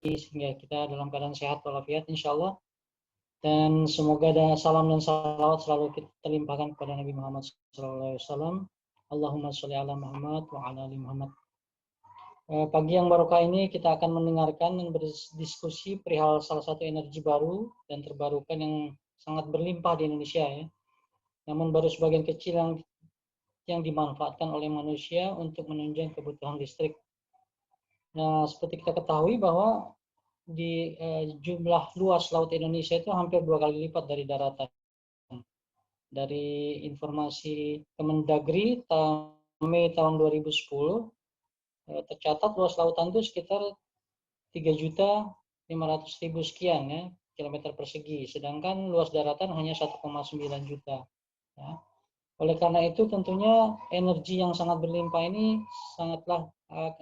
sehingga kita dalam keadaan sehat walafiat insya Allah. Dan semoga ada salam dan salawat selalu kita limpahkan kepada Nabi Muhammad SAW. Allahumma sholli ala Muhammad wa ala ali Muhammad. Pagi yang barokah ini kita akan mendengarkan dan berdiskusi perihal salah satu energi baru dan terbarukan yang sangat berlimpah di Indonesia ya. Namun baru sebagian kecil yang dimanfaatkan oleh manusia untuk menunjang kebutuhan listrik. Nah, seperti kita ketahui bahwa di jumlah luas laut Indonesia itu hampir 2 kali lipat dari daratan. Dari informasi Kemendagri Mei tahun 2010 tercatat luas lautan itu sekitar 3.500.000 sekian ya kilometer persegi, sedangkan luas daratan hanya 1,9 juta. Ya. Oleh karena itu tentunya energi yang sangat berlimpah ini sangatlah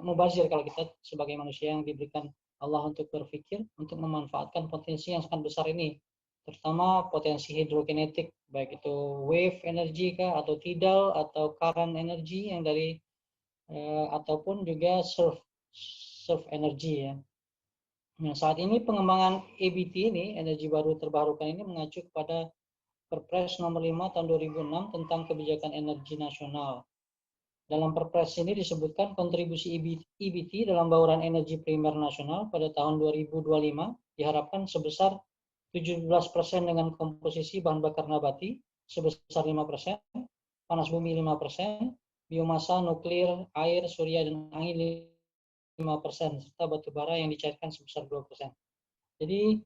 mubazir kalau kita sebagai manusia yang diberikan Allah untuk berpikir, untuk memanfaatkan potensi yang sangat besar ini, terutama potensi hidrokinetik, baik itu wave energi kah, atau tidal, atau current energi yang dari ataupun juga surf energi ya. Nah, saat ini pengembangan EBT ini, energi baru terbarukan ini mengacu kepada Perpres nomor 5 tahun 2006 tentang kebijakan energi nasional. Dalam Perpres ini disebutkan kontribusi EBT dalam bauran energi primer nasional pada tahun 2025 diharapkan sebesar 17% dengan komposisi bahan bakar nabati sebesar 5%, panas bumi 5%, biomasa, nuklir, air, surya, dan angin 5%, serta batu bara yang dicairkan sebesar 2%. Jadi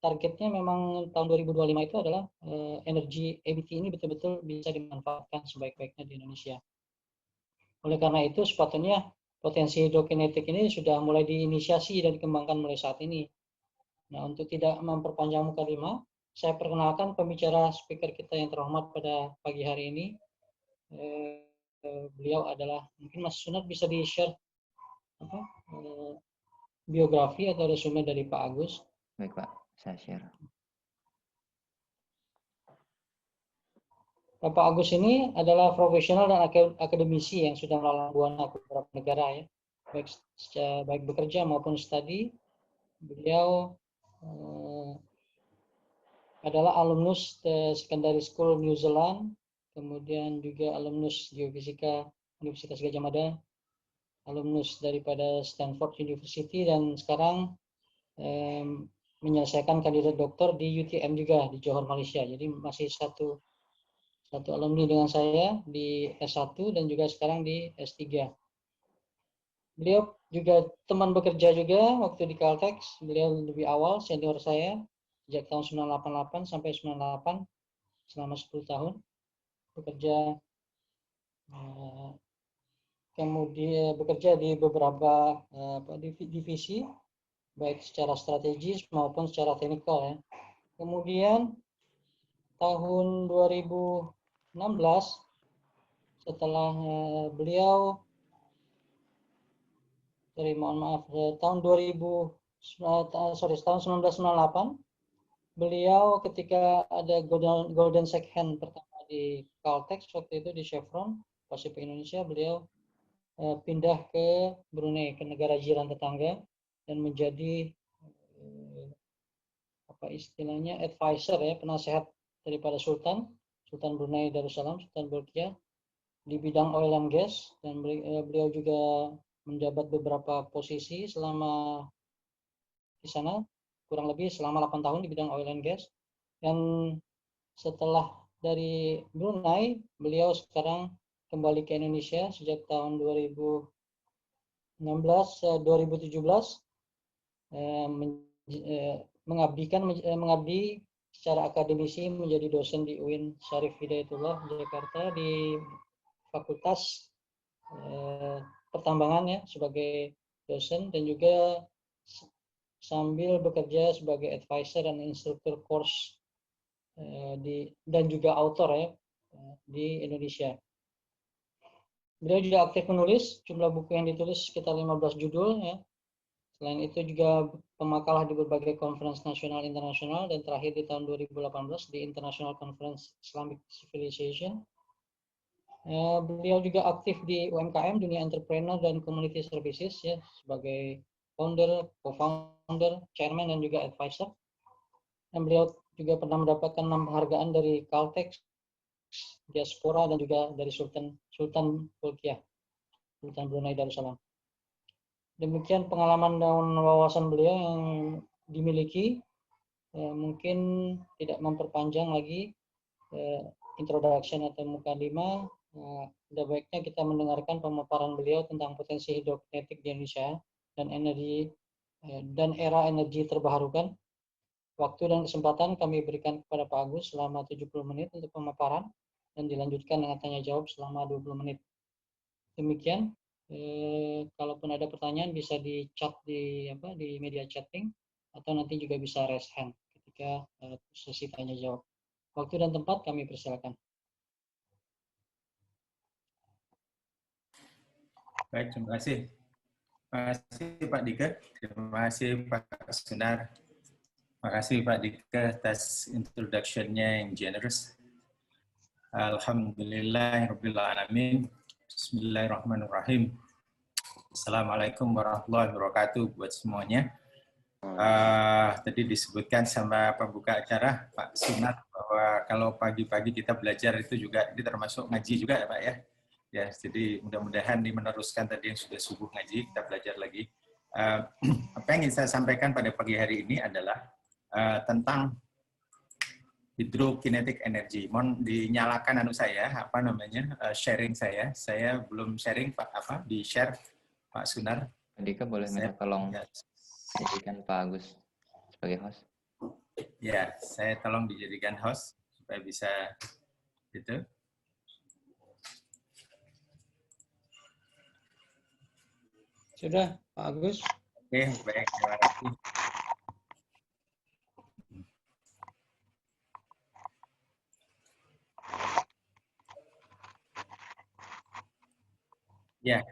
targetnya memang tahun 2025 itu adalah energi EBT ini betul-betul bisa dimanfaatkan sebaik-baiknya di Indonesia. Oleh karena itu, sepatutnya potensi hidrokinetik ini sudah mulai diinisiasi dan dikembangkan mulai saat ini. Nah, untuk tidak memperpanjang mukadimah, saya perkenalkan pembicara speaker kita yang terhormat pada pagi hari ini. Beliau adalah, mungkin Mas Sunat bisa di-share biografi atau resume dari Pak Agus. Baik Pak, saya share. Pak Agus ini adalah profesional dan akademisi yang sudah melalang buana ke beberapa negara ya, baik bekerja maupun studi. Beliau adalah alumnus Secondary School New Zealand, kemudian juga alumnus Geofisika Universitas Gadjah Mada, alumnus daripada Stanford University, dan sekarang menyelesaikan kandidat doktor di UTM juga di Johor, Malaysia. Jadi masih satu alumni dengan saya di S1 dan juga sekarang di S3. Beliau juga teman bekerja juga waktu di Caltex. Beliau lebih awal, senior saya, sejak tahun 1988 sampai 98, selama 10 tahun bekerja. Kemudian bekerja di beberapa divisi, baik secara strategis maupun secara teknikal ya. Kemudian tahun 2016 setelah beliau tahun 1998 beliau ketika ada golden second hand pertama di Caltex, waktu itu di Chevron Pasifik Indonesia, beliau pindah ke Brunei, ke negara jiran tetangga, dan menjadi istilahnya advisor ya, penasehat daripada Sultan Brunei Darussalam, Sultan Bolkiah, di bidang oil and gas, dan beliau juga menjabat beberapa posisi selama di sana, kurang lebih selama 8 tahun di bidang oil and gas. Dan setelah dari Brunei, beliau sekarang kembali ke Indonesia sejak tahun 2017 mengabdi secara akademisi menjadi dosen di UIN Syarif Hidayatullah Jakarta di Fakultas Pertambangan ya, sebagai dosen, dan juga sambil bekerja sebagai advisor dan instruktur course dan juga author ya di Indonesia. Beliau juga aktif menulis, jumlah buku yang ditulis sekitar 15 judul ya. Selain itu juga pemakalah di berbagai konferensi nasional internasional, dan terakhir di tahun 2018 di International Conference Islamic Civilization. Beliau juga aktif di UMKM, dunia entrepreneur dan community services ya, sebagai founder, co-founder, chairman, dan juga advisor. Dan beliau juga pernah mendapatkan 6 penghargaan dari Caltex, Diaspora, dan juga dari Sultan Bolkiah, Sultan Brunei Darussalam. Demikian pengalaman dan wawasan beliau yang dimiliki. Mungkin tidak memperpanjang lagi introduction atau mukadimah. Ada baiknya kita mendengarkan pemaparan beliau tentang potensi hidrokinetik di Indonesia dan era energi terbarukan. Waktu dan kesempatan kami berikan kepada Pak Agus selama 70 menit untuk pemaparan dan dilanjutkan dengan tanya jawab selama 20 menit. Demikian. Kalaupun ada pertanyaan bisa di chat di media chatting atau nanti juga bisa raise hand ketika sesi tanya jawab. Waktu dan tempat kami persilakan. Baik, terima kasih. Terima kasih Pak Dika, terima kasih Pak Sunar, terima kasih Pak Dika atas introduction-nya yang generous. Alhamdulillahirrahmanirrahim. Bismillahirrahmanirrahim. Assalamualaikum warahmatullahi wabarakatuh buat semuanya. Tadi disebutkan sama pembuka acara Pak Sunar bahwa kalau pagi-pagi kita belajar itu juga ini termasuk ngaji juga ya Pak ya. Ya, jadi mudah-mudahan meneruskan tadi yang sudah subuh ngaji, kita belajar lagi. Apa yang ingin saya sampaikan pada pagi hari ini adalah tentang hidrokinetic energy. Mohon dinyalakan sharing saya. Saya belum sharing Pak, di share Pak Sunar. Dika boleh minta tolong jadikan Pak Agus sebagai host. Ya, saya tolong dijadikan host supaya bisa gitu. Sudah, Pak Agus. Oke, baik. Terima kasih. Ya,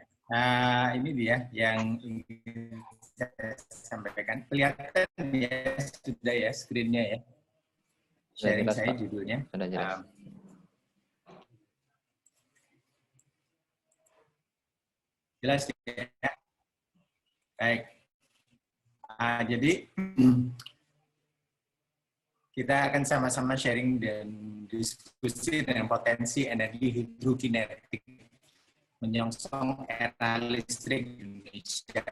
ini dia yang ingin saya sampaikan. Kelihatan ya, sudah ya screen-nya ya. Sharing jelas, saya Pak. judulnya. Sudah jelas. Jelas ya. Baik. Jadi kita akan sama-sama sharing dan diskusi dengan potensi energi hidrokinetik menyongsong era listrik di Indonesia.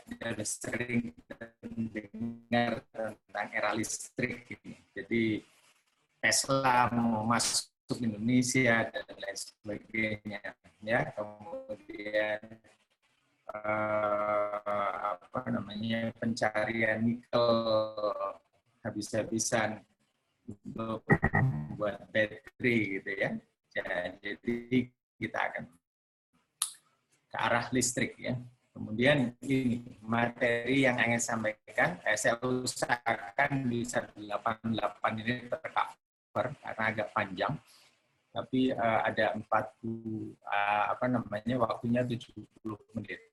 Kita sudah sering dengar tentang era listrik ini. Jadi Tesla mau masuk Indonesia dan lain sebagainya. Ya, kemudian pencarian nikel habis-habisan untuk buat baterai gitu ya. Jadi kita akan ke arah listrik ya. Kemudian ini materi yang ingin sampaikan, saya usahakan bisa 88 ini tercover karena agak panjang. Tapi ada 40 waktunya 70 menit.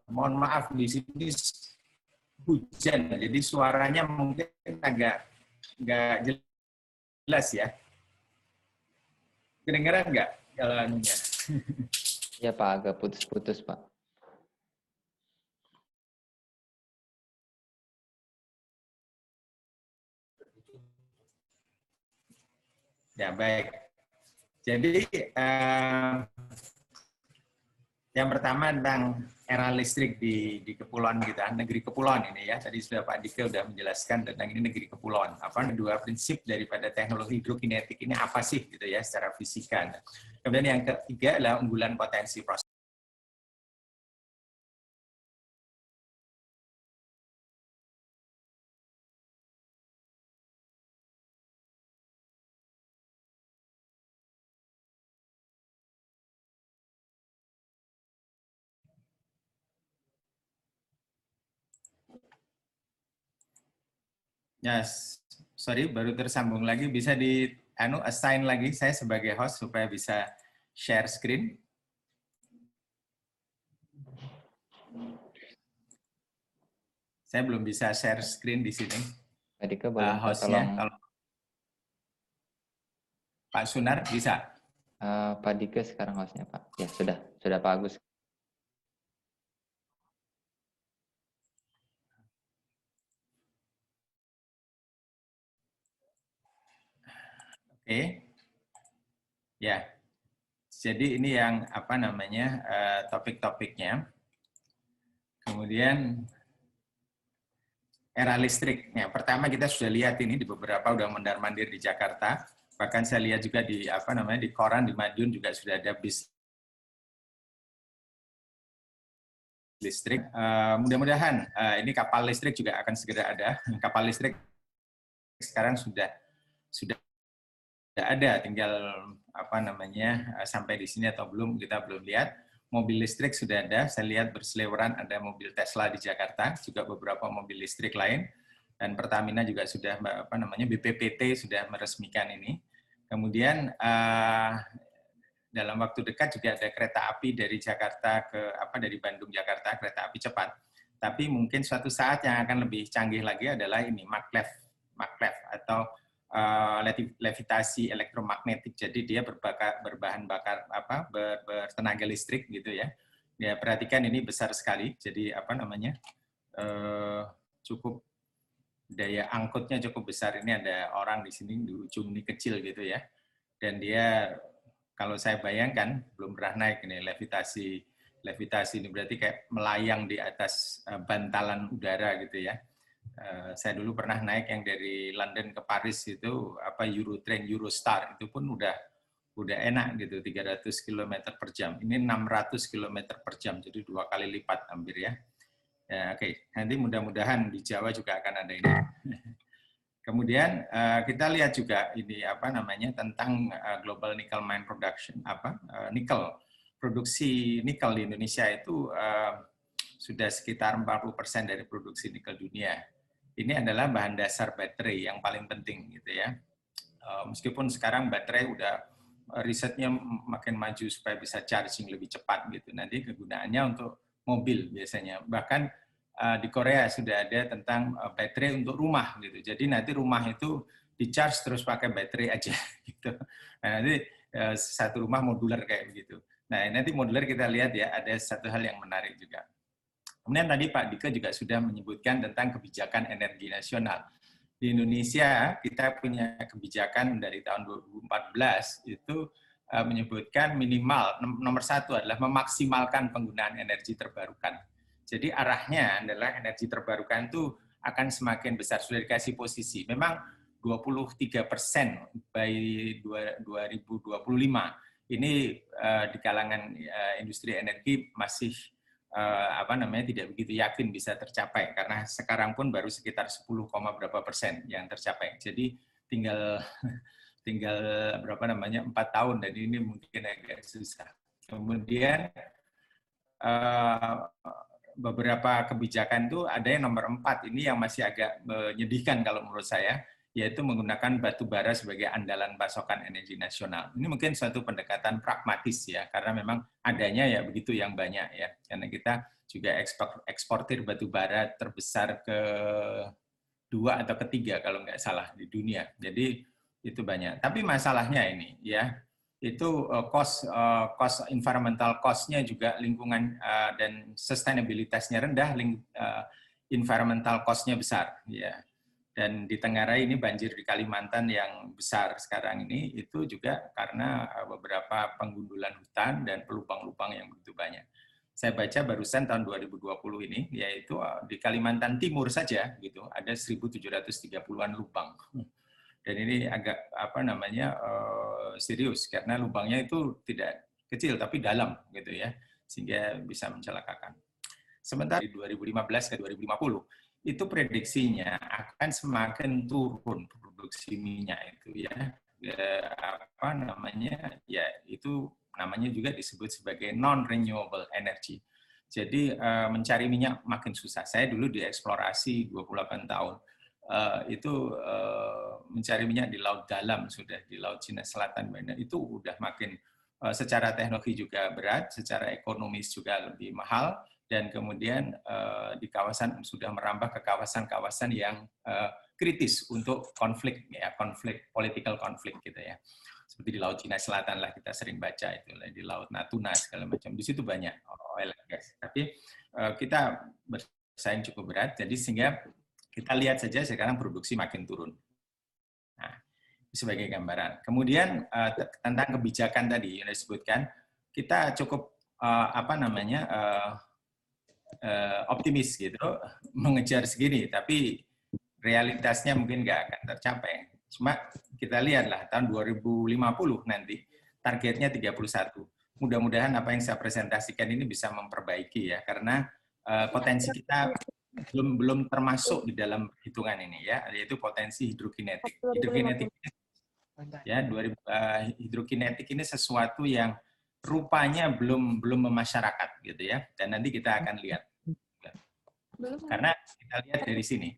Mohon maaf di sini hujan, jadi suaranya mungkin agak nggak jelas ya. Kedengeran nggak jalannya? Ya Pak, agak putus-putus Pak. Ya baik. Jadi yang pertama tentang era listrik di kepulauan kita, negeri kepulauan ini ya. Tadi sudah Pak Dika sudah menjelaskan tentang ini negeri kepulauan. Dua prinsip daripada teknologi hidrokinetik ini apa sih gitu ya secara fisika. Kemudian yang ketiga adalah unggulan potensi proses. Yes, sorry baru tersambung lagi. Bisa di assign lagi saya sebagai host supaya bisa share screen. Saya belum bisa share screen di sini. Pak Dika boleh hostnya tolong. Kalau Pak Sunar bisa. Pak Dika sekarang hostnya Pak. Ya sudah Pak Agus. Ya, jadi ini yang apa namanya topik-topiknya. Kemudian era listrik. Ya, pertama kita sudah lihat ini di beberapa udah mondar-mandir di Jakarta. Bahkan saya lihat juga di apa namanya di koran di Madiun juga sudah ada bis listrik. Mudah-mudahan ini kapal listrik juga akan segera ada. Kapal listrik sekarang sudah ada, tinggal apa namanya sampai di sini atau belum kita belum lihat. Mobil listrik sudah ada, saya lihat berseliweran ada mobil Tesla di Jakarta, juga beberapa mobil listrik lain, dan Pertamina juga sudah apa namanya BPPT sudah meresmikan ini. Kemudian dalam waktu dekat juga ada kereta api dari Jakarta ke dari Bandung Jakarta, kereta api cepat. Tapi mungkin suatu saat yang akan lebih canggih lagi adalah ini maglev atau levitasi elektromagnetik. Jadi dia berbahan bakar bertenaga listrik gitu ya. Ya perhatikan ini besar sekali. Jadi apa namanya cukup daya angkutnya cukup besar. Ini ada orang di sini di ujung ini kecil gitu ya. Dan dia kalau saya bayangkan belum pernah naik ini levitasi ini berarti kayak melayang di atas bantalan udara gitu ya. Saya dulu pernah naik yang dari London ke Paris itu Eurotrain Eurostar itu pun udah enak gitu 300 km per jam. Ini 600 km per jam jadi 2 kali lipat hampir ya. Ya oke. Nanti mudah-mudahan di Jawa juga akan ada ini. Kemudian kita lihat juga ini apa namanya tentang global nickel mine production nikel. Produksi nikel di Indonesia itu sudah sekitar 40% dari produksi nikel dunia. Ini adalah bahan dasar baterai yang paling penting gitu ya. Meskipun sekarang baterai udah risetnya makin maju supaya bisa charging lebih cepat gitu. Nanti kegunaannya untuk mobil biasanya. Bahkan di Korea sudah ada tentang baterai untuk rumah gitu. Jadi nanti rumah itu di-charge terus pakai baterai aja gitu. Nah, nanti satu rumah modular kayak begitu. Nah, nanti modular kita lihat ya, ada satu hal yang menarik juga. Kemudian tadi Pak Dika juga sudah menyebutkan tentang kebijakan energi nasional. Di Indonesia kita punya kebijakan dari tahun 2014 itu menyebutkan minimal nomor 1 adalah memaksimalkan penggunaan energi terbarukan. Jadi arahnya adalah energi terbarukan itu akan semakin besar. Sudah dikasih posisi. Memang 23% by 2025 ini di kalangan industri energi masih tidak begitu yakin bisa tercapai karena sekarang pun baru sekitar 10, berapa persen yang tercapai. Jadi tinggal berapa namanya 4 tahun dan ini mungkin agak susah. Kemudian beberapa kebijakan itu ada yang nomor 4 ini yang masih agak menyedihkan kalau menurut saya, yaitu menggunakan batu bara sebagai andalan pasokan energi nasional. Ini mungkin suatu pendekatan pragmatis ya, karena memang adanya ya begitu yang banyak ya. Karena kita juga eksportir batu bara terbesar kedua atau ketiga kalau nggak salah di dunia. Jadi itu banyak. Tapi masalahnya ini ya, itu cost environmental cost-nya juga lingkungan dan sustainability-nya rendah, environmental cost-nya besar ya. Dan di Tenggarai ini banjir di Kalimantan yang besar sekarang ini itu juga karena beberapa penggundulan hutan dan pelubang-lubang yang begitu banyak. Saya baca barusan tahun 2020 ini, yaitu di Kalimantan Timur saja gitu ada 1.730-an lubang. Dan ini agak serius karena lubangnya itu tidak kecil tapi dalam gitu ya, sehingga bisa mencelakakan. Sementara di 2015 ke 2050 itu prediksinya akan semakin turun produksi minyak itu ya. Itu namanya juga disebut sebagai non-renewable energy. Jadi mencari minyak makin susah. Saya dulu dieksplorasi 28 tahun. Mencari minyak di laut dalam sudah di laut Cina Selatan itu udah makin secara teknologi juga berat, secara ekonomis juga lebih mahal. Dan kemudian di kawasan sudah merambah ke kawasan-kawasan yang kritis untuk konflik political konflik gitu ya. Seperti di Laut Cina Selatan lah kita sering baca itu, di Laut Natuna segala macam. Di situ banyak oil and gas. Tapi kita bersaing cukup berat, jadi sehingga kita lihat saja sekarang produksi makin turun. Nah, sebagai gambaran. Kemudian tentang kebijakan tadi yang disebutkan, kita cukup optimis gitu mengejar segini, tapi realitasnya mungkin nggak akan tercapai. Cuma kita lihatlah tahun 2050 nanti targetnya 31. Mudah-mudahan apa yang saya presentasikan ini bisa memperbaiki ya, karena potensi kita belum termasuk di dalam hitungan ini ya, yaitu potensi hidrokinetik. Hidrokinetik ya, hidrokinetik ini sesuatu yang rupanya belum memasyarakat gitu ya, dan nanti kita akan lihat. Karena kita lihat dari sini.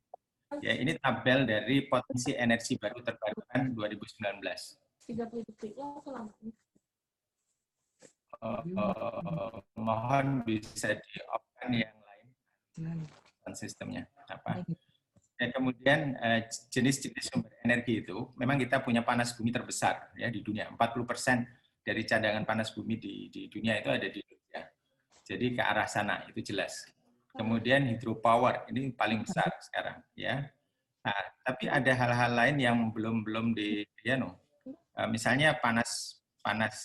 Ya, ini tabel dari potensi energi baru terbarukan 2019. 30 detik ya selamanya. Mohon bisa di-off-kan yang lain sistemnya apa. Ya, kemudian jenis-jenis sumber energi itu memang kita punya panas bumi terbesar ya di dunia. 40% dari cadangan panas bumi di dunia itu ada di Indonesia. Jadi ke arah sana itu jelas. Kemudian hydropower ini paling besar sekarang ya. Nah, tapi ada hal-hal lain yang belum di misalnya panas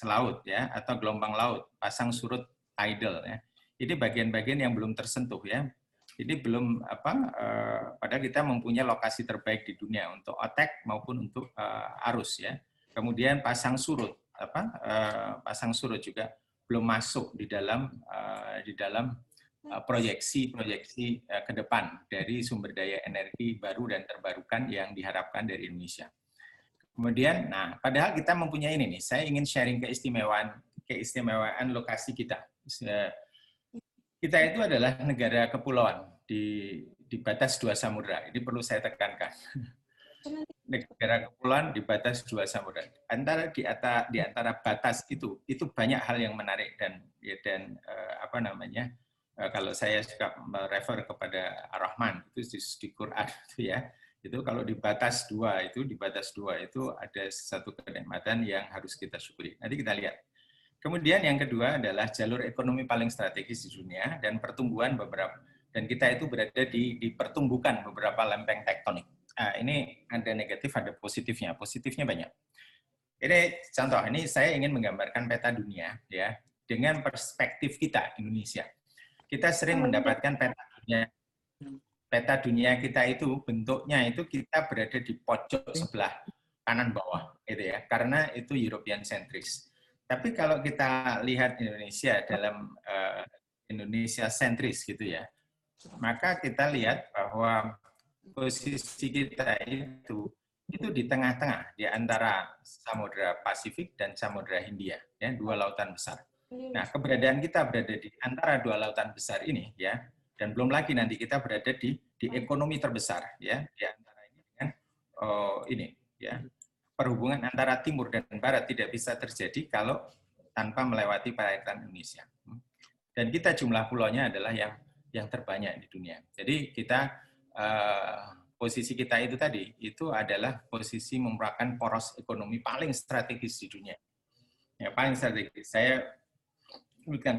laut ya, atau gelombang laut, pasang surut tidal ya. Ini bagian-bagian yang belum tersentuh ya. Ini belum padahal kita mempunyai lokasi terbaik di dunia untuk otek maupun untuk arus ya. Kemudian pasang surut pasang surut juga belum masuk di dalam proyeksi ke depan dari sumber daya energi baru dan terbarukan yang diharapkan dari Indonesia. Kemudian, nah, padahal kita mempunyai ini nih. Saya ingin sharing keistimewaan lokasi kita. Kita itu adalah negara kepulauan di batas dua samudra. Ini perlu saya tekankan. Negara kepulauan di batas dua samudra. Di antara batas itu banyak hal yang menarik dan kalau saya suka merefer kepada Ar-Rahman itu di Quran itu ya. Itu kalau di batas dua itu ada satu kenikmatan yang harus kita syukuri. Nanti kita lihat. Kemudian yang kedua adalah jalur ekonomi paling strategis di dunia dan pertumbuhan dan kita itu berada di pertumbukan beberapa lempeng tektonik. Nah, ini ada negatif, ada positifnya. Positifnya banyak. Ini contoh, ini saya ingin menggambarkan peta dunia ya dengan perspektif kita Indonesia. Kita sering mendapatkan peta dunia kita itu bentuknya itu kita berada di pojok sebelah kanan bawah gitu ya, karena itu European sentris. Tapi kalau kita lihat Indonesia dalam Indonesia sentris gitu ya, maka kita lihat bahwa posisi kita itu di tengah-tengah di antara Samudra Pasifik dan Samudra Hindia, ya, dua lautan besar. Nah, keberadaan kita berada di antara dua lautan besar ini, ya, dan belum lagi nanti kita berada di ekonomi terbesar, ya, di antara ini dengan ini, ya, perhubungan antara timur dan barat tidak bisa terjadi kalau tanpa melewati perairan Indonesia. Dan kita jumlah pulaunya adalah yang terbanyak di dunia. Jadi kita posisi kita itu tadi itu adalah posisi merupakan poros ekonomi paling strategis di dunia. Ya, paling strategis. Saya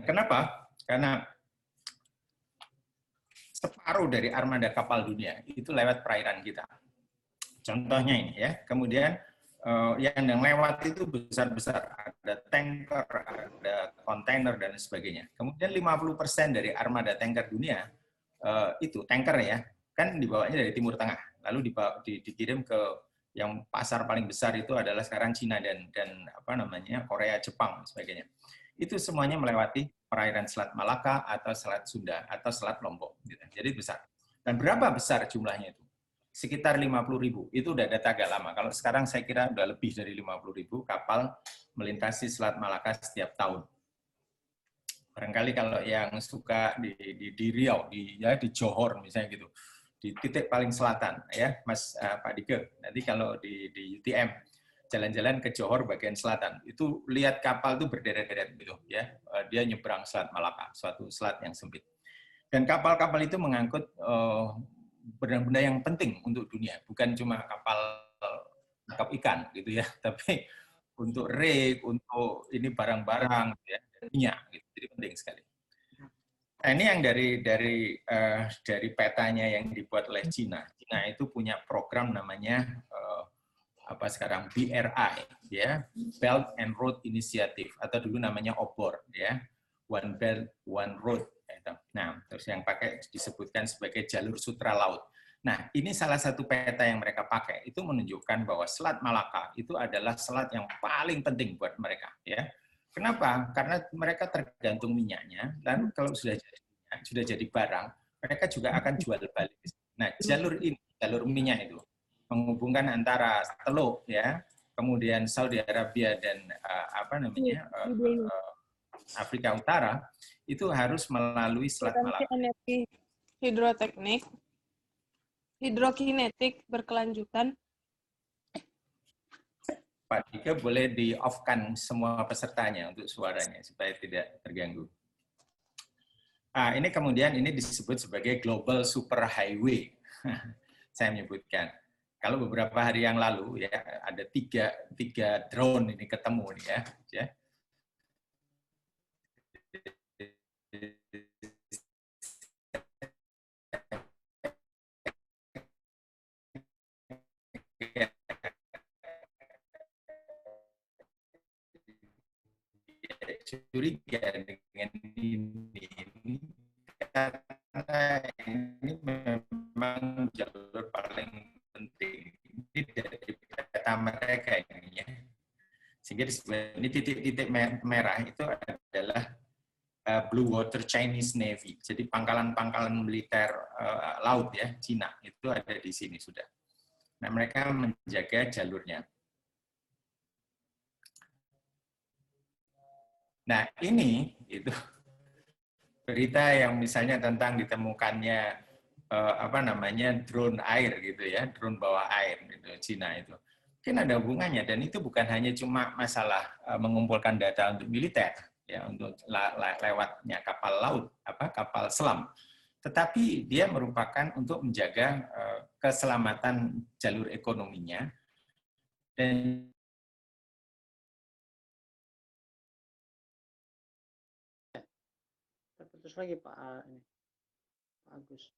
kenapa? Karena separuh dari armada kapal dunia itu lewat perairan kita. Contohnya ini ya. Kemudian yang lewat itu besar-besar, ada tanker, ada kontainer dan sebagainya. Kemudian 50% dari armada tanker dunia itu tanker ya, kan dibawanya dari Timur Tengah, lalu dikirim ke yang pasar paling besar itu adalah sekarang Cina dan Korea, Jepang dan sebagainya. Itu semuanya melewati perairan Selat Malaka atau Selat Sunda atau Selat Lombok. Gitu. Jadi besar. Dan berapa besar jumlahnya itu? Sekitar 50.000. Itu udah data agak lama. Kalau sekarang saya kira udah lebih dari 50.000 kapal melintasi Selat Malaka setiap tahun. Barangkali kalau yang suka di Riau, di Johor misalnya gitu, di titik paling selatan, ya Mas Pak Dike. Nanti kalau di UTM jalan-jalan ke Johor bagian selatan, itu lihat kapal itu berderet-deret gitu, ya. Dia nyebrang Selat Malaka, suatu selat yang sempit. Dan kapal-kapal itu mengangkut benda-benda yang penting untuk dunia, bukan cuma kapal tangkap ikan gitu ya, tapi untuk rig, untuk ini barang-barang ya, minyak gitu. Jadi penting sekali. Nah, ini yang dari petanya yang dibuat oleh Cina. Cina itu punya program namanya apa sekarang BRI, ya, Belt and Road Initiative, atau dulu namanya OBOR, ya, One Belt One Road. Nah, terus yang pakai disebutkan sebagai jalur sutra laut. Nah, ini salah satu peta yang mereka pakai, itu menunjukkan bahwa Selat Malaka itu adalah selat yang paling penting buat mereka. Ya. Kenapa? Karena mereka tergantung minyaknya, dan kalau sudah jadi barang, mereka juga akan jual balik. Nah, jalur ini, jalur minyak itu, menghubungkan antara Teluk, ya, kemudian Saudi Arabia dan Afrika Utara, itu harus melalui Selat Malaka. Hidroteknik, hidrokinetik berkelanjutan. Pak Dika boleh di-off-kan semua pesertanya untuk suaranya supaya tidak terganggu. Nah, ini kemudian ini disebut sebagai Global Super Highway. Saya menyebutkan. Kalau beberapa hari yang lalu ya ada tiga drone ini ketemu nih ya. Curiga dengan ini karena ini memang jalur paling penting ini dari peta mereka ini ya. Sehingga ini titik-titik merah itu adalah Blue Water Chinese Navy. Jadi pangkalan-pangkalan militer laut ya Cina itu ada di sini sudah. Nah, mereka menjaga jalurnya. Nah, ini itu berita yang misalnya tentang ditemukannya drone air gitu ya, drone bawah air gitu Cina itu. Mungkin ada hubungannya dan itu bukan hanya cuma masalah mengumpulkan data untuk militer ya, untuk lewatnya kapal laut, kapal selam. Tetapi dia merupakan untuk menjaga keselamatan jalur ekonominya dan terputus lagi Pak Agus.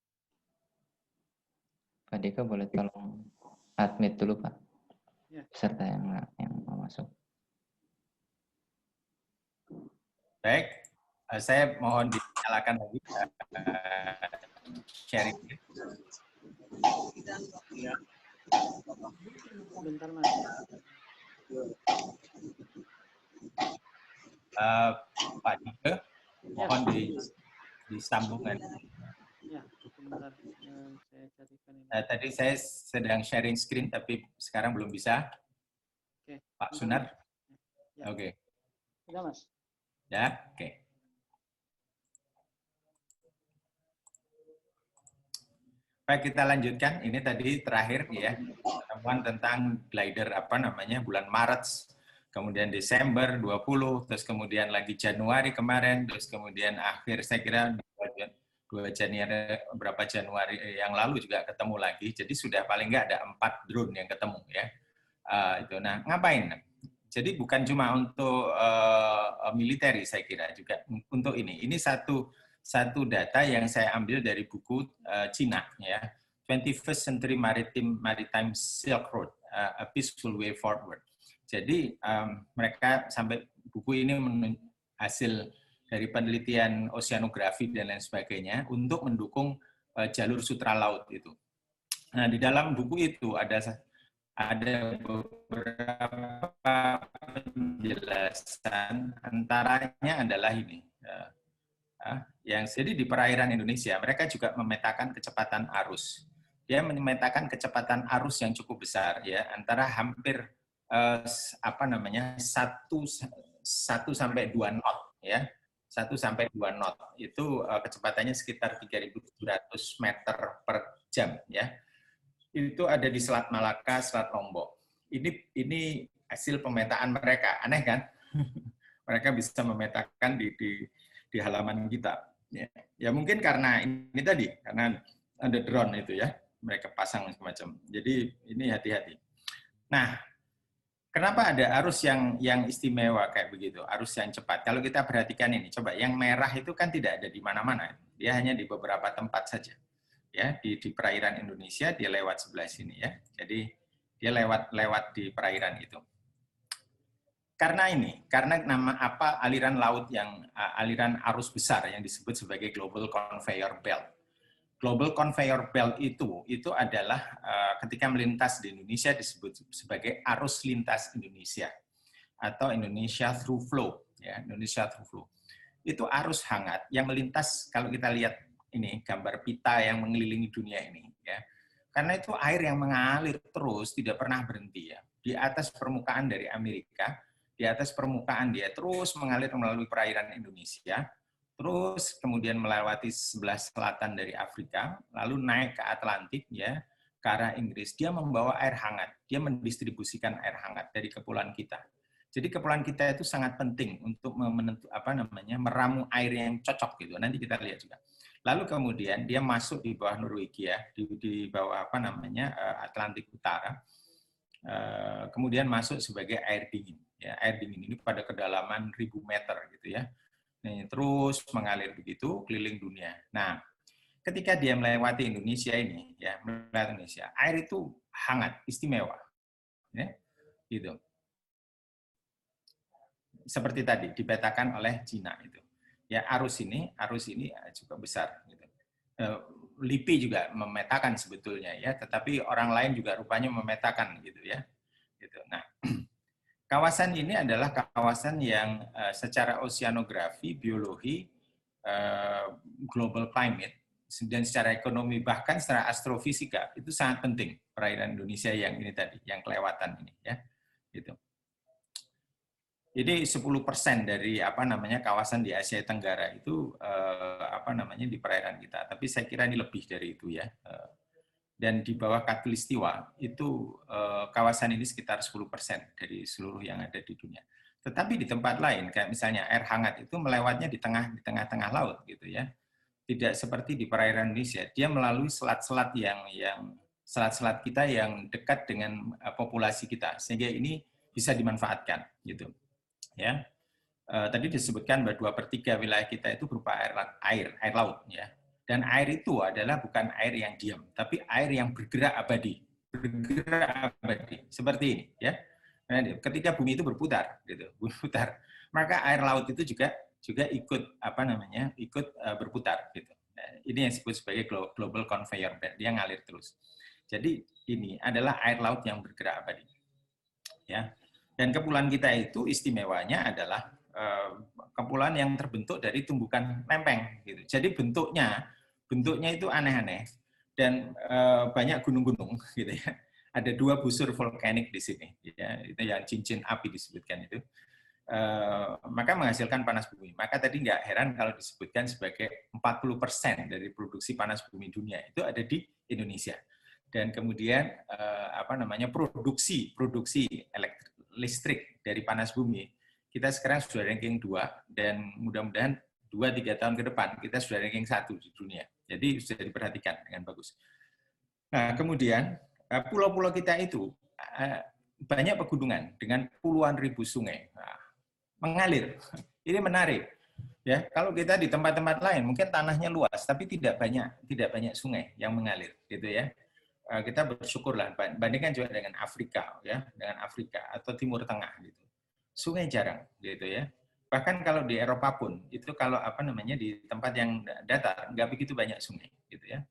Pak Dika boleh tolong admit dulu Pak, ya. Peserta yang mau masuk. Baik, saya mohon dinyalakan lagi sharing. Ya. Bentar Mas. Pak Dika, mohon disambungkan. Ya, sebentar. Saya carikan ini. Tadi saya sedang sharing screen, tapi sekarang belum bisa. Oke. Pak Sunar? Ya. Oke. Sudah, Mas? Ya, oke. Baik, kita lanjutkan. Ini tadi terakhir ya, pertemuan tentang glider bulan Maret, kemudian Desember 20, terus kemudian lagi Januari kemarin, terus kemudian akhir saya kira 2 Januari, berapa Januari yang lalu juga ketemu lagi. Jadi sudah paling nggak ada 4 drone yang ketemu ya. Nah, ngapain? Jadi bukan cuma untuk militer saya kira juga untuk ini. Ini satu data yang saya ambil dari buku Cina ya. 21st Century Maritime Silk Road, A Peaceful Way Forward. Jadi mereka sampai buku ini hasil dari penelitian oceanografi dan lain sebagainya untuk mendukung jalur sutra laut itu. Nah, di dalam buku itu ada beberapa penjelasan, antaranya adalah ini. Yang jadi di perairan Indonesia, mereka juga memetakan kecepatan arus. Dia memetakan kecepatan arus yang cukup besar, ya, antara hampir 1 sampai 2 knot, ya. 1 sampai 2 knot itu kecepatannya sekitar 3.700 meter per jam ya. Itu ada di Selat Malaka, Selat Lombok. Ini hasil pemetaan mereka, aneh kan? Mereka bisa memetakan di halaman kita. Ya mungkin karena ini tadi, karena ada drone itu ya, mereka pasang semacam. Jadi ini hati-hati. Nah, kenapa ada arus yang istimewa kayak begitu, arus yang cepat? Kalau kita perhatikan ini, coba yang merah itu kan tidak ada di mana-mana, dia hanya di beberapa tempat saja. Ya, di perairan Indonesia dia lewat sebelah sini ya. Jadi Dia lewat di perairan itu. Karena nama apa aliran laut yang aliran arus besar yang disebut sebagai global conveyor belt. Global conveyor belt itu adalah ketika melintas di Indonesia disebut sebagai arus lintas Indonesia atau Indonesia through flow, ya, Indonesia through flow. Itu arus hangat yang melintas, kalau kita lihat ini gambar pita yang mengelilingi dunia ini, ya. Karena itu air yang mengalir terus tidak pernah berhenti, ya. Di atas permukaan dari Amerika, di atas permukaan dia terus mengalir melalui perairan Indonesia, terus kemudian melewati sebelah selatan dari Afrika, lalu naik ke Atlantik, ya, ke arah Inggris. Dia membawa air hangat, dia mendistribusikan air hangat dari kepulauan kita. Jadi kepulauan kita itu sangat penting untuk meramu air yang cocok gitu. Nanti kita lihat juga. Lalu kemudian dia masuk di bawah Norwegia, di bawah Atlantik Utara. Kemudian masuk sebagai air dingin. Ya, air dingin ini pada kedalaman 1000 meter gitu ya. Nih, terus mengalir begitu keliling dunia. Nah, ketika dia melewati Indonesia ini, ya, melewati Indonesia, air itu hangat, istimewa, ya, gitu. Seperti tadi dipetakan oleh Cina itu. Ya, arus ini cukup besar. Gitu. LIPI juga memetakan sebetulnya, ya, tetapi orang lain juga rupanya memetakan, gitu ya. Gitu. Nah. Kawasan ini adalah kawasan yang secara oceanografi, biologi, global climate, dan secara ekonomi, bahkan secara astrofisika, itu sangat penting perairan Indonesia yang ini tadi, yang kelewatan ini. Ya, gitu. Jadi 10% dari kawasan di Asia Tenggara itu di perairan kita. Tapi saya kira ini lebih dari itu ya. Dan di bawah Katulistiwa itu kawasan ini sekitar 10% dari seluruh yang ada di dunia. Tetapi di tempat lain, kayak misalnya air hangat itu melewatnya di tengah-tengah laut gitu ya. Tidak seperti di perairan Indonesia, dia melalui selat-selat selat-selat kita yang dekat dengan populasi kita, sehingga ini bisa dimanfaatkan gitu. Ya. Tadi disebutkan bahwa 2/3 wilayah kita itu berupa air laut ya. Dan air itu adalah bukan air yang diam, tapi air yang bergerak abadi. Bergerak abadi. Seperti ini. Ya. Nah, ketika bumi itu berputar, gitu, maka air laut itu juga ikut berputar. Gitu. Nah, ini yang disebut sebagai global conveyor belt, dia ngalir terus. Jadi ini adalah air laut yang bergerak abadi. Ya. Dan kepulauan kita itu istimewanya adalah kepulauan yang terbentuk dari tumbukan lempeng. Gitu. Jadi bentuknya itu aneh-aneh dan banyak gunung-gunung gitu ya. Ada 2 busur vulkanik di sini ya, itu yang cincin api disebutkan itu. Maka menghasilkan panas bumi. Maka tadi nggak heran kalau disebutkan sebagai 40% dari produksi panas bumi dunia itu ada di Indonesia. Dan kemudian produksi listrik dari panas bumi kita sekarang sudah ranking 2 dan mudah-mudahan 2-3 tahun ke depan kita sudah ranking 1 di dunia. Jadi sudah diperhatikan dengan bagus. Nah, kemudian pulau-pulau kita itu banyak pegunungan dengan puluhan ribu sungai mengalir. Ini menarik. Ya, kalau kita di tempat-tempat lain mungkin tanahnya luas tapi tidak banyak sungai yang mengalir, gitu ya. Kita bersyukurlah bandingkan juga dengan Afrika ya, dengan Afrika atau Timur Tengah gitu. Sungai jarang gitu ya. Bahkan kalau di Eropa pun itu kalau di tempat yang datar nggak begitu banyak sungai gitu ya.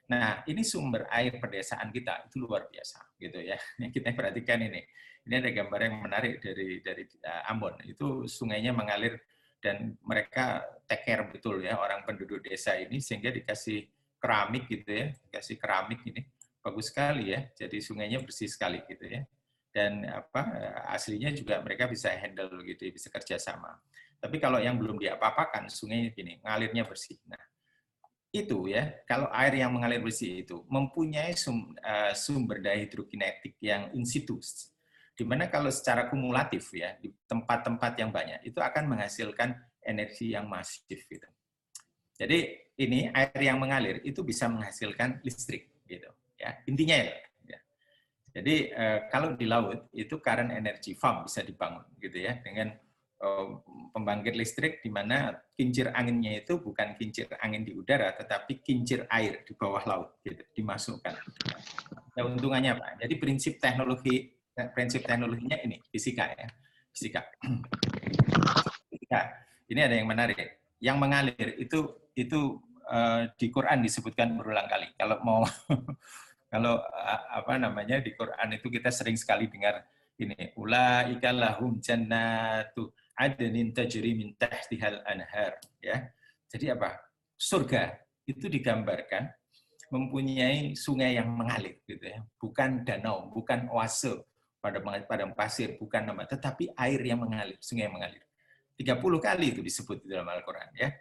Nah, ini sumber air pedesaan kita itu luar biasa gitu ya. Yang kita perhatikan ini. Ini ada gambar yang menarik dari Ambon. Itu sungainya mengalir dan mereka take care betul ya orang penduduk desa ini sehingga dikasih keramik gitu ya, dikasih keramik ini. Bagus sekali ya. Jadi sungainya bersih sekali gitu ya. Dan aslinya juga mereka bisa handle gitu, bisa kerjasama. Tapi kalau yang belum diapa-apakan, sungainya gini, ngalirnya bersih. Nah, itu ya, kalau air yang mengalir bersih itu mempunyai sumber daya hidrokinetik yang in situ, di mana kalau secara kumulatif ya di tempat-tempat yang banyak itu akan menghasilkan energi yang masif gitu. Jadi ini air yang mengalir itu bisa menghasilkan listrik gitu ya, intinya ya. Jadi kalau di laut itu current energy farm bisa dibangun gitu ya dengan pembangkit listrik di mana kincir anginnya itu bukan kincir angin di udara tetapi kincir air di bawah laut gitu dimasukkan. Keuntungannya apa? Jadi prinsip teknologinya ini fisika ya, fisika. Ini ada yang menarik. Yang mengalir itu di Quran disebutkan berulang kali. Kalau mau kalau apa namanya di Quran itu kita sering sekali dengar ini ulaika lahum jannatu adnin tajri min tahtihal anhar ya. Jadi apa? Surga itu digambarkan mempunyai sungai yang mengalir gitu ya. Bukan danau, bukan oase pada padang pasir, bukan nama, tetapi air yang mengalir, sungai yang mengalir. 30 kali itu disebut di dalam Al-Qur'an ya.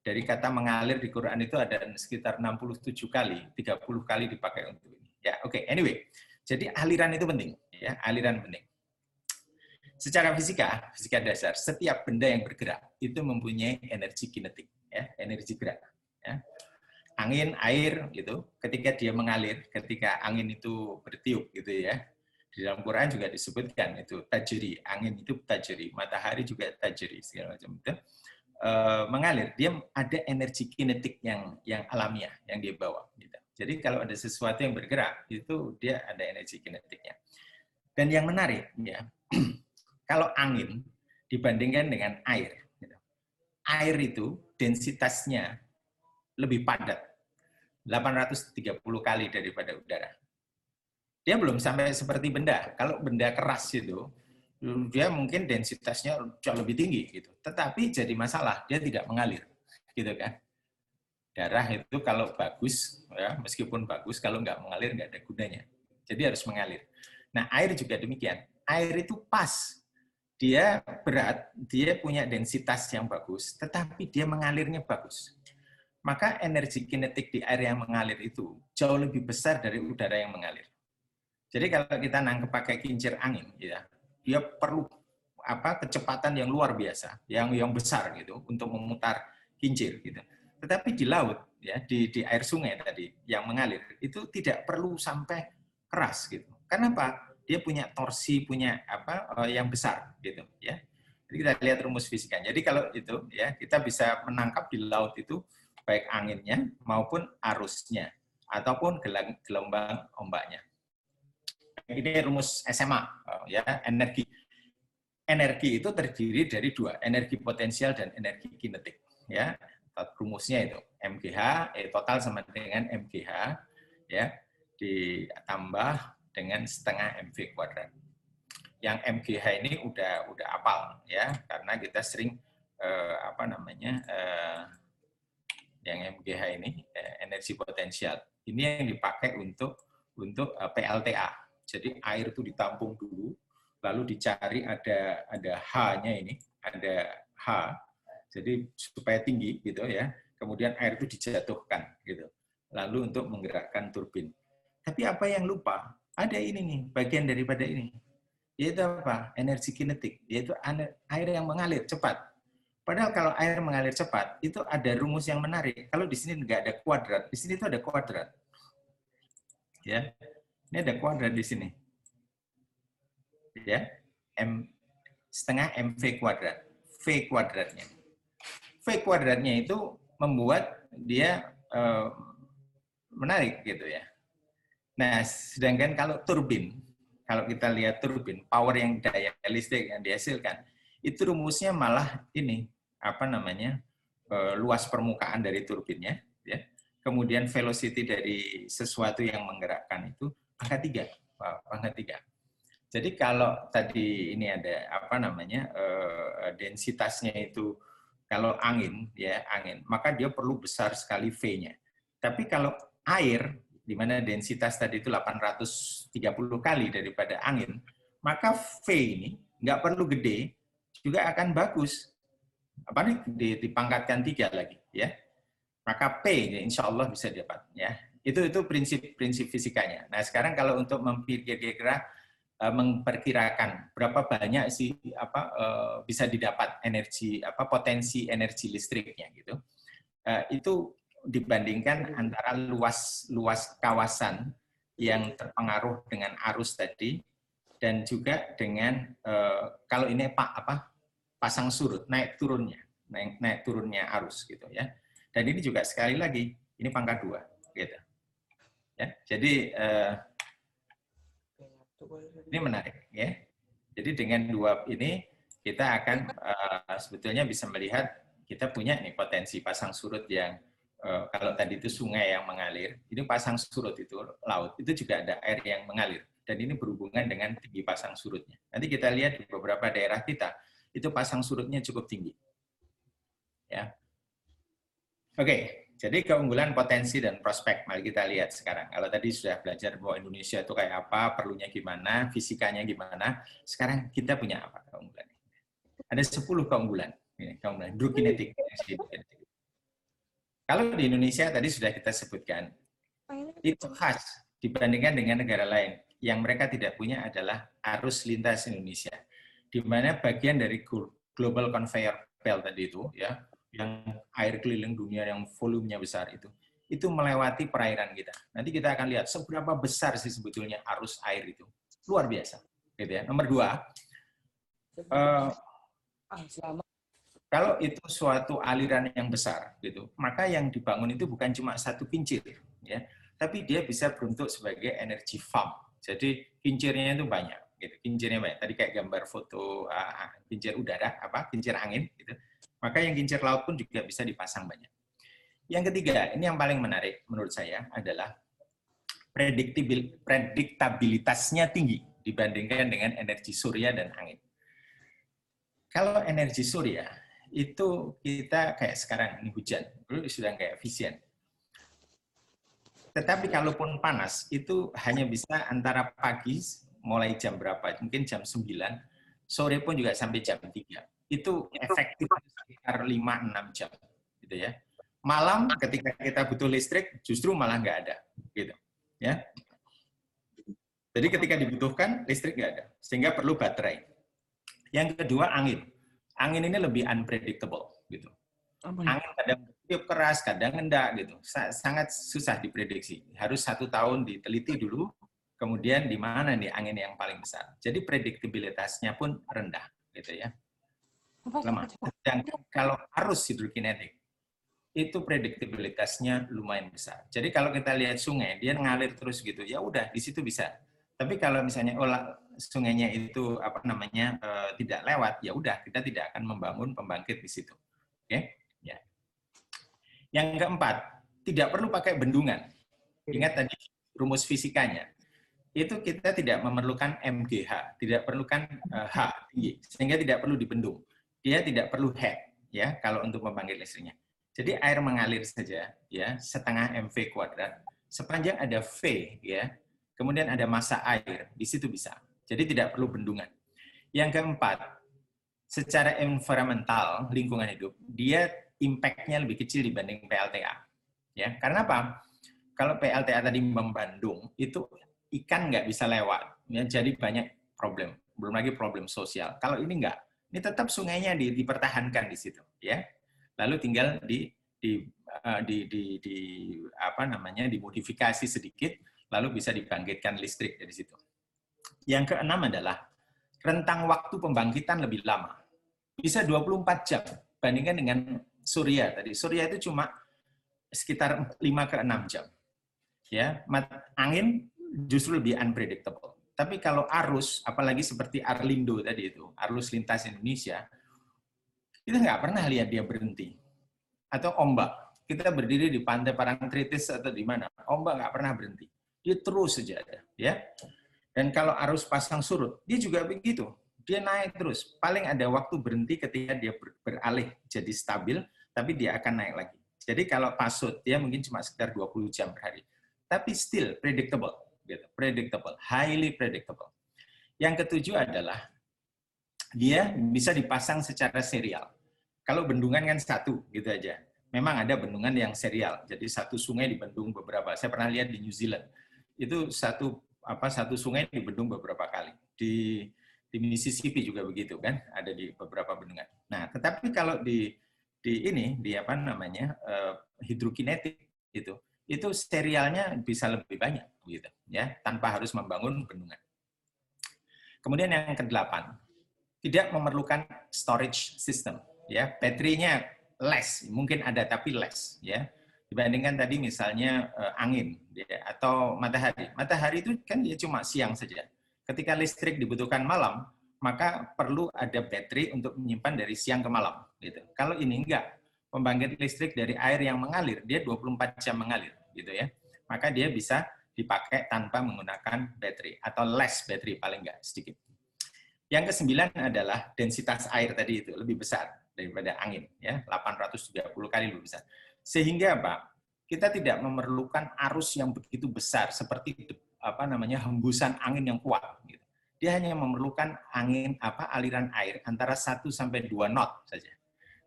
Dari kata mengalir di Quran itu ada sekitar 67 kali, 30 kali dipakai untuk ini. Ya, oke. Anyway, jadi aliran itu penting ya, aliran penting. Secara fisika dasar, setiap benda yang bergerak itu mempunyai energi kinetik ya, energi gerak ya. Angin, air gitu, ketika dia mengalir, ketika angin itu bertiup gitu ya. Di dalam Quran juga disebutkan itu tajri, angin itu tajri, matahari juga tajri segala macam itu. Mengalir, dia ada energi kinetik yang alamiah yang dia bawa gitu. Jadi kalau ada sesuatu yang bergerak, itu dia ada energi kinetiknya. Dan yang menarik ya, kalau angin dibandingkan dengan air gitu. Air itu densitasnya lebih padat, 830 kali daripada udara. Dia belum sampai seperti benda. Kalau benda keras itu, dia mungkin densitasnya jauh lebih tinggi gitu. Tetapi jadi masalah, dia tidak mengalir, gitu kan? Darah itu kalau bagus, ya meskipun bagus, kalau nggak mengalir nggak ada gunanya. Jadi harus mengalir. Nah air juga demikian. Air itu pas, dia berat, dia punya densitas yang bagus, tetapi dia mengalirnya bagus. Maka energi kinetik di air yang mengalir itu jauh lebih besar dari udara yang mengalir. Jadi kalau kita nangkep pakai kincir angin, ya, dia perlu kecepatan yang luar biasa, yang besar gitu untuk memutar kincir gitu. Tetapi di laut, ya, di air sungai tadi yang mengalir itu tidak perlu sampai keras gitu. Kenapa? Dia punya torsi, punya yang besar gitu, ya. Jadi kita lihat rumus fisikanya. Jadi kalau itu, ya, kita bisa menangkap di laut itu baik anginnya maupun arusnya ataupun gelombang ombaknya. Ini rumus SMA ya, energi. Energi itu terdiri dari dua, energi potensial dan energi kinetik ya. Rumusnya itu MGH total sama dengan MGH ya ditambah dengan setengah MV kuadrat. Yang MGH ini udah apal ya, karena kita sering yang MGH ini energi potensial. Ini yang dipakai untuk PLTA. Jadi air itu ditampung dulu, lalu dicari ada H-nya ini, ada H. Jadi supaya tinggi gitu ya. Kemudian air itu dijatuhkan gitu. Lalu untuk menggerakkan turbin. Tapi apa yang lupa? Ada ini nih, bagian daripada ini. Yaitu apa? Energi kinetik, yaitu air yang mengalir cepat. Padahal kalau air mengalir cepat, itu ada rumus yang menarik. Kalau di sini nggak ada kuadrat, di sini itu ada kuadrat. Ya, ini ada kuadrat di sini. Ya, setengah MV kuadrat. V kuadratnya. V kuadratnya itu membuat dia menarik gitu ya. Nah, sedangkan kalau turbin, kalau kita lihat turbin, power yang daya listrik yang dihasilkan, itu rumusnya malah ini, luas permukaan dari turbinnya, ya. Kemudian velocity dari sesuatu yang menggerakkan itu pangkat 3. Jadi kalau tadi ini ada densitasnya itu kalau angin ya angin, maka dia perlu besar sekali V-nya. Tapi kalau air di mana densitas tadi itu 830 kali daripada angin, maka V ini nggak perlu gede juga akan bagus. Dipangkatkan 3 lagi ya. Maka P insya Allah bisa dapat ya. Itu prinsip fisikanya. Nah, sekarang kalau untuk memperkirakan berapa banyak sih bisa didapat energi potensi energi listriknya gitu. Itu dibandingkan antara luas kawasan yang terpengaruh dengan arus tadi dan juga dengan kalau ini pasang surut naik turunnya arus gitu ya. Dan ini juga sekali lagi ini pangkat 2 gitu. Ya, jadi Ini menarik ya. Jadi dengan dua ini kita akan sebetulnya bisa melihat kita punya nih potensi pasang surut yang kalau tadi itu sungai yang mengalir, ini pasang surut itu laut, itu juga ada air yang mengalir. Dan ini berhubungan dengan tinggi pasang surutnya. Nanti kita lihat di beberapa daerah kita, itu pasang surutnya cukup tinggi. Ya. Oke, jadi keunggulan, potensi, dan prospek. Mari kita lihat sekarang. Kalau tadi sudah belajar bahwa Indonesia itu kayak apa, perlunya gimana, fisikanya gimana, sekarang kita punya apa keunggulannya? Ada 10 keunggulan. Ini keunggulan hidrokinetik. Kalau di Indonesia tadi sudah kita sebutkan, itu khas dibandingkan dengan negara lain. Yang mereka tidak punya adalah arus lintas Indonesia, di mana bagian dari global conveyor belt tadi itu, ya, yang air keliling dunia yang volumenya besar itu melewati perairan kita. Nanti kita akan lihat seberapa besar sih sebetulnya arus air itu, luar biasa. Gitu ya. Nomor 2, kalau itu suatu aliran yang besar, gitu, maka yang dibangun itu bukan cuma satu kincir, ya, tapi dia bisa berbentuk sebagai energy farm. Jadi kincirnya itu banyak, gitu. Kincirnya banyak. Tadi kayak gambar foto kincir udara, kincir angin, gitu. Maka yang kincir laut pun juga bisa dipasang banyak. Yang ketiga, ini yang paling menarik menurut saya adalah prediktabilitasnya tinggi dibandingkan dengan energi surya dan angin. Kalau energi surya, itu kita kayak sekarang ini hujan, dulu sudah kayak efisien. Tetapi kalaupun panas, itu hanya bisa antara pagi, mulai jam berapa, mungkin jam 9, sore pun juga sampai jam 3. Itu efektif sekitar 5-6 jam. Gitu ya. Malam ketika kita butuh listrik, justru malah nggak ada. Gitu. Ya. Jadi ketika dibutuhkan, listrik nggak ada. Sehingga perlu baterai. Yang kedua, angin. Angin ini lebih unpredictable. Gitu. Angin kadang tiup keras, kadang enggak gitu. Sangat susah diprediksi. Harus 1 tahun diteliti dulu, kemudian di mana nih angin yang paling besar. Jadi prediktabilitasnya pun rendah, gitu ya. Lemah. Dan kalau arus hidrokinetik, itu prediktabilitasnya lumayan besar. Jadi kalau kita lihat sungai, dia ngalir terus gitu, ya udah di situ bisa. Tapi kalau misalnya sungainya itu tidak lewat, ya udah kita tidak akan membangun pembangkit di situ. Oke? Ya. Yang keempat, tidak perlu pakai bendungan. Ingat tadi rumus fisikanya. Itu kita tidak memerlukan MGH, tidak perlukan H tinggi, sehingga tidak perlu dibendung. Dia tidak perlu head, ya, kalau untuk membangkit listriknya. Jadi air mengalir saja, ya, setengah MV kuadrat, sepanjang ada V, ya, kemudian ada massa air, di situ bisa. Jadi tidak perlu bendungan. Yang keempat, secara environmental, lingkungan hidup, dia impact-nya lebih kecil dibanding PLTA. Ya, karena apa? Kalau PLTA tadi membendung, itu ikan nggak bisa lewat. Ya, jadi banyak problem. Belum lagi problem sosial. Kalau ini nggak. Ini tetap sungainya dipertahankan di situ. Ya. Lalu tinggal dimodifikasi sedikit, lalu bisa dibangkitkan listrik dari situ. Yang keenam adalah rentang waktu pembangkitan lebih lama. Bisa 24 jam bandingkan dengan surya tadi. Surya itu cuma sekitar 5 ke 6 jam. Ya, angin justru lebih unpredictable. Tapi kalau arus, apalagi seperti Arlindo tadi itu, arus lintas Indonesia, kita nggak pernah lihat dia berhenti. Atau ombak, kita berdiri di pantai Parangtritis atau di mana, ombak nggak pernah berhenti. Dia terus saja ada, ya. Dan kalau arus pasang surut, dia juga begitu. Dia naik terus. Paling ada waktu berhenti ketika dia beralih jadi stabil, tapi dia akan naik lagi. Jadi kalau pasut, dia mungkin cuma sekitar 20 jam per hari. Tapi still predictable. Gitu. Predictable. Highly predictable. Yang ketujuh adalah, dia bisa dipasang secara serial. Kalau bendungan kan satu, gitu aja. Memang ada bendungan yang serial. Jadi satu sungai dibendung beberapa. Saya pernah lihat di New Zealand. Itu satu sungai dibendung beberapa kali. Di Mississippi juga begitu kan, ada di beberapa bendungan. Nah, tetapi kalau di hidrokinetik itu serialnya bisa lebih banyak gitu ya, tanpa harus membangun bendungan. Kemudian yang ke-8, tidak memerlukan storage system ya, baterainya less, mungkin ada tapi less ya. Dibandingkan tadi misalnya angin ya, atau matahari. Matahari itu kan dia cuma siang saja. ketika listrik dibutuhkan malam, maka perlu ada baterai untuk menyimpan dari siang ke malam. Gitu. Kalau ini enggak, pembangkit listrik dari air yang mengalir, dia 24 jam mengalir. Gitu ya. Maka dia bisa dipakai tanpa menggunakan baterai, atau less baterai paling enggak, sedikit. Yang ke-9 adalah densitas air tadi itu, lebih besar daripada angin. Ya, 830 kali lebih besar. Sehingga apa? Kita tidak memerlukan arus yang begitu besar seperti hembusan angin yang kuat. Gitu. Dia hanya memerlukan aliran air antara 1 sampai 2 knot saja.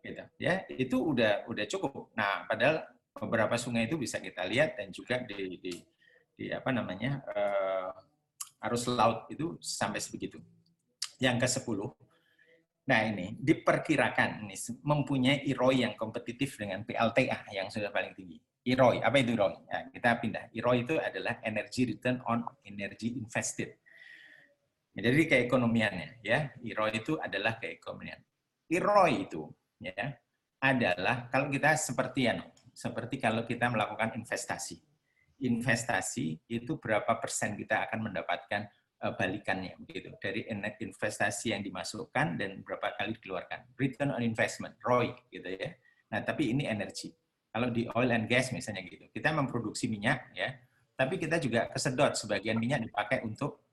Gitu. Ya, itu udah cukup. Nah, padahal beberapa sungai itu bisa kita lihat dan juga arus laut itu sampai sebegitu. Yang ke-10. Nah, ini diperkirakan ini mempunyai IROI yang kompetitif dengan PLTA yang sudah paling tinggi. IROI, apa itu IROI? Nah, kita pindah. IROI itu adalah Energy Return on Energy Invested. Jadi keekonomiannya, ya. IROI itu adalah keekonomian. IROI itu, ya, adalah kalau kita seperti kalau kita melakukan investasi. Investasi itu berapa persen kita akan mendapatkan balikannya begitu dari investasi yang dimasukkan dan berapa kali dikeluarkan. Return on investment, ROI gitu ya. Nah, tapi ini energi. Kalau di oil and gas misalnya gitu, kita memproduksi minyak ya, tapi kita juga kesedot sebagian minyak dipakai untuk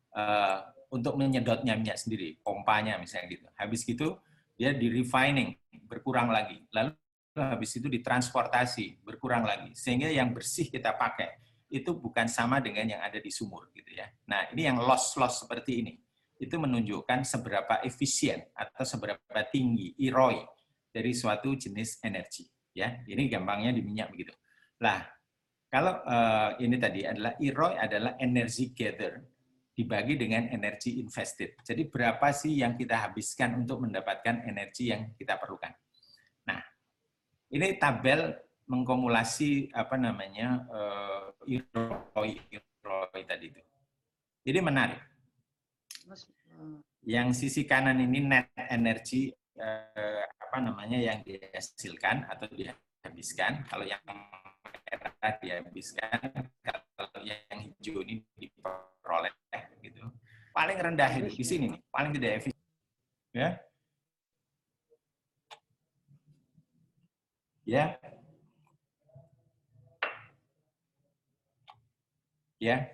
menyedotnya minyak sendiri, pompanya misalnya gitu. Habis gitu dia di refining, berkurang lagi. Lalu habis itu ditransportasi, berkurang lagi. Sehingga yang bersih kita pakai itu bukan sama dengan yang ada di sumur gitu ya. Nah, ini yang loss seperti ini. Itu menunjukkan seberapa efisien atau seberapa tinggi IROI dari suatu jenis energi ya. Ini gampangnya di minyak begitu. Lah, kalau ini tadi adalah IROI adalah energy gather dibagi dengan energy invested. Jadi berapa sih yang kita habiskan untuk mendapatkan energi yang kita perlukan. Nah, ini tabel mengkumulasi IROI tadi itu. Jadi menarik. Yang sisi kanan ini net energi yang dihasilkan atau dihabiskan. Kalau yang merah dihabiskan, kalau yang hijau ini diperoleh gitu. Paling rendah itu di sini nih, paling tidak efisien. Ya. Ya. Ya.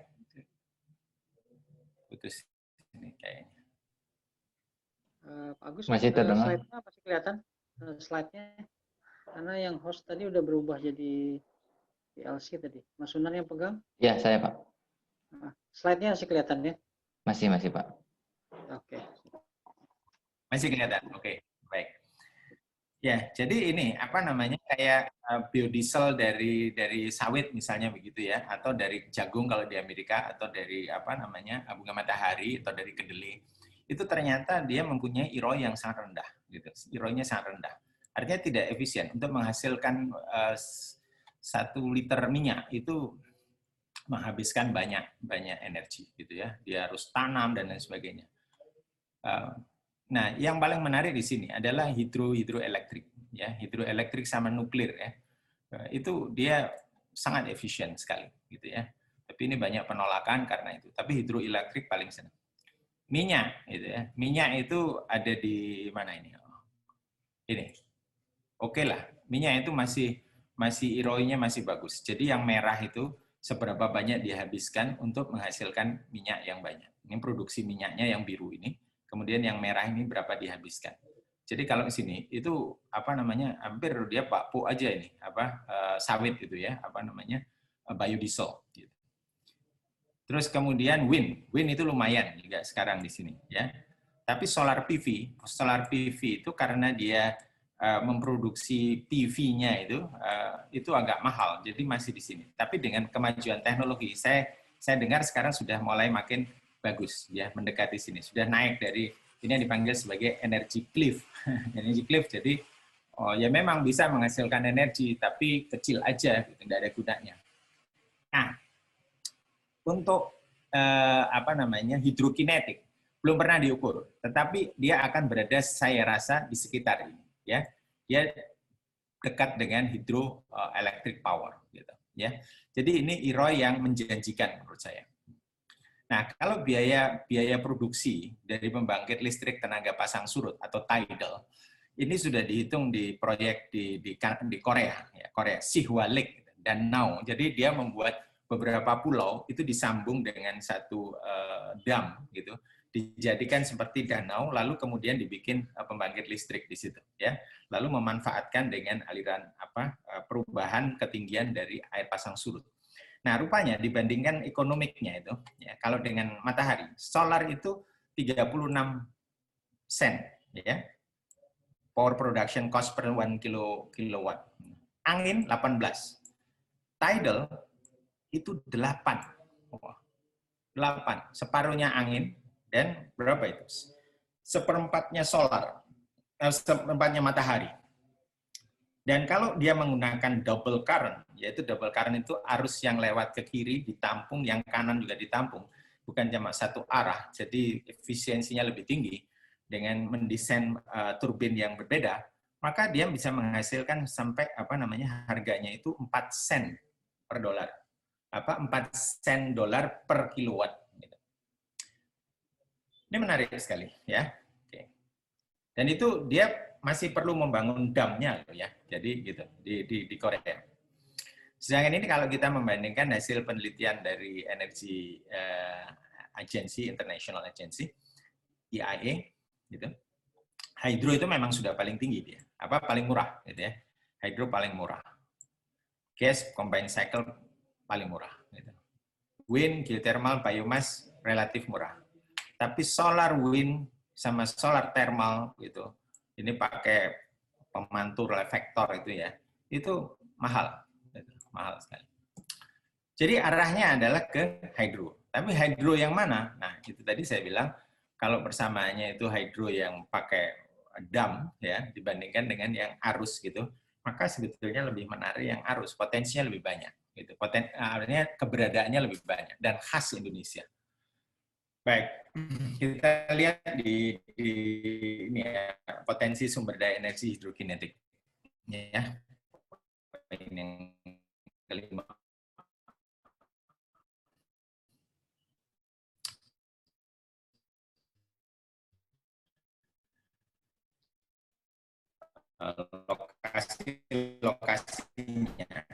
Putus ini kayaknya. Pak Agus, Masih terdengar? slide-nya masih kelihatan? Slide-nya, karena yang host tadi udah berubah jadi PLC tadi. Mas Sunar yang pegang? Ya, saya Pak. Nah, slide-nya masih kelihatan ya? Masih Pak. Oke. Masih kelihatan? Oke, baik. Ya, jadi ini kayak biodiesel dari sawit misalnya begitu ya, atau dari jagung kalau di Amerika, atau dari bunga matahari atau dari kedelai. Itu ternyata dia mempunyai IROI yang sangat rendah, gitu. IROI-nya sangat rendah. Artinya tidak efisien untuk menghasilkan 1 liter minyak itu menghabiskan banyak energi, gitu ya. Dia harus tanam dan lain sebagainya. Nah, yang paling menarik di sini adalah hidroelektrik, ya, hidroelektrik sama nuklir ya. Itu dia sangat efisien sekali, gitu ya. Tapi ini banyak penolakan karena itu. Tapi hidroelektrik paling senang. Minyak, gitu ya. Minyak itu ada di mana ini? Ini. Oke lah, minyak itu masih IROI-nya masih bagus. Jadi yang merah itu seberapa banyak dihabiskan untuk menghasilkan minyak yang banyak. Ini produksi minyaknya yang biru ini. Kemudian yang merah ini berapa dihabiskan. Jadi kalau di sini itu hampir dia bakpo aja ini sawit gitu ya, biodiesel. Gitu. Terus kemudian wind itu lumayan juga sekarang di sini ya. Tapi solar PV itu karena dia memproduksi PV-nya itu agak mahal, jadi masih di sini. Tapi dengan kemajuan teknologi, saya dengar sekarang sudah mulai makin bagus ya, mendekati sini. Sudah naik dari ini yang dipanggil sebagai energy cliff. Energy cliff jadi ya memang bisa menghasilkan energi tapi kecil aja gitu, nggak ada gunanya. Nah, untuk hidrokinetik belum pernah diukur, tetapi dia akan berada saya rasa di sekitar ini ya. Dia dekat dengan hidroelectric power gitu ya. Jadi ini IROI yang menjanjikan menurut saya. Nah, kalau biaya produksi dari pembangkit listrik tenaga pasang surut atau tidal, ini sudah dihitung di proyek di Korea, ya, Korea, Sihwa Lake, danau. Jadi dia membuat beberapa pulau itu disambung dengan satu dam, gitu, dijadikan seperti danau, lalu kemudian dibikin pembangkit listrik di situ, ya, lalu memanfaatkan dengan aliran perubahan ketinggian dari air pasang surut. Nah, rupanya dibandingkan ekonomiknya itu, ya, kalau dengan matahari, solar itu 36 sen, ya, power production cost per 1 kilowatt. Angin 18. Tidal itu 8. 8. Separuhnya angin dan berapa itu? Seperempatnya solar. Seperempatnya matahari. Dan kalau dia menggunakan double current, yaitu double current itu arus yang lewat ke kiri ditampung, yang kanan juga ditampung, bukan cuma satu arah, jadi efisiensinya lebih tinggi dengan mendesain turbin yang berbeda, maka dia bisa menghasilkan sampai harganya itu 4 sen per dolar. 4 sen dolar per kilowatt. Ini menarik sekali, ya. Oke. Dan itu dia masih perlu membangun damnya, ya. Jadi gitu di Korea. Sedangkan ini kalau kita membandingkan hasil penelitian dari Energy Agency, International Agency, EIA, gitu. Hydro itu memang sudah paling tinggi dia, paling murah, gitu ya. Hydro paling murah. Gas combined cycle paling murah. Gitu. Wind, geothermal, biomass relatif murah. Tapi solar wind sama solar thermal gitu, ini pakai pemantul reflektor itu ya, itu mahal sekali. Jadi arahnya adalah ke hydro. Tapi hydro yang mana? Nah, itu tadi saya bilang kalau persamaannya itu hydro yang pakai dam ya dibandingkan dengan yang arus gitu, maka sebetulnya lebih menarik yang arus, potensinya lebih banyak gitu. Artinya keberadaannya lebih banyak dan khas Indonesia. Baik, kita lihat di ini ya, potensi sumber daya energi hidrokinetik. Ya. Ini yang kelima. Lokasinya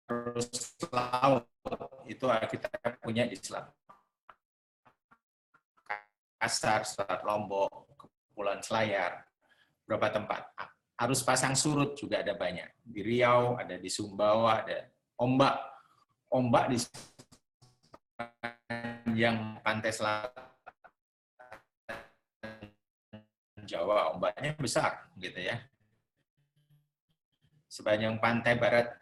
harus laut itu kita punya di Selat Makassar, Selat Lombok, Kepulauan Selayar, beberapa tempat. Arus pasang surut juga ada banyak. Di Riau, ada di Sumbawa, ada ombak di yang pantai selatan Jawa, ombaknya besar gitu ya. Sepanjang pantai barat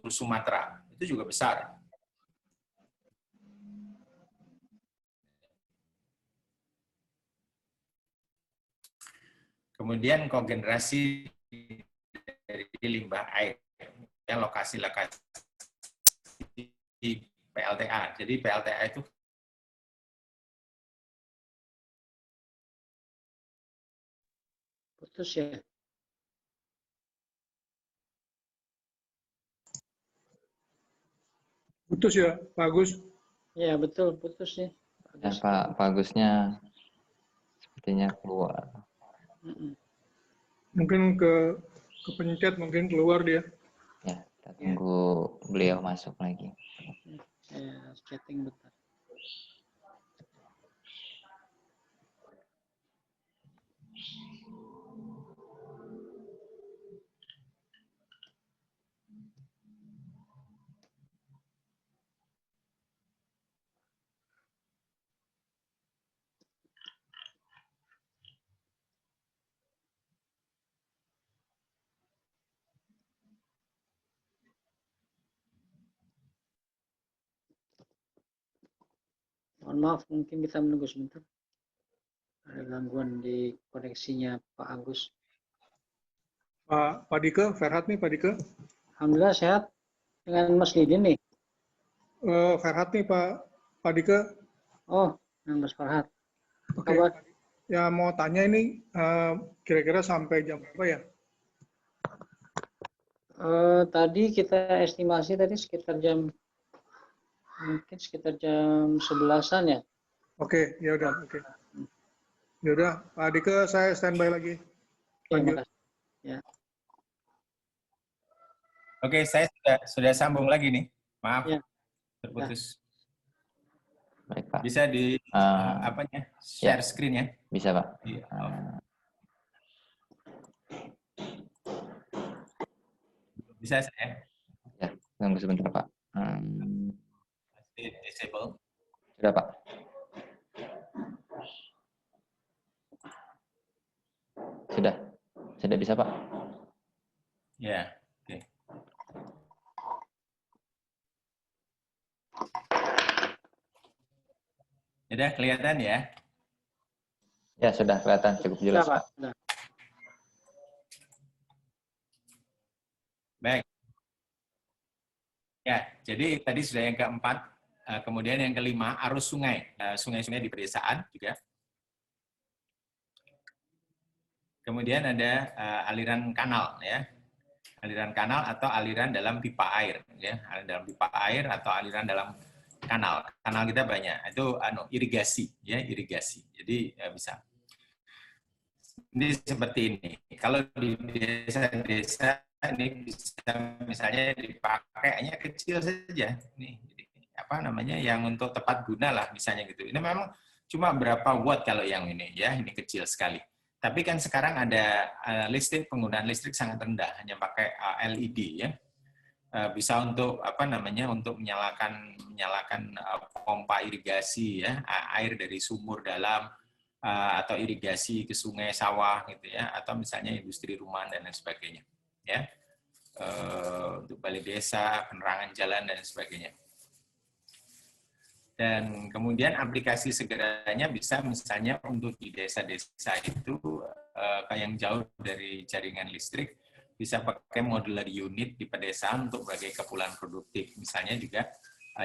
Sumatera itu juga besar. Kemudian kogenerasi dari limbah air, ya, lokasi-lokasi PLTA. Jadi PLTA itu putus ya. Putus ya, Pak Agus? Ya betul, putus ya. Ya, Pak Agusnya sepertinya keluar. Mungkin kepencet, mungkin keluar dia. Ya, kita tunggu beliau masuk lagi. Saya chatting bentar. Mohon maaf, mungkin kita menunggu sebentar. Ada gangguan di koneksinya Pak Agus. Pak Dike, Ferhat nih Pak Dike. Alhamdulillah sehat. Dengan Mas Lidin nih. Ferhat nih Pak Dike. Oh, Mas Farhat. Oke. Ya mau tanya ini kira-kira sampai jam berapa ya? Tadi kita estimasi tadi sekitar jam 11-an ya. Oke, ya udah, oke. Ya udah, Pak Dike, saya standby lagi. Oke, Lanjut. makasih. Ya. Oke, saya sudah sambung lagi nih. Maaf, Ya. terputus. Baik, Pak. Bisa di apanya? Share screen ya? Bisa, Pak. Iya. Bisa saya? Ya, tunggu sebentar, Pak. Disable. Sudah, Pak. Sudah bisa, Pak. Ya, oke. Sudah kelihatan ya? Ya, sudah kelihatan cukup jelas, Sudah, Pak. Pak. Sudah. Baik. Ya, jadi tadi sudah yang keempat. Kemudian yang kelima, arus sungai. Sungai-sungai di pedesaan juga. Kemudian ada aliran kanal, ya. Aliran kanal atau aliran dalam pipa air, ya. Aliran dalam pipa air atau aliran dalam kanal. Kanal kita banyak. Itu irigasi, ya, irigasi. Jadi bisa. Ini seperti ini. Kalau di desa-desa ini bisa misalnya dipakai hanya kecil saja. Nih, apa namanya, yang untuk tepat guna lah misalnya gitu. Ini memang cuma berapa watt kalau yang ini, ya, ini kecil sekali. Tapi kan sekarang ada listrik, penggunaan listrik sangat rendah, hanya pakai LED, ya. Bisa untuk apa namanya, untuk menyalakan pompa irigasi, ya, air dari sumur dalam atau irigasi ke sungai, sawah gitu ya, atau misalnya industri rumahan dan lain sebagainya, ya. Untuk balai desa, penerangan jalan dan sebagainya. Dan kemudian aplikasi segeranya bisa misalnya untuk di desa-desa itu yang jauh dari jaringan listrik, bisa pakai modular unit di pedesaan untuk berbagai keperluan produktif. Misalnya juga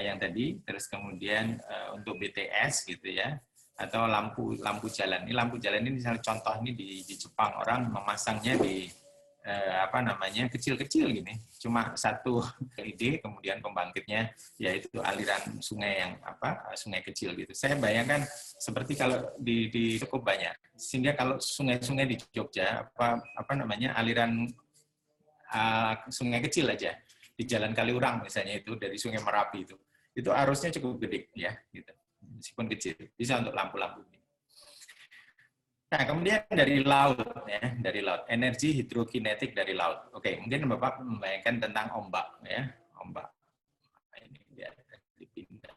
yang tadi, terus kemudian untuk BTS gitu ya, atau lampu jalan. Ini lampu jalan ini misalnya contoh ini di Jepang, orang memasangnya di apa namanya, kecil-kecil gini, cuma satu LED, kemudian pembangkitnya yaitu aliran sungai yang sungai kecil gitu. Saya bayangkan seperti kalau di cukup banyak, sehingga kalau sungai-sungai di Jogja apa namanya, aliran sungai kecil aja di Jalan Kaliurang misalnya, itu dari Sungai Merapi itu arusnya cukup gede, ya gitu, meskipun kecil, bisa untuk lampu-lampu. Nah, kemudian dari laut, ya, dari laut, energi hidrokinetik dari laut. Oke, mungkin Bapak membayangkan tentang ombak, ya, ombak. Ini dia dipindah.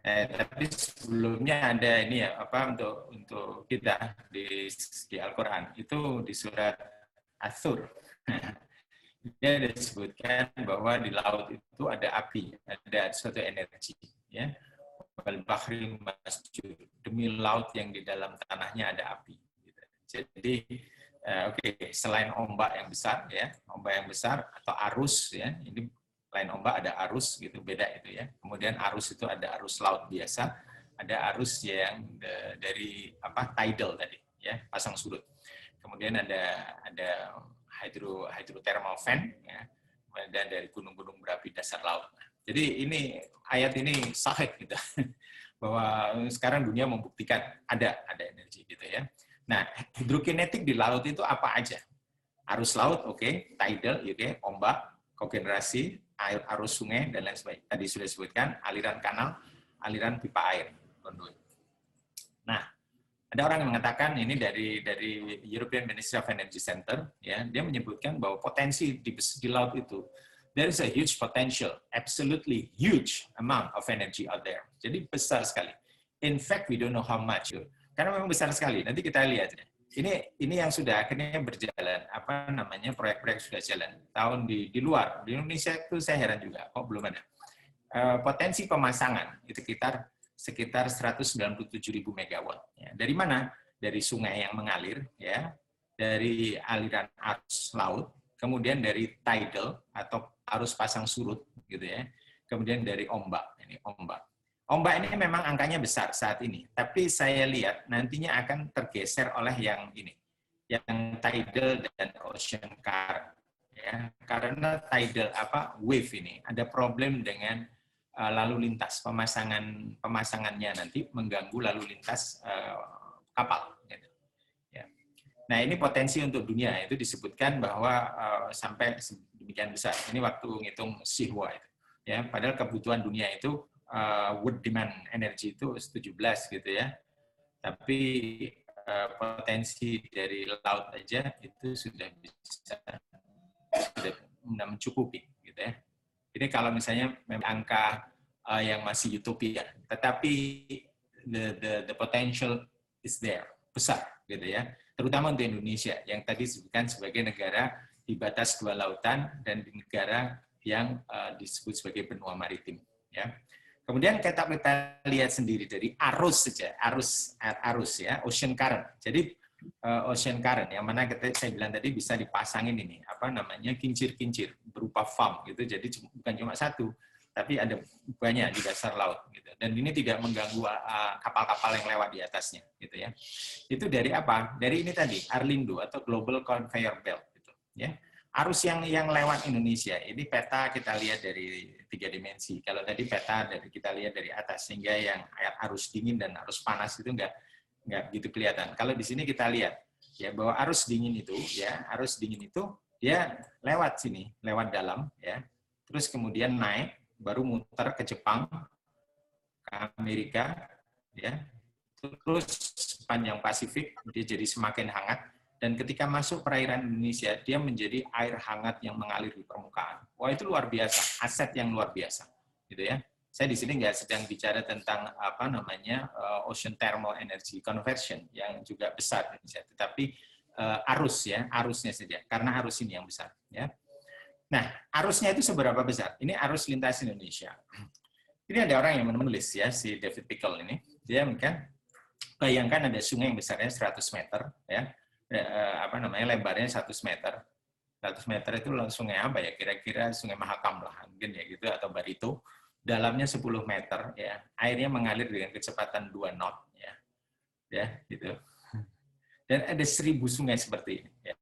Tapi sebelumnya ada ini ya, apa untuk kita di Al-Quran itu di surat As-Sur. Dia disebutkan bahwa di laut itu ada api, ada suatu energi, ya. Al-Bahri Masjur, demi laut yang di dalam tanahnya ada api. Jadi, oke, selain ombak yang besar, ya, ombak yang besar atau arus, ya, ini selain ombak ada arus gitu, beda itu ya. Kemudian arus itu ada arus laut biasa, ada arus yang dari tidal tadi, ya, pasang surut. Kemudian ada hydrothermal vent, ya, dan dari gunung-gunung berapi dasar laut. Jadi ini ayat ini sahih gitu, bahwa sekarang dunia membuktikan ada energi gitu ya. Nah, hidrokinetik di laut itu apa aja? Arus laut, oke, tidal, oke, ombak, kogenerasi, arus sungai dan lain sebagainya. Tadi sudah disebutkan aliran kanal, aliran pipa air, conduit. Nah, ada orang yang mengatakan ini dari European Ministry of Energy Center, ya, dia menyebutkan bahwa potensi di laut itu, there is a huge potential, absolutely huge amount of energy out there. Jadi besar sekali. In fact, we don't know how much. Karena memang besar sekali. Nanti kita lihat. Ini yang sudah akhirnya berjalan. Apa namanya, proyek-proyek sudah jalan. Tahun di luar. Di Indonesia itu saya heran juga. Kok belum ada. Potensi pemasangan itu sekitar 197.000 megawatt. Ya. Dari mana? Dari sungai yang mengalir, ya, dari aliran arus laut, kemudian dari tidal atau arus pasang surut gitu ya. Kemudian dari ombak, ini ombak. Ombak ini memang angkanya besar saat ini, tapi saya lihat nantinya akan tergeser oleh yang ini. yang tidal dan ocean current. Ya, karena tidal wave ini ada problem dengan lalu lintas, pemasangannya nanti mengganggu lalu lintas kapal. Gitu. Ya. Nah, ini potensi untuk dunia itu disebutkan bahwa sampai demikian besar. Ini waktu ngitung Xinhua itu. Ya, padahal kebutuhan dunia itu world demand energy itu 17 gitu ya. Tapi potensi dari laut aja itu sudah bisa mencukupi gitu ya. Jadi kalau misalnya memang angka yang masih utopia, tetapi the potential is there, besar gitu ya. Terutama untuk Indonesia yang tadi disebutkan sebagai negara di batas 2 lautan dan di negara yang disebut sebagai benua maritim ya. Kemudian kita lihat sendiri dari arus saja, arus ya, ocean current. Jadi ocean current yang mana saya bilang tadi bisa dipasangin ini kincir-kincir berupa farm gitu. Jadi bukan cuma satu, tapi ada banyak di dasar laut gitu. Dan ini tidak mengganggu kapal-kapal yang lewat di atasnya gitu ya. Itu dari apa? Dari ini tadi Arlindo atau Global Conveyor Belt gitu ya. Arus yang lewat Indonesia ini peta kita lihat dari 3 dimensi. Kalau tadi peta kita lihat dari atas sehingga yang arus dingin dan arus panas itu nggak begitu kelihatan. Kalau di sini kita lihat ya bahwa arus dingin itu dia lewat sini, lewat dalam ya. Terus kemudian naik baru muter ke Jepang, ke Amerika ya. Terus sepanjang Pasifik dia jadi semakin hangat. Dan ketika masuk perairan Indonesia, dia menjadi air hangat yang mengalir di permukaan. Wah, itu luar biasa, aset yang luar biasa, gitu ya. Saya di sini nggak sedang bicara tentang ocean thermal energy conversion yang juga besar di Indonesia, tetapi arusnya saja, karena arus ini yang besar, ya. Nah, arusnya itu seberapa besar? Ini arus lintas Indonesia. Ini ada orang yang menulis ya, si David Pickle ini, dia kan bayangkan ada sungai yang besarnya 100 meter, ya. Lebarnya 100 meter. 100 meter itu sungai apa ya? Kira-kira Sungai Mahakam lah, mungkin ya gitu, atau Barito. Dalamnya 10 meter, ya. Airnya mengalir dengan kecepatan 2 knot, ya. Ya, gitu. Dan ada 1000 sungai seperti ini, ya.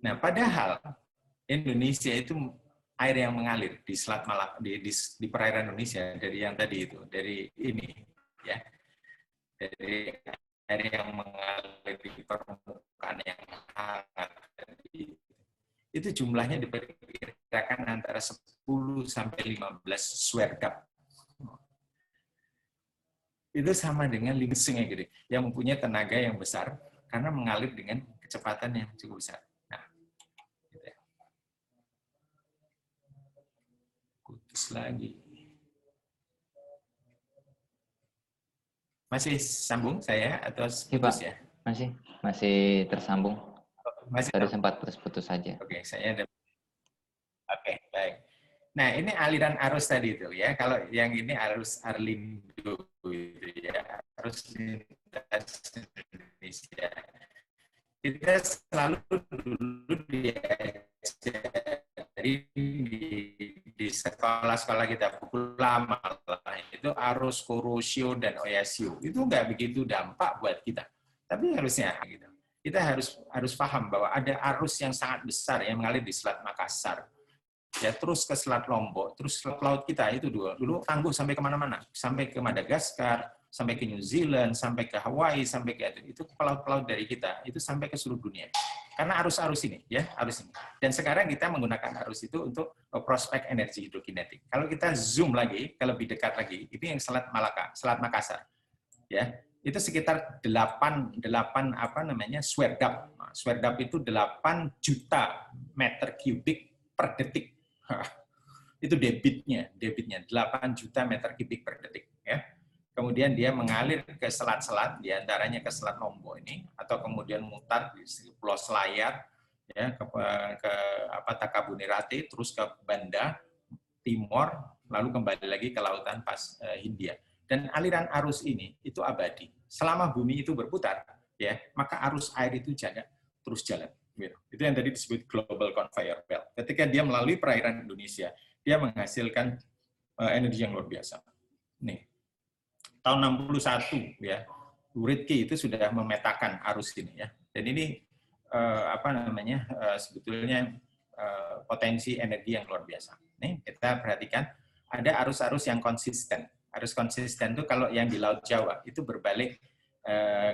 Nah, padahal Indonesia itu air yang mengalir di Selat Malaka, di perairan Indonesia dari yang tadi itu, dari ini, ya. Dari air yang mengalir di permukaan yang hangat itu jumlahnya diperkirakan antara 10 sampai 15 swergap. Itu sama dengan 5 sungai gede yang mempunyai tenaga yang besar karena mengalir dengan kecepatan yang cukup besar. Nah, gitu ya. Putus lagi. Masih sambung saya atau putus ya? Masih tersambung. Masih Baru sempat putus-putus saja. Oke, Oke, baik. Nah, ini aliran arus tadi itu ya. Kalau yang ini arus Arlindo gitu ya, arus lintas Indonesia. Kita selalu dulu diajari di sekolah-sekolah kita buku lama lah, itu arus korosio dan oyasio itu nggak begitu dampak buat kita, tapi harusnya gitu. Kita harus paham bahwa ada arus yang sangat besar yang mengalir di Selat Makassar, ya terus ke Selat Lombok, terus selat laut kita itu dulu tangguh sampai kemana-mana, sampai ke Madagaskar, sampai ke New Zealand, sampai ke Hawaii, sampai ke itu pelaut-pelaut dari kita itu sampai ke seluruh dunia. Karena arus ini, ya arus ini. Dan sekarang kita menggunakan arus itu untuk prospek energi hidrokinetik. Kalau kita zoom lagi, ke lebih dekat lagi, itu yang Selat Makassar, ya itu sekitar 8 swergap. Swergap itu 8 juta meter kubik per detik. Itu debitnya 8 juta meter kubik per detik, ya. Kemudian dia mengalir ke selat-selat, diantaranya ke Selat Lombok ini, atau kemudian mutar di Pulau Selayar, ya, ke Takabunirate, terus ke Banda Timor, lalu kembali lagi ke lautan Hindia. Dan aliran arus ini itu abadi. Selama bumi itu berputar, ya, maka arus air itu terus jalan. Itu yang tadi disebut Global Conveyor Belt. Ketika dia melalui perairan Indonesia, dia menghasilkan energi yang luar biasa. Nih, tahun 61 ya, Uritke itu sudah memetakan arus ini ya. Dan ini sebetulnya potensi energi yang luar biasa. Nih kita perhatikan ada arus-arus yang konsisten. Arus konsisten itu kalau yang di Laut Jawa itu berbalik.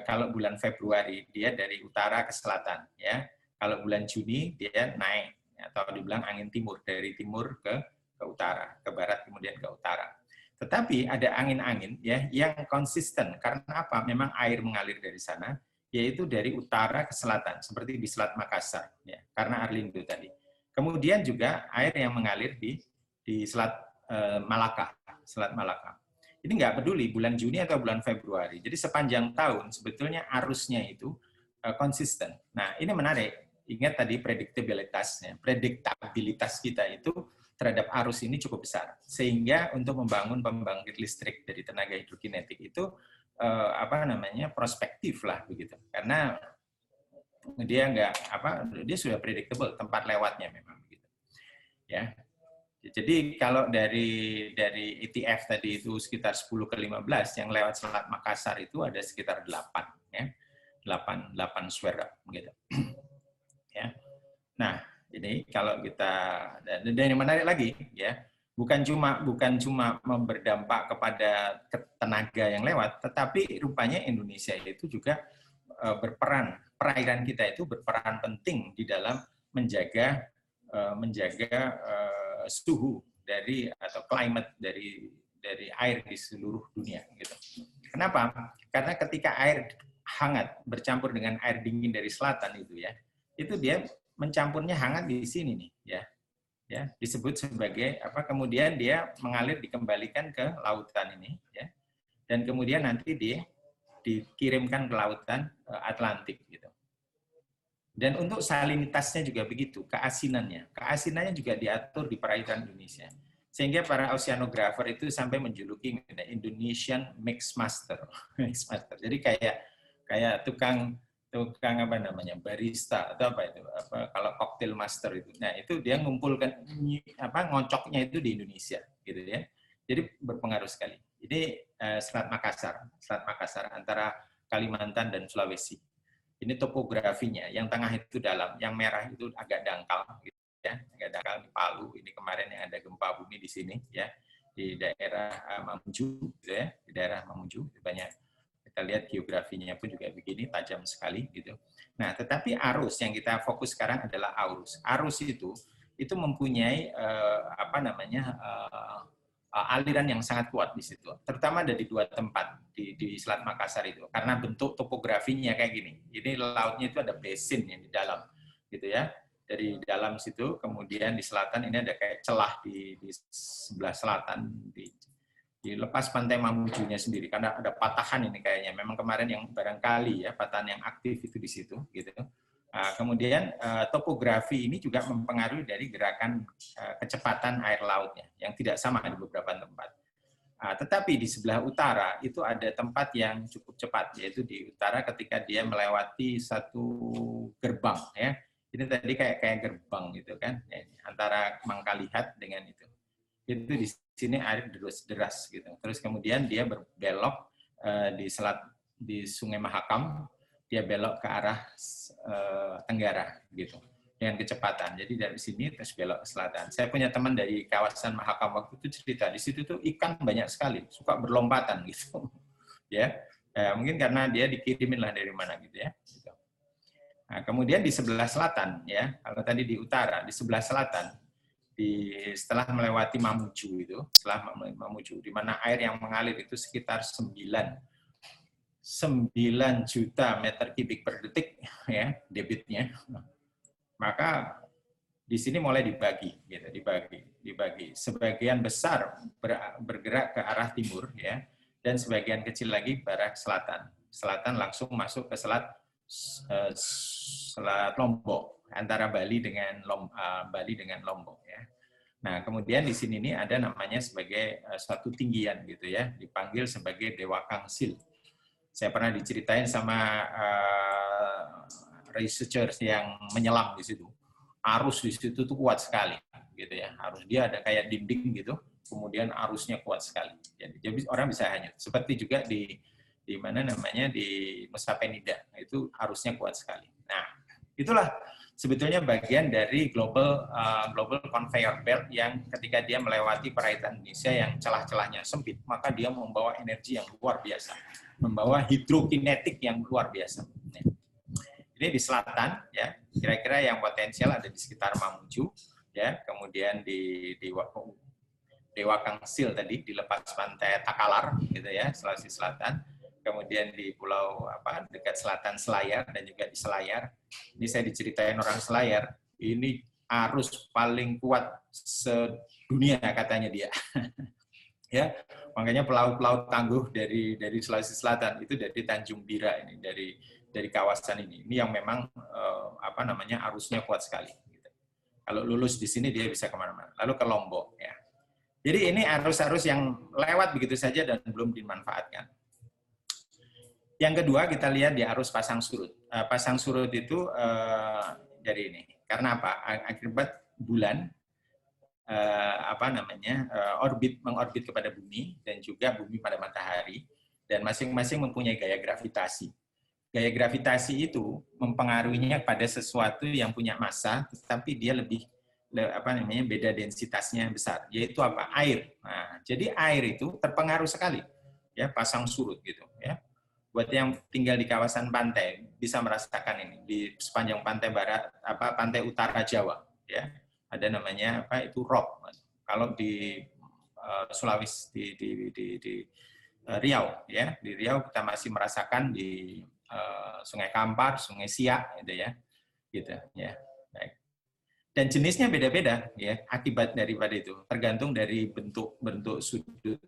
Kalau bulan Februari dia dari utara ke selatan, ya. Kalau bulan Juni dia naik atau dibilang angin timur dari timur ke utara, ke barat kemudian ke utara. Tetapi ada angin-angin ya yang konsisten karena apa? Memang air mengalir dari sana, yaitu dari utara ke selatan, seperti di Selat Makassar, ya, karena Arlindo tadi. Kemudian juga air yang mengalir di Selat Malaka, Selat Malaka. Ini nggak peduli bulan Juni atau bulan Februari. Jadi sepanjang tahun sebetulnya arusnya itu konsisten. Nah ini menarik. Ingat tadi prediktabilitasnya. Prediktabilitas kita itu terhadap arus ini cukup besar. Sehingga untuk membangun pembangkit listrik dari tenaga hidrokinetik itu prospektif lah begitu. Karena dia sudah predictable tempat lewatnya memang begitu. Ya. Jadi kalau dari ETF tadi itu sekitar 10 ke 15, yang lewat Selat Makassar itu ada sekitar 8, ya. 8 swerap gitu. Ya. Nah, ini kalau kita dan yang menarik lagi ya, bukan cuma berdampak kepada tenaga yang lewat, tetapi rupanya Indonesia itu juga berperan, perairan kita itu berperan penting di dalam menjaga suhu atau climate dari air di seluruh dunia gitu. Kenapa? Karena ketika air hangat bercampur dengan air dingin dari selatan itu dia mencampurnya hangat di sini nih ya disebut sebagai kemudian dia mengalir dikembalikan ke lautan ini ya, dan kemudian nanti dia dikirimkan ke lautan Atlantik gitu. Dan untuk salinitasnya juga begitu, keasinannya juga diatur di perairan Indonesia. Sehingga para oceanographer itu sampai menjuluki Indonesian Mix Master. Jadi kayak tukang barista atau kalau cocktail master itu. Nah, itu dia ngumpulkan ngocoknya itu di Indonesia gitu ya. Jadi berpengaruh sekali. Ini Selat Makassar antara Kalimantan dan Sulawesi. Ini topografinya, yang tengah itu dalam, yang merah itu agak dangkal, gitu ya, agak dangkal di Palu. Ini kemarin yang ada gempa bumi di sini, ya, di daerah Mamuju, gitu ya, di daerah Mamuju banyak. Kita lihat geografinya pun juga begini, tajam sekali, gitu. Nah, tetapi arus yang kita fokus sekarang adalah arus. Arus itu mempunyai aliran yang sangat kuat di situ. Terutama ada di 2 tempat di Selat Makassar itu. Karena bentuk topografinya kayak gini. Ini lautnya itu ada basin yang di dalam, gitu ya. Dari dalam situ, kemudian di selatan ini ada kayak celah di sebelah selatan di lepas pantai Mamujunya sendiri. Karena ada patahan ini kayaknya. Memang kemarin yang barangkali ya patahan yang aktif itu di situ, gitu. Kemudian topografi ini juga mempengaruhi dari gerakan kecepatan air lautnya yang tidak sama di beberapa tempat. Tetapi di sebelah utara itu ada tempat yang cukup cepat, yaitu di utara ketika dia melewati satu gerbang. Ya. Ini tadi kayak gerbang gitu kan, antara Mangkalihat dengan itu. Itu di sini air deras gitu. Terus kemudian dia berbelok di Sungai Mahakam. Dia belok ke arah tenggara gitu dengan kecepatan. Jadi dari sini terus belok ke selatan. Saya punya teman dari kawasan Mahakam waktu itu cerita di situ tuh ikan banyak sekali, suka berlompatan gitu. Ya. Mungkin karena dia dikirimin lah dari mana gitu ya. Gitu. Nah, kemudian di sebelah selatan ya, kalau tadi di utara, di sebelah selatan setelah melewati Mamuju itu, di mana air yang mengalir itu sekitar 9 juta meter kubik per detik ya debitnya, maka di sini mulai dibagi gitu, dibagi sebagian besar bergerak ke arah timur ya, dan sebagian kecil lagi ke arah selatan langsung masuk ke selat Lombok antara Bali dengan Lombok ya. Nah kemudian di sini ini ada namanya sebagai suatu tinggian gitu ya, dipanggil sebagai Dewa Kangsil. Saya pernah diceritain sama researchers yang menyelam di situ. Arus di situ tuh kuat sekali, gitu ya. Arus dia ada kayak dinding gitu, kemudian arusnya kuat sekali. Jadi orang bisa hanyut. Seperti juga di mana namanya di Nusa Penida, itu arusnya kuat sekali. Nah, Itulah sebetulnya bagian dari global conveyor belt yang ketika dia melewati perairan Indonesia yang celah-celahnya sempit, maka dia membawa energi yang luar biasa, membawa hidrokinetik yang luar biasa. Ini di selatan, ya, kira-kira yang potensial ada di sekitar Mamuju, ya, kemudian di Dewa Kangsil tadi di lepas pantai Takalar, gitu ya, Sulawesi Selatan. Kemudian di pulau dekat selatan Selayar dan juga di Selayar. Ini saya diceritain orang Selayar, ini arus paling kuat sedunia katanya dia. Ya, makanya pelaut-pelaut tangguh dari Sulawesi Selatan itu dari Tanjung Bira ini, dari kawasan ini. Ini yang memang arusnya kuat sekali. Gitu. Kalau lulus di sini dia bisa kemana-mana. Lalu ke Lombok, ya. Jadi ini arus-arus yang lewat begitu saja dan belum dimanfaatkan. Yang kedua kita lihat di arus pasang surut. Pasang surut itu dari ini. Karena apa? Akibat bulan mengorbit kepada bumi dan juga bumi pada matahari, dan masing-masing mempunyai gaya gravitasi. Gaya gravitasi itu mempengaruhinya pada sesuatu yang punya massa, tetapi dia lebih beda densitasnya besar, yaitu apa? Air. Nah, jadi air itu terpengaruh sekali, ya, pasang surut gitu, ya. Buat yang tinggal di kawasan pantai bisa merasakan ini di sepanjang pantai barat, pantai utara Jawa, ya, ada namanya itu Rob. Kalau di Sulawesi di Riau, ya, di Riau kita masih merasakan di Sungai Kampar, Sungai Siak, gitu ya, gitu, ya. Baik. Dan jenisnya beda-beda, ya, akibat daripada itu tergantung dari bentuk sudut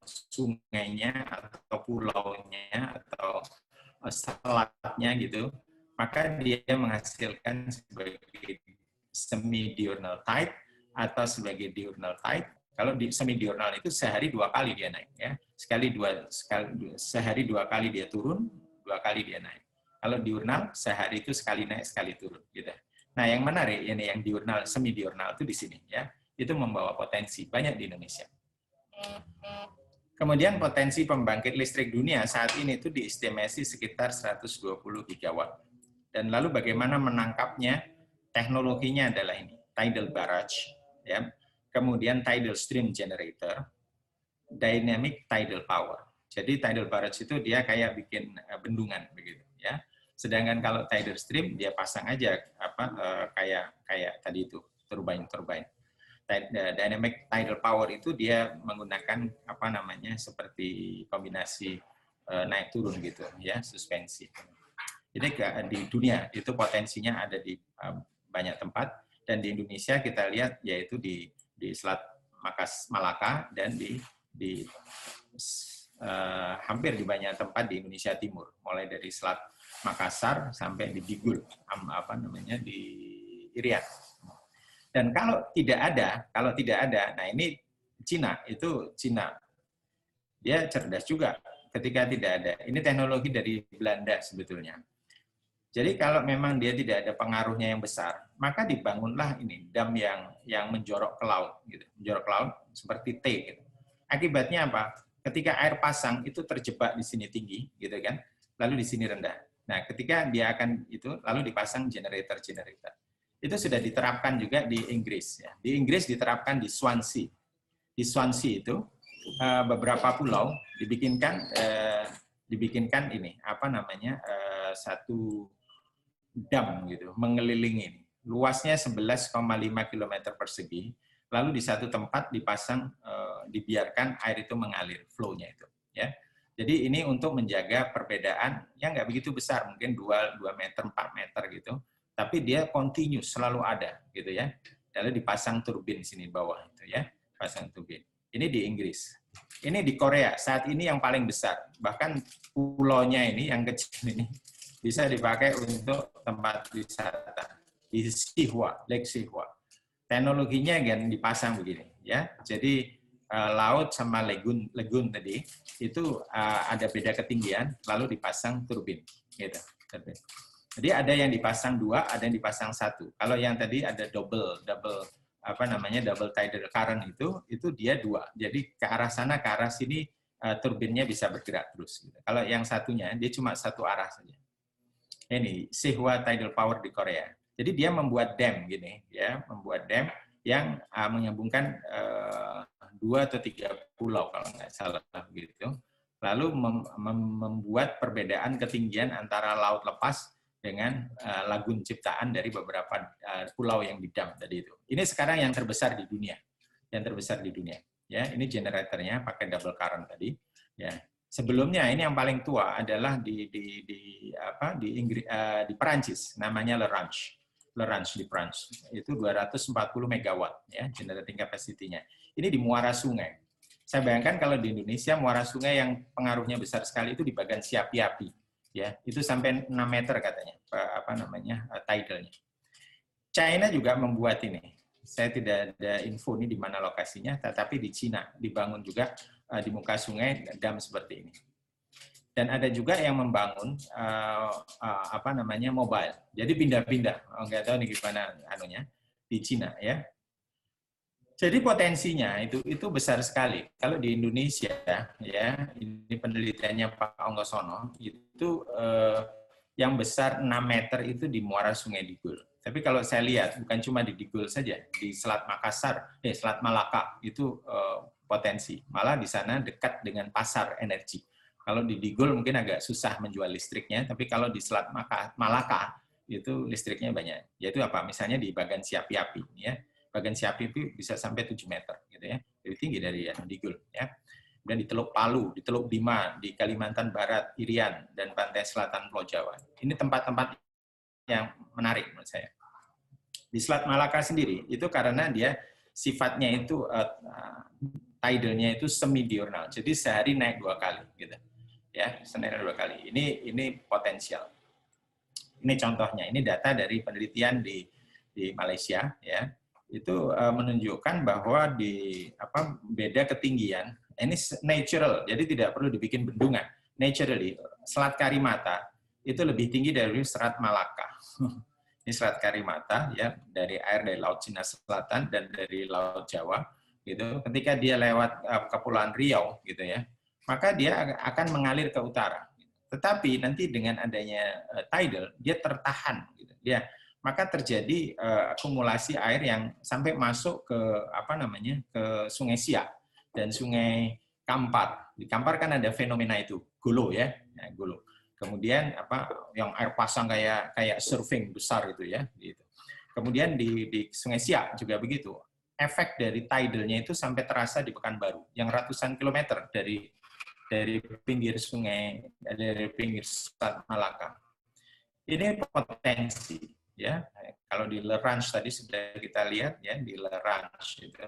sungainya atau pulaunya atau selatnya gitu, maka dia menghasilkan sebagai semi-diurnal tide atau sebagai diurnal tide. Kalau di semi-diurnal itu sehari 2 kali dia naik, ya, sehari 2 kali dia turun, 2 kali dia naik. Kalau diurnal sehari itu sekali naik sekali turun, gitu. Nah, yang menarik ini yang diurnal, semi-diurnal itu di sini, ya, itu membawa potensi banyak di Indonesia. Kemudian potensi pembangkit listrik dunia saat ini itu diestimasi sekitar 120 gigawatt. Dan lalu bagaimana menangkapnya? Teknologinya adalah ini, tidal barrage, ya. Kemudian tidal stream generator, dynamic tidal power. Jadi tidal barrage itu dia kayak bikin bendungan begitu, ya. Sedangkan kalau tidal stream dia pasang aja kayak tadi itu turbine. Dynamic tidal power itu dia menggunakan seperti kombinasi naik turun gitu, ya, suspensi. Jadi di dunia itu potensinya ada di banyak tempat, dan di Indonesia kita lihat yaitu di Selat Malaka dan di hampir di banyak tempat di Indonesia Timur, mulai dari Selat Makassar sampai di Digul, di Irian. Dan kalau tidak ada, nah ini Cina, dia cerdas juga ketika tidak ada. Ini teknologi dari Belanda sebetulnya. Jadi kalau memang dia tidak ada pengaruhnya yang besar, maka dibangunlah ini dam yang menjorok ke laut, gitu. Menjorok ke laut seperti T, gitu. Akibatnya apa? Ketika air pasang itu terjebak di sini tinggi, gitu kan, lalu di sini rendah. Nah, ketika dia akan itu, lalu dipasang generator. Itu sudah diterapkan juga di Inggris. Ya. Di Inggris diterapkan di Swansea. Di Swansea itu beberapa pulau dibikinkan ini satu dam gitu mengelilingi ini. Luasnya 11,5 km persegi. Lalu di satu tempat dipasang dibiarkan air itu mengalir, flow-nya itu. Ya. Jadi ini untuk menjaga perbedaan yang nggak begitu besar, mungkin 2 meter, 4 meter gitu. Tapi dia continuous, selalu ada, gitu ya. Lalu dipasang turbin di sini bawah, itu ya, pasang turbin. Ini di Inggris. Ini di Korea, saat ini yang paling besar. Bahkan pulaunya ini, yang kecil ini, bisa dipakai untuk tempat wisata. Di Sihwa, Lake Sihwa. Teknologinya kan dipasang begini, ya. Jadi laut sama lagoon tadi, itu ada beda ketinggian, lalu dipasang turbin, gitu. Jadi ada yang dipasang 2, ada yang dipasang 1. Kalau yang tadi ada double tidal current itu dia 2. Jadi ke arah sana, ke arah sini turbinnya bisa bergerak terus. Gitu. Kalau yang satunya dia cuma satu arah saja. Ini Sihwa Tidal Power di Korea. Jadi dia membuat dam gini, ya, membuat dam yang menyambungkan 2 atau 3 pulau kalau nggak salah gitu. Lalu membuat perbedaan ketinggian antara laut lepas dengan lagun ciptaan dari beberapa pulau yang di dam tadi itu. Ini sekarang yang terbesar di dunia, Ya, ini generatornya pakai double current tadi. Ya, sebelumnya ini yang paling tua adalah di Inggris, di Perancis, namanya Le Range di Perancis. Itu 240 megawatt ya generating capacity-nya. Ini di muara sungai. Saya bayangkan kalau di Indonesia muara sungai yang pengaruhnya besar sekali itu di bagian Siapi-api. Ya, itu sampai 6 meter katanya, tidalnya. China juga membuat ini. Saya tidak ada info ini di mana lokasinya, tetapi di Cina dibangun juga di muka sungai dam seperti ini. Dan ada juga yang membangun mobile. Jadi pindah-pindah. Nggak tahu nih gimana anunya di Cina ya. Jadi potensinya itu besar sekali. Kalau di Indonesia ya, ini penelitiannya Pak Onggosono itu yang besar 6 meter itu di muara Sungai Digul. Tapi kalau saya lihat bukan cuma di Digul saja, di Selat Makassar, Selat Malaka itu potensi. Malah di sana dekat dengan pasar energi. Kalau di Digul mungkin agak susah menjual listriknya, tapi kalau di Selat Malaka itu listriknya banyak. Yaitu apa? Misalnya di bagian Siapi-api ya. Bagian Siapi-api bisa sampai 7 meter gitu ya. Lebih tinggi dari Digul ya. Dan di Teluk Palu, di Teluk Bima, di Kalimantan Barat, Irian, dan pantai selatan Pulau Jawa. Ini tempat-tempat yang menarik menurut saya. Di Selat Malaka sendiri, itu karena dia sifatnya itu, tidalnya itu semi-diurnal. Jadi sehari naik 2 kali. Gitu. Ya, sehari 2 kali. Ini potensial. Ini contohnya, ini data dari penelitian di Malaysia. Ya. Itu menunjukkan bahwa di beda ketinggian, ini natural, jadi tidak perlu dibikin bendungan. Naturally, Selat Karimata itu lebih tinggi dari Selat Malaka. Ini Selat Karimata ya, dari air dari Laut Cina Selatan dan dari Laut Jawa gitu. Ketika dia lewat Kepulauan Riau gitu ya, maka dia akan mengalir ke utara. Tetapi nanti dengan adanya tidal dia tertahan gitu. Maka terjadi akumulasi air yang sampai masuk ke ke Sungai Siak dan Sungai Kampar. Di Kampar kan ada fenomena itu, golo ya, golo. Kemudian yang air pasang kayak surfing besar itu ya, gitu. Kemudian di Sungai Siak juga begitu. Efek dari tidalnya itu sampai terasa di Pekanbaru, yang ratusan kilometer dari pinggir sungai, dari pinggir Selat Malaka. Ini potensi. Ya, kalau di Le Range tadi sudah kita lihat ya, di Le Range itu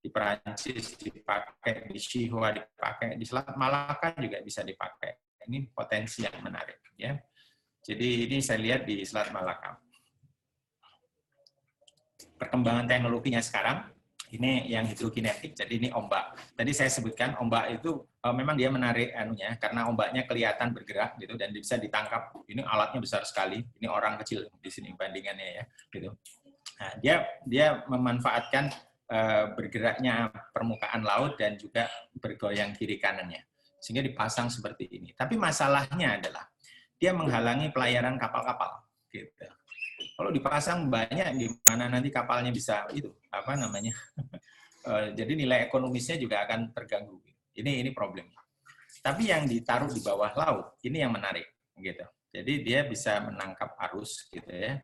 di Perancis dipakai, di Sihwa dipakai, di Selat Malaka juga bisa dipakai. Ini potensi yang menarik ya. Jadi ini saya lihat di Selat Malaka. Perkembangan teknologinya sekarang ini yang hidrokinetik, jadi ini ombak. Tadi saya sebutkan ombak itu memang dia menarik karena ombaknya kelihatan bergerak gitu dan bisa ditangkap. Ini alatnya besar sekali. Ini orang kecil di sini bandingannya ya, gitu. Nah, dia memanfaatkan bergeraknya permukaan laut dan juga bergoyang kiri kanannya sehingga dipasang seperti ini. Tapi masalahnya adalah dia menghalangi pelayaran kapal-kapal. Gitu. Kalau dipasang banyak, gimana nanti kapalnya bisa jadi nilai ekonomisnya juga akan terganggu. Ini problemnya. Tapi yang ditaruh di bawah laut, ini yang menarik, gitu. Jadi dia bisa menangkap arus, gitu ya,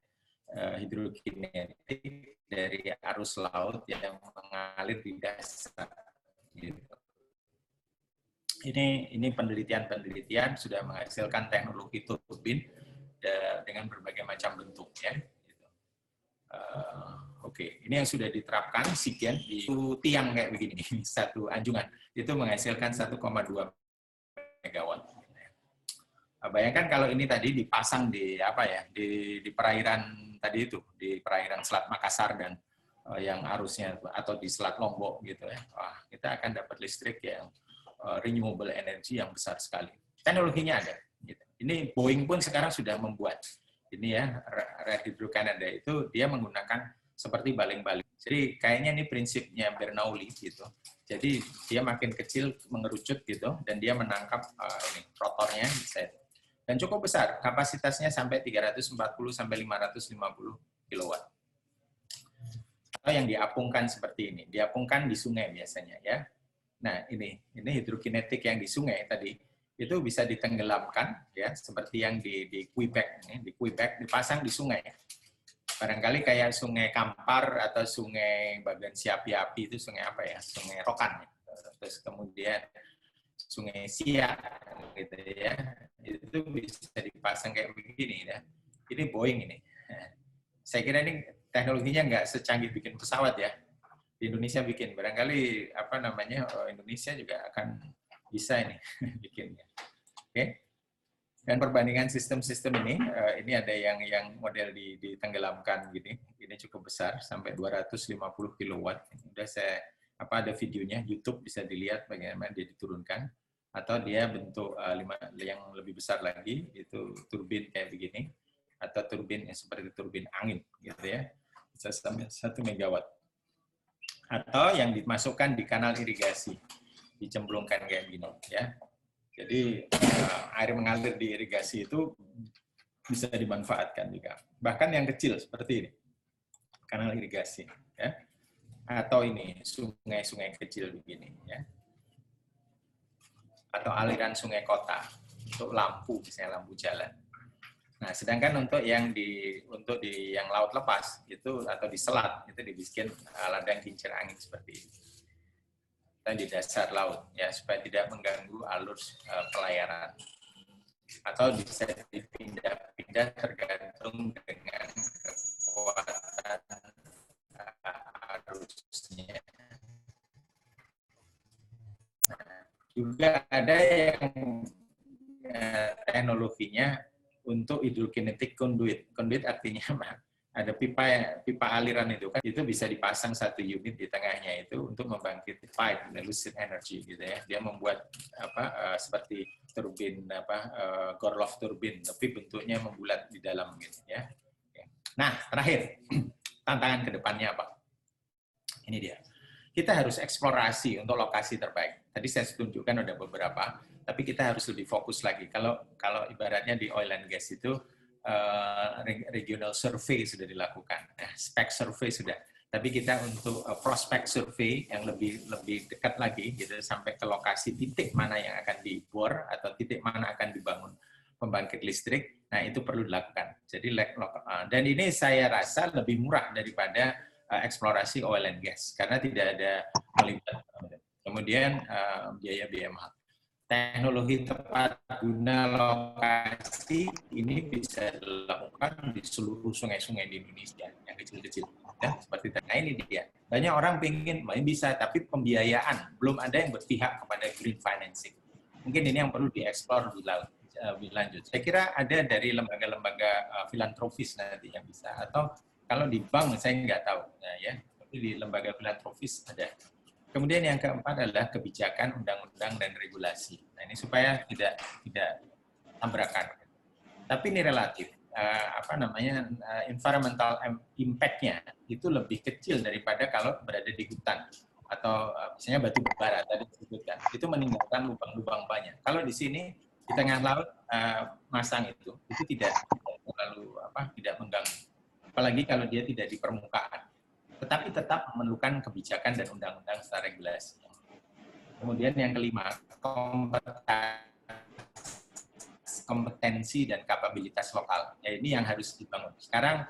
hidrokinetik dari arus laut yang mengalir di dasar. Gitu. Ini penelitian sudah menghasilkan teknologi turbin dengan berbagai macam bentuk, ya. Oke, ini yang sudah diterapkan Sigen di tiang kayak begini, satu anjungan itu menghasilkan 1,2 megawatt. Bayangkan kalau ini tadi dipasang di di perairan tadi itu, di perairan Selat Makassar dan yang arusnya atau di Selat Lombok gitu ya. Wah, kita akan dapat listrik yang renewable energy yang besar sekali. Teknologinya ada. Gitu. Ini Boeing pun sekarang sudah membuat. Ini ya, Red Hydro Canada itu dia menggunakan seperti baling-baling. Jadi kayaknya ini prinsipnya Bernoulli gitu. Jadi dia makin kecil mengerucut gitu, dan dia menangkap ini rotornya dan cukup besar, kapasitasnya sampai 340 sampai 550 kilowatt. Atau yang diapungkan seperti ini, diapungkan di sungai biasanya ya. Nah ini hidrokinetik yang di sungai tadi itu bisa ditenggelamkan ya, seperti yang di Quebec, di Quebec dipasang di sungai. Barangkali kayak Sungai Kampar atau Sungai Bagan Siapi-api, itu sungai apa ya? Sungai Rokan. Terus kemudian Sungai Siak gitu ya. Itu bisa dipasang kayak begini ya. Ini Boeing ini. Saya kira ini teknologinya nggak secanggih bikin pesawat ya. Di Indonesia bikin. Barangkali apa namanya? Indonesia juga akan bisa ini bikinnya. Oke. Dan perbandingan sistem-sistem ini ada yang model ditenggelamkan gini, ini cukup besar sampai 250 kilowatt. Udah saya ada videonya, YouTube bisa dilihat bagaimana dia diturunkan. Atau dia bentuk yang lebih besar lagi, itu turbin kayak begini, atau turbin yang seperti turbin angin, gitu ya, bisa sampai 1 megawatt. Atau yang dimasukkan di kanal irigasi, dicemplungkan kayak gini, ya. Jadi air mengalir di irigasi itu bisa dimanfaatkan juga. Bahkan yang kecil seperti ini, kanal irigasi, ya. Atau ini sungai-sungai kecil begini, ya. Atau aliran sungai kota untuk lampu, misalnya lampu jalan. Nah, sedangkan untuk yang di yang laut lepas itu atau di selat itu dibikin ladang kincir angin seperti ini. Di dasar laut ya, supaya tidak mengganggu alur pelayaran, atau bisa dipindah-pindah tergantung dengan kekuatan arusnya. Juga ada yang teknologinya untuk hidrokinetic conduit. Conduit artinya ada pipa aliran itu kan, itu bisa dipasang 1 unit di tengahnya itu untuk membangkit pipe lucid energy gitu ya. Dia membuat seperti turbin Gorlov turbin, tapi bentuknya membulat di dalam gitu ya. Nah, terakhir tantangan ke depannya apa? Ini dia. Kita harus eksplorasi untuk lokasi terbaik. Tadi saya tunjukkan ada beberapa, tapi kita harus lebih fokus lagi. Kalau ibaratnya di oil and gas itu regional survey sudah dilakukan, spec survey sudah. Tapi kita untuk prospect survey yang lebih dekat lagi, gitu, sampai ke lokasi titik mana yang akan dibor atau titik mana akan dibangun pembangkit listrik. Nah itu perlu dilakukan. Jadi dan ini saya rasa lebih murah daripada eksplorasi oil and gas karena tidak ada melibat. Kemudian biaya mahal. Teknologi tepat guna lokasi ini bisa dilakukan di seluruh sungai-sungai di Indonesia yang kecil-kecil, ya, seperti tadi. Nah, ini dia. Banyak orang pengen main bisa, tapi pembiayaan belum ada yang berpihak kepada green financing. Mungkin ini yang perlu dieksplor lebih lanjut. Saya kira ada dari lembaga-lembaga filantropis nanti yang bisa, atau kalau di bank saya nggak tahu, ya. Tapi di lembaga filantropis ada. Kemudian yang keempat adalah kebijakan, undang-undang, dan regulasi. Nah, ini supaya tidak tabrakan. Tapi ini relatif. Environmental impact-nya itu lebih kecil daripada kalau berada di hutan. Atau misalnya batu bara tadi disebutkan. Itu meninggalkan lubang-lubang banyak. Kalau di sini, di tengah laut, masang itu tidak terlalu tidak mengganggu. Apalagi kalau dia tidak di permukaan. Tetapi tetap memerlukan kebijakan dan undang-undang serta regulasi. Kemudian yang kelima, kompetensi dan kapabilitas lokal. Ya, ini yang harus dibangun. Sekarang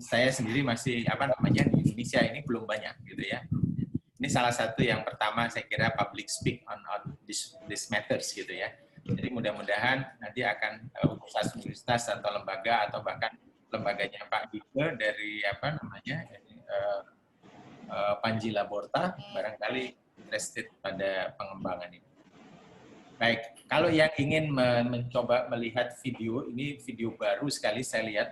saya sendiri masih di Indonesia ini belum banyak gitu ya. Ini salah satu yang pertama saya kira public speak on this matters gitu ya. Jadi mudah-mudahan nanti akan universitas atau lembaga atau bahkan lembaganya Pak Dike dari Panji Laborta barangkali interested pada pengembangan ini. Baik, kalau yang ingin mencoba melihat video, ini video baru sekali saya lihat,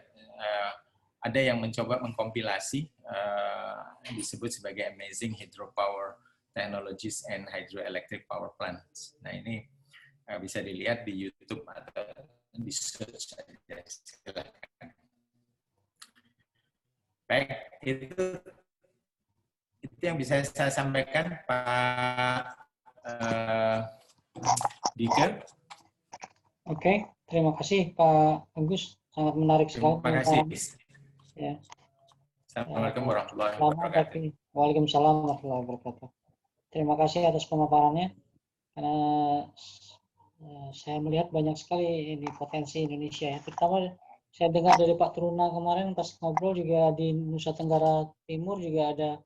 ada yang mencoba mengkompilasi, disebut sebagai Amazing Hydropower Technologies and Hydroelectric Power Plants. Nah ini bisa dilihat di YouTube atau di search aja, silakan. Baik, itu Itu yang bisa saya sampaikan, Pak Dike. Oke, terima kasih Pak Agus. Sangat menarik sekali Terima kasih. pemaparannya. Ya. Assalamualaikum warahmatullahi Lama wabarakatuh. tapi Waalaikumsalam warahmatullahi wabarakatuh. Terima kasih atas pemaparannya. Karena saya melihat banyak sekali ini potensi Indonesia ya. Terutama saya dengar dari Pak Truna kemarin pas ngobrol juga di Nusa Tenggara Timur juga ada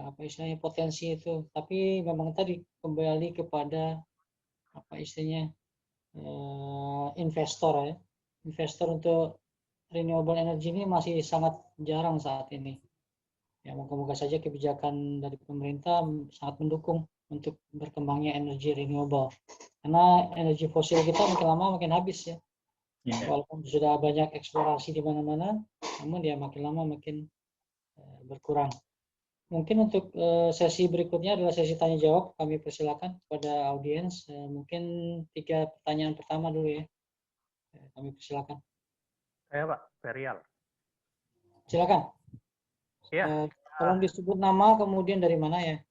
apa istilahnya potensi itu. Tapi memang tadi kembali kepada apa istilahnya investor ya. Investor untuk renewable energy ini masih sangat jarang saat ini. Ya, moga-moga saja kebijakan dari pemerintah sangat mendukung untuk berkembangnya energi renewable. Karena energi fosil kita makin lama makin habis ya. Walaupun sudah banyak eksplorasi di mana-mana, namun dia makin lama makin berkurang. Mungkin untuk sesi berikutnya adalah sesi tanya jawab. Kami persilakan kepada audiens. Mungkin 3 pertanyaan pertama dulu ya. Kami persilakan. Saya Pak Ferial. Silakan. Ya. Tolong disebut nama kemudian dari mana ya?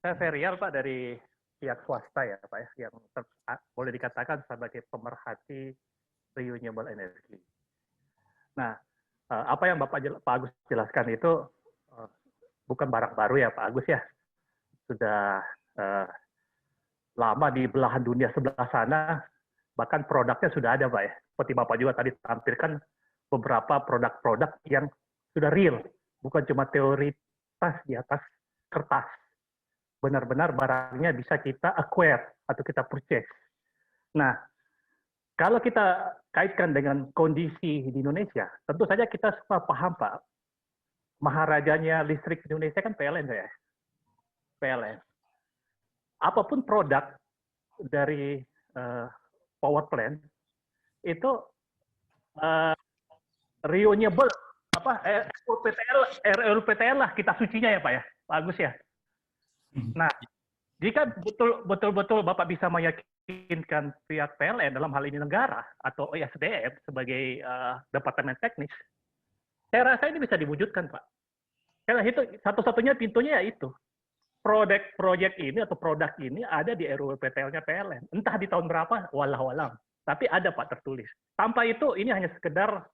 Saya Ferial Pak dari pihak swasta ya Pak ya, yang boleh dikatakan sebagai pemerhati renewable energy. Nah, apa yang Pak Agus jelaskan itu bukan barang baru ya Pak Agus ya. Sudah lama di belahan dunia sebelah sana, bahkan produknya sudah ada Pak ya. Seperti Bapak juga tadi tampilkan beberapa produk-produk yang sudah real, bukan cuma teoritas di atas kertas. Benar-benar barangnya bisa kita acquire atau kita purchase. Nah, kalau kita kaitkan dengan kondisi di Indonesia, tentu saja kita semua paham Pak, maharajanya listrik Indonesia kan PLN ya. PLN. Apapun produk dari power plant itu renewable RUPTL lah kita sucinya ya Pak ya, Pak Agus ya. Nah, jika betul-betul Bapak bisa meyakinkan pihak PLN dalam hal ini negara atau ISDM sebagai departemen teknis, saya rasa ini bisa diwujudkan Pak. Karena itu satu-satunya pintunya ya itu. Proyek ini atau produk ini ada di RUPTL-nya PLN. Entah di tahun berapa, walau-walam. Tapi ada Pak tertulis. Tanpa itu ini hanya sekedar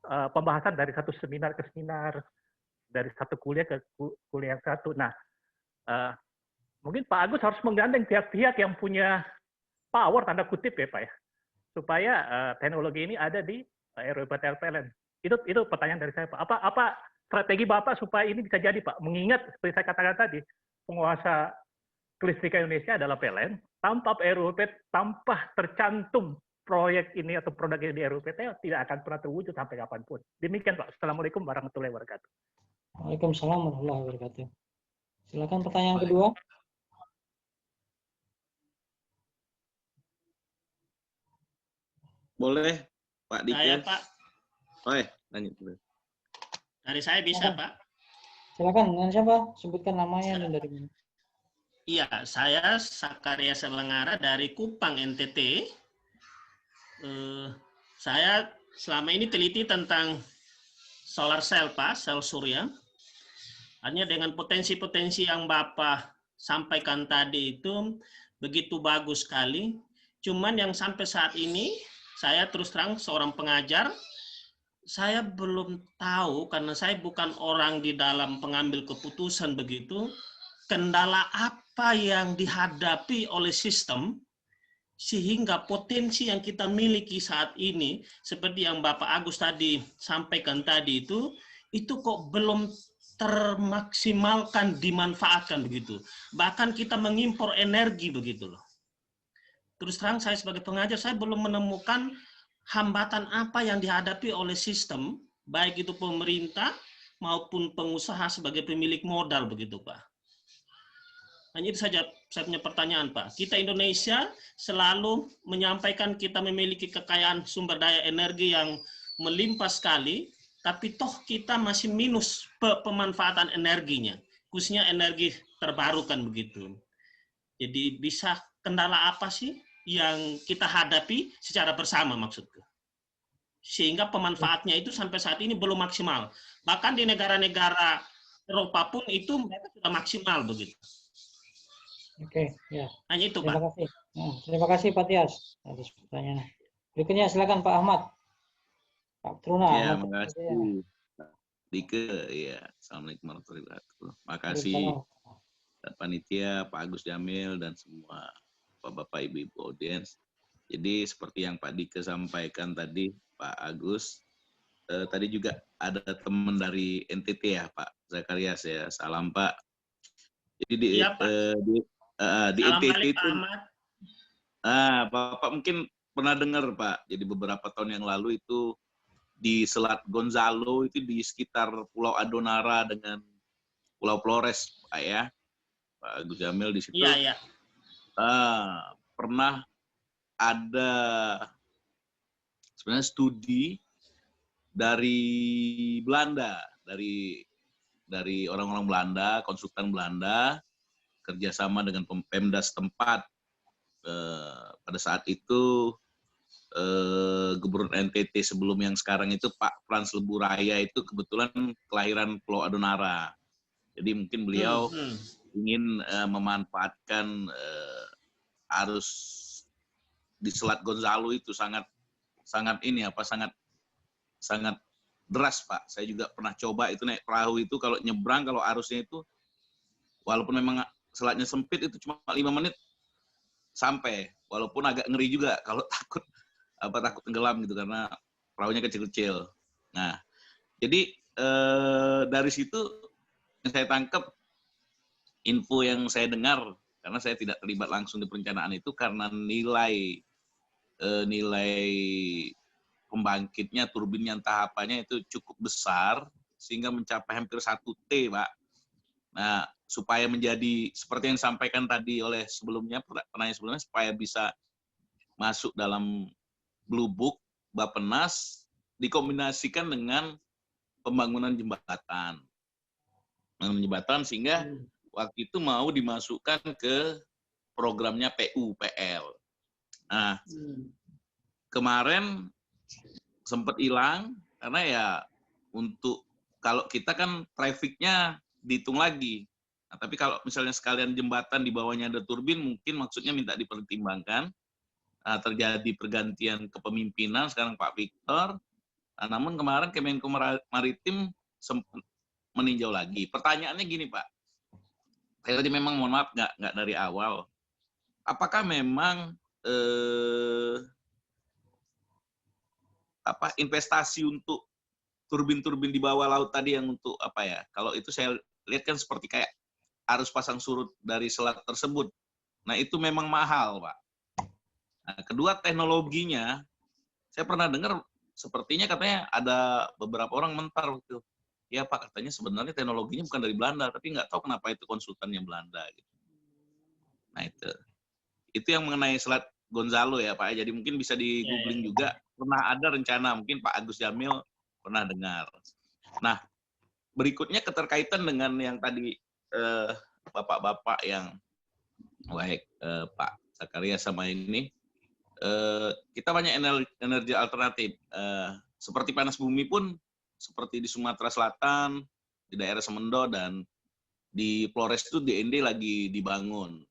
pembahasan dari satu seminar ke seminar, dari satu kuliah ke kuliah yang satu. Nah, mungkin Pak Agus harus menggandeng pihak-pihak yang punya power, tanda kutip ya Pak ya, supaya teknologi ini ada di RUPTL PLN. Itu pertanyaan dari saya Pak. Apa strategi Bapak supaya ini bisa jadi Pak? Mengingat seperti saya katakan tadi, penguasa kelistrikan Indonesia adalah PLN, tanpa RUPTL, tanpa tercantum proyek ini atau produk ini di RUPTL tidak akan pernah terwujud sampai kapanpun. Demikian Pak. Assalamualaikum warahmatullahi wabarakatuh. Waalaikumsalam warahmatullahi wabarakatuh. Silakan pertanyaan kedua. Boleh, Pak Dike. Saya Pak. Lanjut dulu. Dari saya bisa Pak. Silakan, dengan siapa? Sebutkan namanya dan dari mana. Iya, saya Sakaria Selengara dari Kupang, NTT. Saya selama ini teliti tentang solar cell, Pak, sel surya. Hanya dengan potensi-potensi yang Bapak sampaikan tadi itu begitu bagus sekali. Cuman yang sampai saat ini, saya terus terang seorang pengajar, saya belum tahu karena saya bukan orang di dalam pengambil keputusan begitu, kendala apa yang dihadapi oleh sistem sehingga potensi yang kita miliki saat ini seperti yang Bapak Agus tadi sampaikan tadi itu kok belum termaksimalkan, dimanfaatkan begitu. Bahkan kita mengimpor energi begitu loh. Terus terang saya sebagai pengajar saya belum menemukan hambatan apa yang dihadapi oleh sistem, baik itu pemerintah maupun pengusaha sebagai pemilik modal begitu Pak. Hanya itu saja saya punya pertanyaan Pak. Kita Indonesia selalu menyampaikan kita memiliki kekayaan sumber daya energi yang melimpah sekali, tapi toh kita masih minus pemanfaatan energinya, khususnya energi terbarukan begitu. Jadi bisa kendala apa sih yang kita hadapi secara bersama maksudku? Sehingga pemanfaatnya itu sampai saat ini belum maksimal. Bahkan di negara-negara Eropa pun itu mereka sudah maksimal begitu. Oke, ya. Hanya itu, Terima Pak. kasih. Nah, terima kasih Pak Tias atas pertanyaannya. Berikutnya silakan Pak Ahmad. Pak Truna. Ya, Ahmad Truna Jaya. makasih. Dike, ya. Assalamualaikum warahmatullahi wabarakatuh. Makasih Waalaikumsalam. panitia, Pak Agus Jamil, dan semua Bapak, Ibu, audiens. Jadi seperti yang Pak Dike sampaikan tadi, Pak Agus, tadi juga ada teman dari NTT ya, Pak Zakarias ya. Salam Pak. Jadi di, Iya, Pak. di Salam NTT balik, itu, Pak Ahmad. Bapak mungkin pernah dengar Pak. Jadi beberapa tahun yang lalu itu di Selat Gonzalo itu di sekitar Pulau Adonara dengan Pulau Flores, Pak ya. Pak Agus Jamil di situ. Iya, iya. Pernah ada sebenarnya studi dari Belanda, dari orang-orang Belanda, konsultan Belanda, kerjasama dengan Pemda setempat. Pada saat itu Gubernur NTT sebelum yang sekarang itu Pak Frans Leburaya itu kebetulan kelahiran Pulau Adonara. Jadi mungkin beliau ingin memanfaatkan arus di Selat Gonzalo itu sangat deras Pak. Saya juga pernah coba itu naik perahu itu kalau nyebrang kalau arusnya itu walaupun memang selatnya sempit itu cuma 5 menit sampai. Walaupun agak ngeri juga kalau takut tenggelam gitu karena perahunya kecil-kecil. Nah, jadi dari situ yang saya tangkap info yang saya dengar karena saya tidak terlibat langsung di perencanaan itu karena nilai pembangkitnya, turbinnya, tahapannya itu cukup besar sehingga mencapai hampir 1 T, Pak. Nah, supaya menjadi seperti yang disampaikan tadi oleh penanya sebelumnya, supaya bisa masuk dalam Blue Book Bappenas dikombinasikan dengan pembangunan jembatan. Sehingga waktu itu mau dimasukkan ke programnya PUPL. Nah, kemarin sempat hilang karena ya untuk kalau kita kan trafficnya dihitung lagi. Nah, tapi kalau misalnya sekalian jembatan di bawahnya ada turbin, mungkin maksudnya minta dipertimbangkan. Nah, terjadi pergantian kepemimpinan sekarang Pak Victor. Nah, namun kemarin Kemenko Maritim sempat meninjau lagi. Pertanyaannya gini Pak, saya tadi memang mohon maaf nggak dari awal. Apakah memang investasi untuk turbin-turbin di bawah laut tadi yang untuk apa ya? Kalau itu saya lihat kan seperti kayak arus pasang surut dari selat tersebut. Nah itu memang mahal Pak. Nah, kedua teknologinya, saya pernah dengar sepertinya katanya ada beberapa orang mentar waktu itu. Ya Pak katanya sebenarnya teknologinya bukan dari Belanda, tapi nggak tahu kenapa itu konsultannya Belanda. Gitu. Nah itu yang mengenai Selat Gonzalo ya Pak. Jadi mungkin bisa di googling juga. Pernah ada rencana, mungkin Pak Agus Jamil pernah dengar. Nah berikutnya keterkaitan dengan yang tadi bapak-bapak yang baik Pak Zakaria sama ini. Kita banyak energi alternatif. Seperti panas bumi pun, seperti di Sumatera Selatan, di daerah Semendo, dan di Flores itu DND lagi dibangun.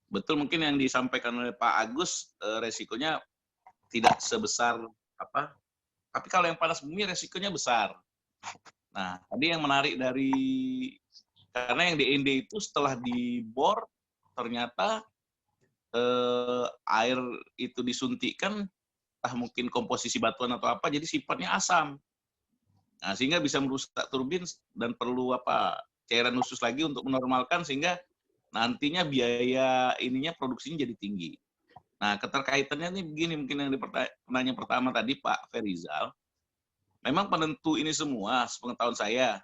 Betul mungkin yang disampaikan oleh Pak Agus, resikonya tidak sebesar apa. Tapi kalau yang panas bumi resikonya besar. Nah, tadi yang menarik karena yang DND itu setelah dibor, ternyata air itu disuntikkan, mungkin komposisi batuan atau apa, jadi sifatnya asam. Nah, sehingga bisa merusak turbin dan perlu cairan khusus lagi untuk menormalkan sehingga nantinya biaya produksinya jadi tinggi. Nah, keterkaitannya ini begini mungkin yang pertanyaan pertama tadi Pak Ferizal. Memang penentu ini semua, sepengetahuan saya,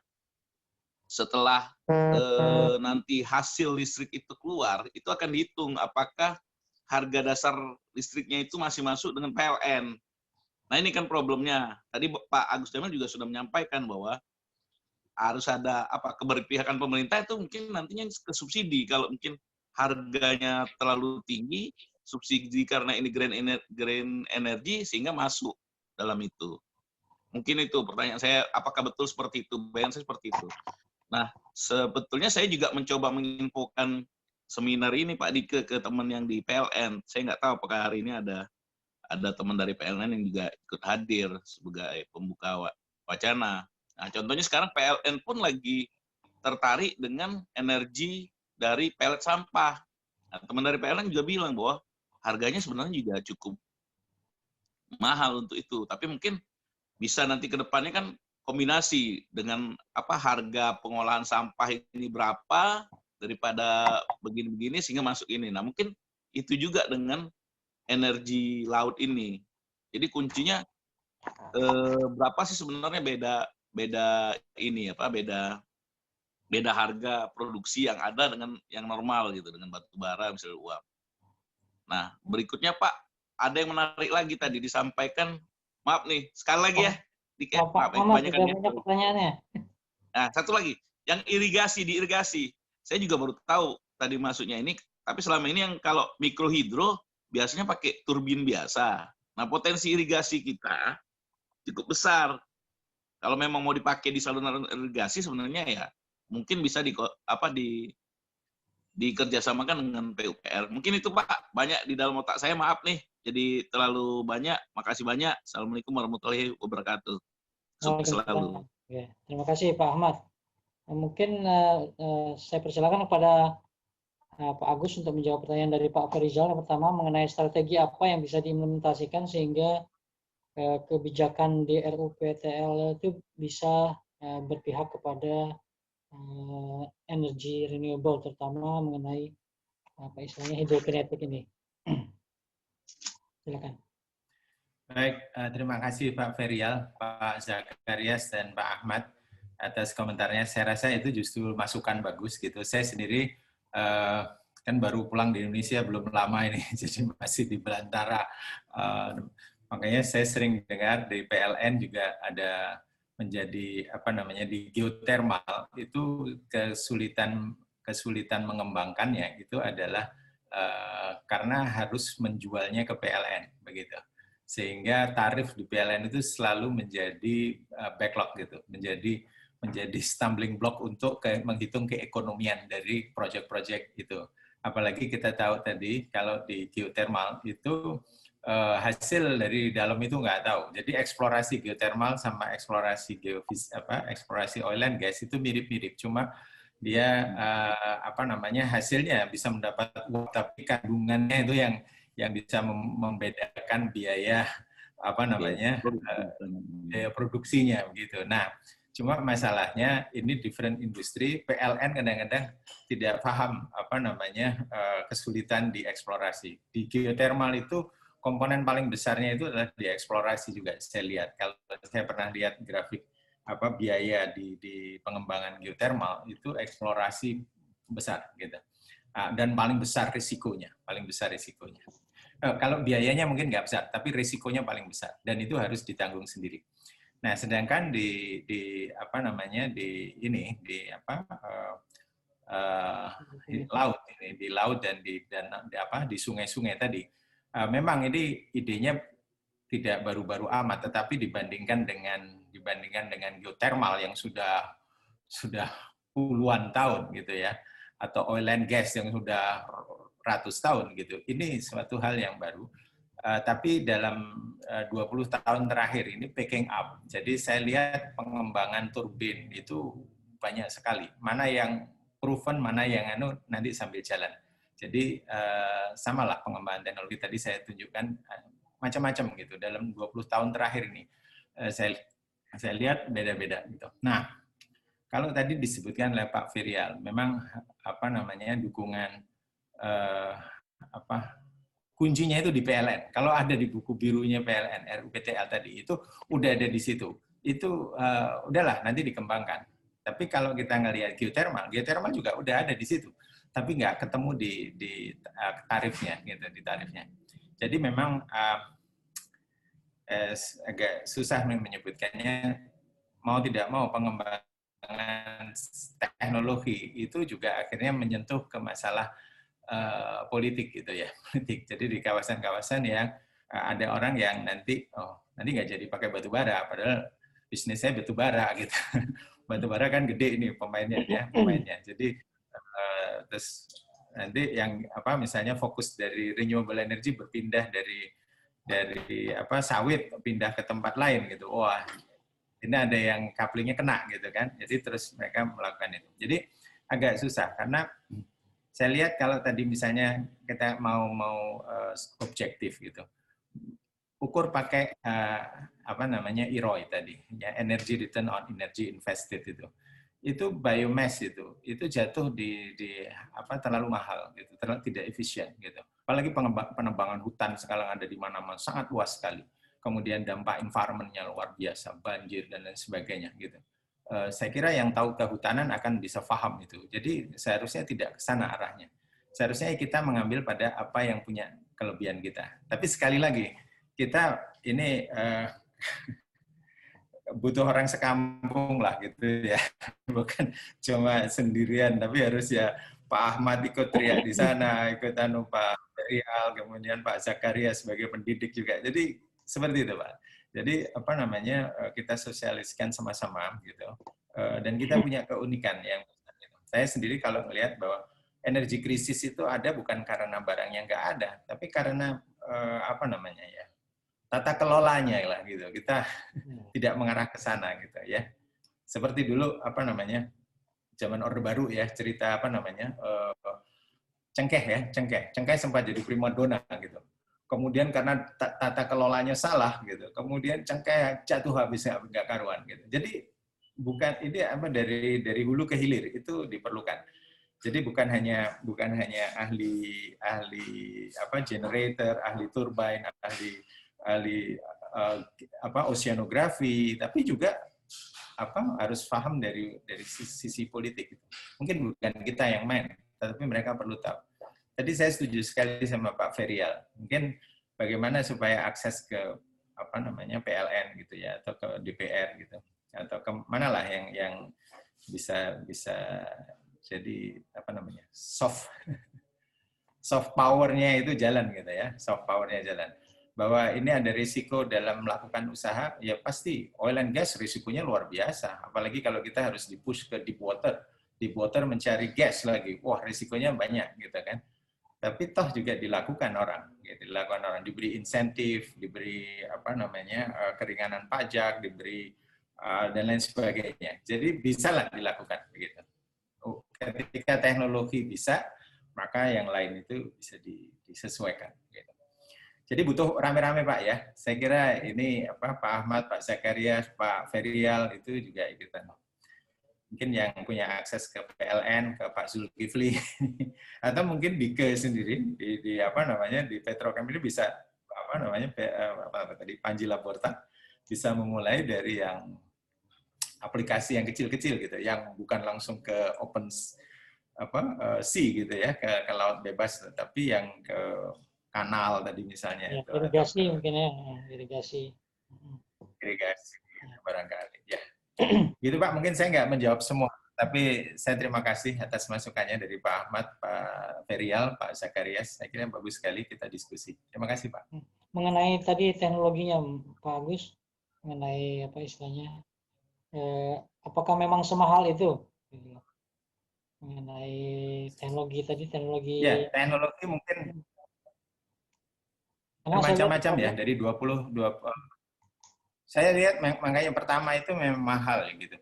setelah nanti hasil listrik itu keluar, itu akan dihitung apakah harga dasar listriknya itu masih masuk dengan PLN. Nah ini kan problemnya. Tadi Pak Agus Jamil juga sudah menyampaikan bahwa harus ada keberpihakan pemerintah itu mungkin nantinya ke subsidi. Kalau mungkin harganya terlalu tinggi, subsidi karena ini green energy sehingga masuk dalam itu. Mungkin itu pertanyaan saya, apakah betul seperti itu? Bayangan saya seperti itu. Nah, sebetulnya saya juga mencoba menginfokan seminar ini Pak Dike ke teman yang di PLN. Saya nggak tahu apakah hari ini ada teman dari PLN yang juga ikut hadir sebagai pembuka wacana. Nah, contohnya sekarang PLN pun lagi tertarik dengan energi dari pelet sampah. Nah, teman dari PLN juga bilang bahwa harganya sebenarnya juga cukup mahal untuk itu. Tapi mungkin bisa nanti ke depannya kan kombinasi dengan harga pengolahan sampah ini berapa daripada begini-begini sehingga masuk ini. Nah, mungkin itu juga dengan energi laut ini. Jadi kuncinya berapa sih sebenarnya beda harga produksi yang ada dengan yang normal gitu, dengan batu bara misalnya uap. Nah, berikutnya Pak, ada yang menarik lagi tadi disampaikan, maaf nih, sekali lagi ya. Pak Ahmad juga banyak pertanyaannya. Nah, satu lagi, yang irigasi, saya juga baru tahu tadi masuknya ini, tapi selama ini yang kalau mikrohidro biasanya pakai turbin biasa. Nah, potensi irigasi kita cukup besar. Kalau memang mau dipakai di saluran irigasi sebenarnya ya mungkin bisa dikerjasamakan dengan PUPR. Mungkin itu Pak, banyak di dalam otak saya, maaf nih. Jadi terlalu banyak, makasih banyak. Assalamualaikum warahmatullahi wabarakatuh. Sukses selalu. Ya, terima kasih Pak Ahmad. Mungkin saya persilakan kepada Pak Agus untuk menjawab pertanyaan dari Pak Ferizal. Yang pertama mengenai strategi apa yang bisa diimplementasikan sehingga kebijakan di RUU PTL itu bisa berpihak kepada energi renewable, terutama mengenai istilahnya hidrokinetik ini. Silakan. Baik, terima kasih Pak Ferial, Pak Zakarias, dan Pak Ahmad atas komentarnya. Saya rasa itu justru masukan bagus gitu. Saya sendiri kan baru pulang di Indonesia belum lama ini, jadi masih di belantara. Makanya saya sering dengar di PLN juga ada menjadi di geothermal itu kesulitan mengembangkannya itu adalah karena harus menjualnya ke PLN begitu. Sehingga tarif di PLN itu selalu menjadi backlog gitu, menjadi stumbling block untuk menghitung keekonomian dari proyek-proyek itu. Apalagi kita tahu tadi kalau di geothermal itu hasil dari dalam itu nggak tahu. Jadi eksplorasi geothermal sama eksplorasi eksplorasi oil and gas itu mirip-mirip. Cuma dia hasilnya bisa mendapat uang, tapi kandungannya itu yang bisa membedakan biaya biaya produksinya begitu. Nah, cuma masalahnya ini different industri. PLN kadang-kadang tidak paham kesulitan di eksplorasi. Di geothermal itu komponen paling besarnya itu adalah di eksplorasi juga. Saya lihat kalau saya pernah lihat grafik biaya di pengembangan geothermal itu eksplorasi besar gitu. Dan paling besar risikonya. Kalau biayanya mungkin nggak besar, tapi risikonya paling besar dan itu harus ditanggung sendiri. Nah, sedangkan di laut dan di sungai-sungai tadi, memang ini idenya tidak baru-baru amat, tetapi dibandingkan dengan geothermal yang sudah puluhan tahun gitu ya, atau oil and gas yang sudah ratus tahun gitu. Ini suatu hal yang baru. Tapi dalam 20 tahun terakhir ini picking up. Jadi saya lihat pengembangan turbin itu banyak sekali. Mana yang proven, mana yang nanti sambil jalan. Jadi samalah pengembangan teknologi tadi saya tunjukkan macam-macam gitu. Dalam 20 tahun terakhir ini saya lihat beda-beda gitu. Nah, kalau tadi disebutkan oleh Pak Ferial, memang dukungan kuncinya itu di PLN. Kalau ada di buku birunya PLN, RUPTL tadi, itu udah ada di situ. Itu udahlah, nanti dikembangkan. Tapi kalau kita ngelihat geothermal juga udah ada di situ. Tapi nggak ketemu di tarifnya, gitu, di tarifnya. Jadi memang agak susah menyebutkannya, mau tidak mau pengembangan teknologi itu juga akhirnya menyentuh ke masalah politik gitu ya, politik. Jadi di kawasan-kawasan yang ada orang yang nanti nggak jadi pakai batu bara, padahal bisnisnya batu bara gitu. Batubara kan gede ini pemainnya ya, pemainnya. Jadi terus nanti yang apa misalnya fokus dari renewable energy berpindah dari sawit pindah ke tempat lain gitu. Wah, ini ada yang couplingnya kena gitu kan. Jadi terus mereka melakukan itu. Jadi agak susah karena saya lihat kalau tadi misalnya kita mau objektif gitu. Ukur pakai apa namanya EROI tadi, ya, energy return on energy invested itu biomass itu jatuh di apa terlalu mahal gitu, terlalu tidak efisien gitu. Apalagi penebangan hutan sekarang ada di mana-mana sangat luas sekali. Kemudian dampak environment-nya luar biasa, banjir dan lain sebagainya gitu. Saya kira yang tahu kehutanan akan bisa paham itu. Jadi seharusnya tidak ke sana arahnya. Seharusnya kita mengambil pada apa yang punya kelebihan kita. Tapi sekali lagi kita ini butuh orang sekampung lah gitu ya, bukan cuma sendirian, tapi harus ya Pak Ahmad ikut teriak di sana, ikut Pak Rial, kemudian Pak Zakaria sebagai pendidik juga. Jadi seperti itu Pak. Jadi apa namanya kita sosialiskan sama-sama gitu, dan kita punya keunikan yang saya sendiri kalau melihat bahwa energi krisis itu ada bukan karena barangnya nggak ada, tapi karena apa namanya ya, tata kelolanya lah gitu. Kita tidak mengarah ke sana gitu ya. Seperti dulu apa namanya zaman Orde Baru ya, cerita apa namanya Cengkeh ya, Cengkeh sempat jadi primadona gitu. Kemudian karena tata kelolanya salah gitu, kemudian Cengkeh jatuh habis nggak karuan gitu. Jadi bukan ini apa dari hulu ke hilir itu diperlukan. Jadi bukan hanya ahli apa generator, ahli turbine, ahli apa oceanografi, tapi juga apa harus paham dari sisi politik. Mungkin bukan kita yang main, tetapi mereka perlu tahu. Tadi saya setuju sekali sama Pak Ferial. Mungkin bagaimana supaya akses ke apa namanya PLN gitu ya, atau ke DPR gitu, atau ke mana lah yang bisa jadi apa namanya soft powernya itu jalan gitu ya, soft powernya jalan. Bahwa ini ada risiko dalam melakukan usaha, ya pasti oil and gas risikonya luar biasa. Apalagi kalau kita harus di-push ke deep water mencari gas lagi, wah risikonya banyak gitu kan. Tapi toh juga dilakukan orang, gitu. Dilakukan orang, diberi insentif, diberi apa namanya keringanan pajak, diberi dan lain sebagainya. Jadi bisalah dilakukan begitu. Ketika teknologi bisa, maka yang lain itu bisa disesuaikan. Gitu. Jadi butuh rame-rame Pak ya. Saya kira ini apa Pak Ahmad, Pak Zakaria, Pak Ferial itu juga ikutan. Mungkin yang punya akses ke PLN, ke Pak Zulkifli, atau mungkin Dike sendiri di apa namanya di Petrochem ini bisa apa namanya apa tadi Panji Laporta bisa memulai dari yang aplikasi yang kecil-kecil gitu, yang bukan langsung ke open sea gitu ya, ke laut bebas, tapi yang ke kanal tadi misalnya. Ya, itu, irigasi mungkin ya, irigasi barangkali. Ya. Gitu Pak, mungkin saya nggak menjawab semua, tapi saya terima kasih atas masukannya dari Pak Ahmad, Pak Ferial, Pak Zakarias. Saya kira bagus sekali kita diskusi. Terima kasih Pak. Mengenai tadi teknologinya Pak Agus, mengenai apa istilahnya, apakah memang semahal itu? Mengenai teknologi tadi, teknologi... Ya, teknologi mungkin macam-macam ya, dari 20. Saya lihat makanya pertama itu memang mahal gitu.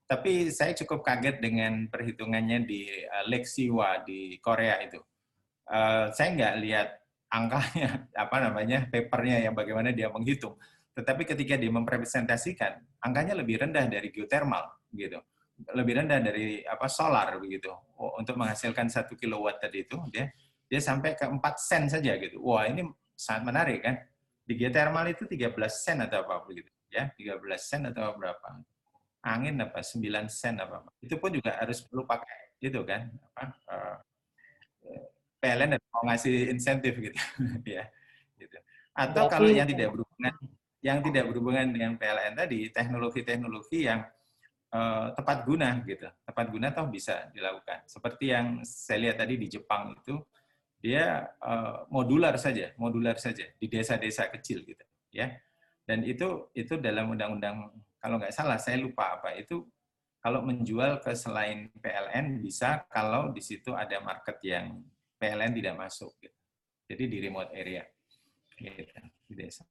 Tapi saya cukup kaget dengan perhitungannya di Lake Siwa di Korea itu. Saya nggak lihat angkanya, apa namanya, papernya yang bagaimana dia menghitung. Tetapi ketika dia mempresentasikan, angkanya lebih rendah dari geothermal gitu. Lebih rendah dari apa solar begitu. Untuk menghasilkan 1 kilowatt tadi itu dia sampai ke 4 sen saja gitu. Wah, ini sangat menarik kan. Di geothermal itu 13 sen atau apa begitu ya, 13 sen atau berapa? Angin apa 9 sen apa. Itu pun juga harus perlu pakai itu kan apa PLN mau ngasih insentif gitu ya. Gitu. Atau kalau yang tidak berhubungan dengan PLN tadi, teknologi-teknologi yang tepat guna gitu. Tepat guna toh bisa dilakukan. Seperti yang saya lihat tadi di Jepang itu dia modular saja di desa-desa kecil gitu ya. Dan itu dalam undang-undang kalau nggak salah saya lupa apa itu Kalau menjual ke selain PLN bisa kalau di situ ada market yang PLN tidak masuk. Gitu. Jadi di remote area, gitu, di desa.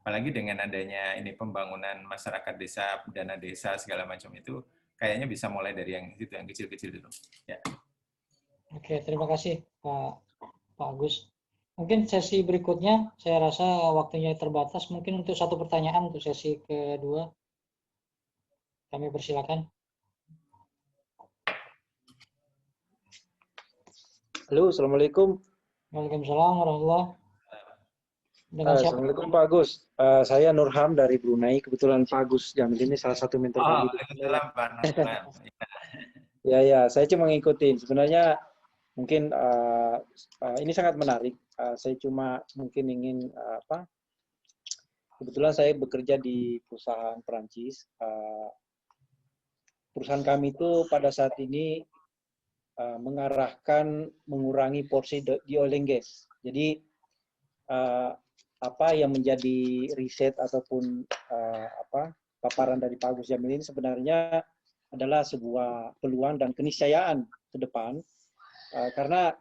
Apalagi dengan adanya ini pembangunan masyarakat desa, dana desa segala macam itu, kayaknya bisa mulai dari yang itu, yang kecil-kecil dulu. Ya. Oke, terima kasih Pak Agus. Mungkin sesi berikutnya, saya rasa waktunya terbatas. Mungkin untuk satu pertanyaan untuk sesi kedua. Kami persilakan. Halo, Assalamualaikum. Waalaikumsalam warahmatullahi wabarakatuh. Dengan siapa? Assalamualaikum Pak Agus. Saya Nurham dari Brunei. Kebetulan Pak Agus Jamil ini salah satu mentor kami. Waalaikumsalam Pak Nurham. Ya, saya cuma ngikutin. Sebenarnya mungkin ini sangat menarik. Saya cuma mungkin ingin kebetulan saya bekerja di perusahaan Perancis. Perusahaan kami itu pada saat ini mengarahkan mengurangi porsi di oil and gas. Jadi apa yang menjadi riset ataupun paparan dari Pak Agus Jamil ini sebenarnya adalah sebuah peluang dan keniscayaan ke depan karena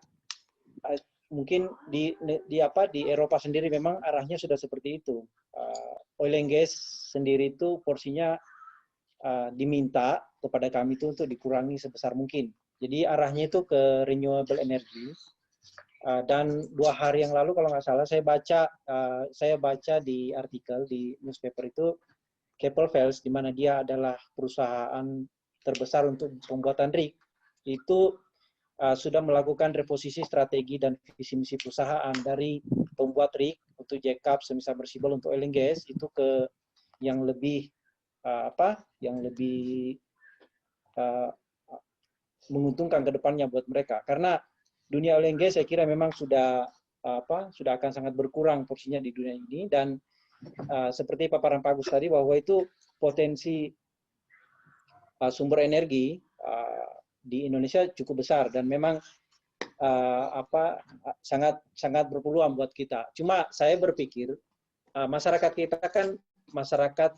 mungkin di Eropa sendiri memang arahnya sudah seperti itu. Oil and gas sendiri itu porsinya diminta kepada kami itu untuk dikurangi sebesar mungkin. Jadi arahnya itu ke renewable energy. Dan 2 hari yang lalu kalau nggak salah saya baca di artikel di newspaper itu Keppel-Fels, di mana dia adalah perusahaan terbesar untuk pembuatan rig, itu sudah melakukan reposisi strategi dan visi misi perusahaan dari pembuat rig untuk jackup semi-submersible untuk oil and gas itu ke yang lebih menguntungkan ke depannya buat mereka. Karena dunia oil and gas saya kira memang sudah akan sangat berkurang porsinya di dunia ini, dan seperti paparan Pak Agus tadi bahwa itu potensi sumber energi di Indonesia cukup besar dan memang sangat berpeluang buat kita. Cuma saya berpikir masyarakat kita kan masyarakat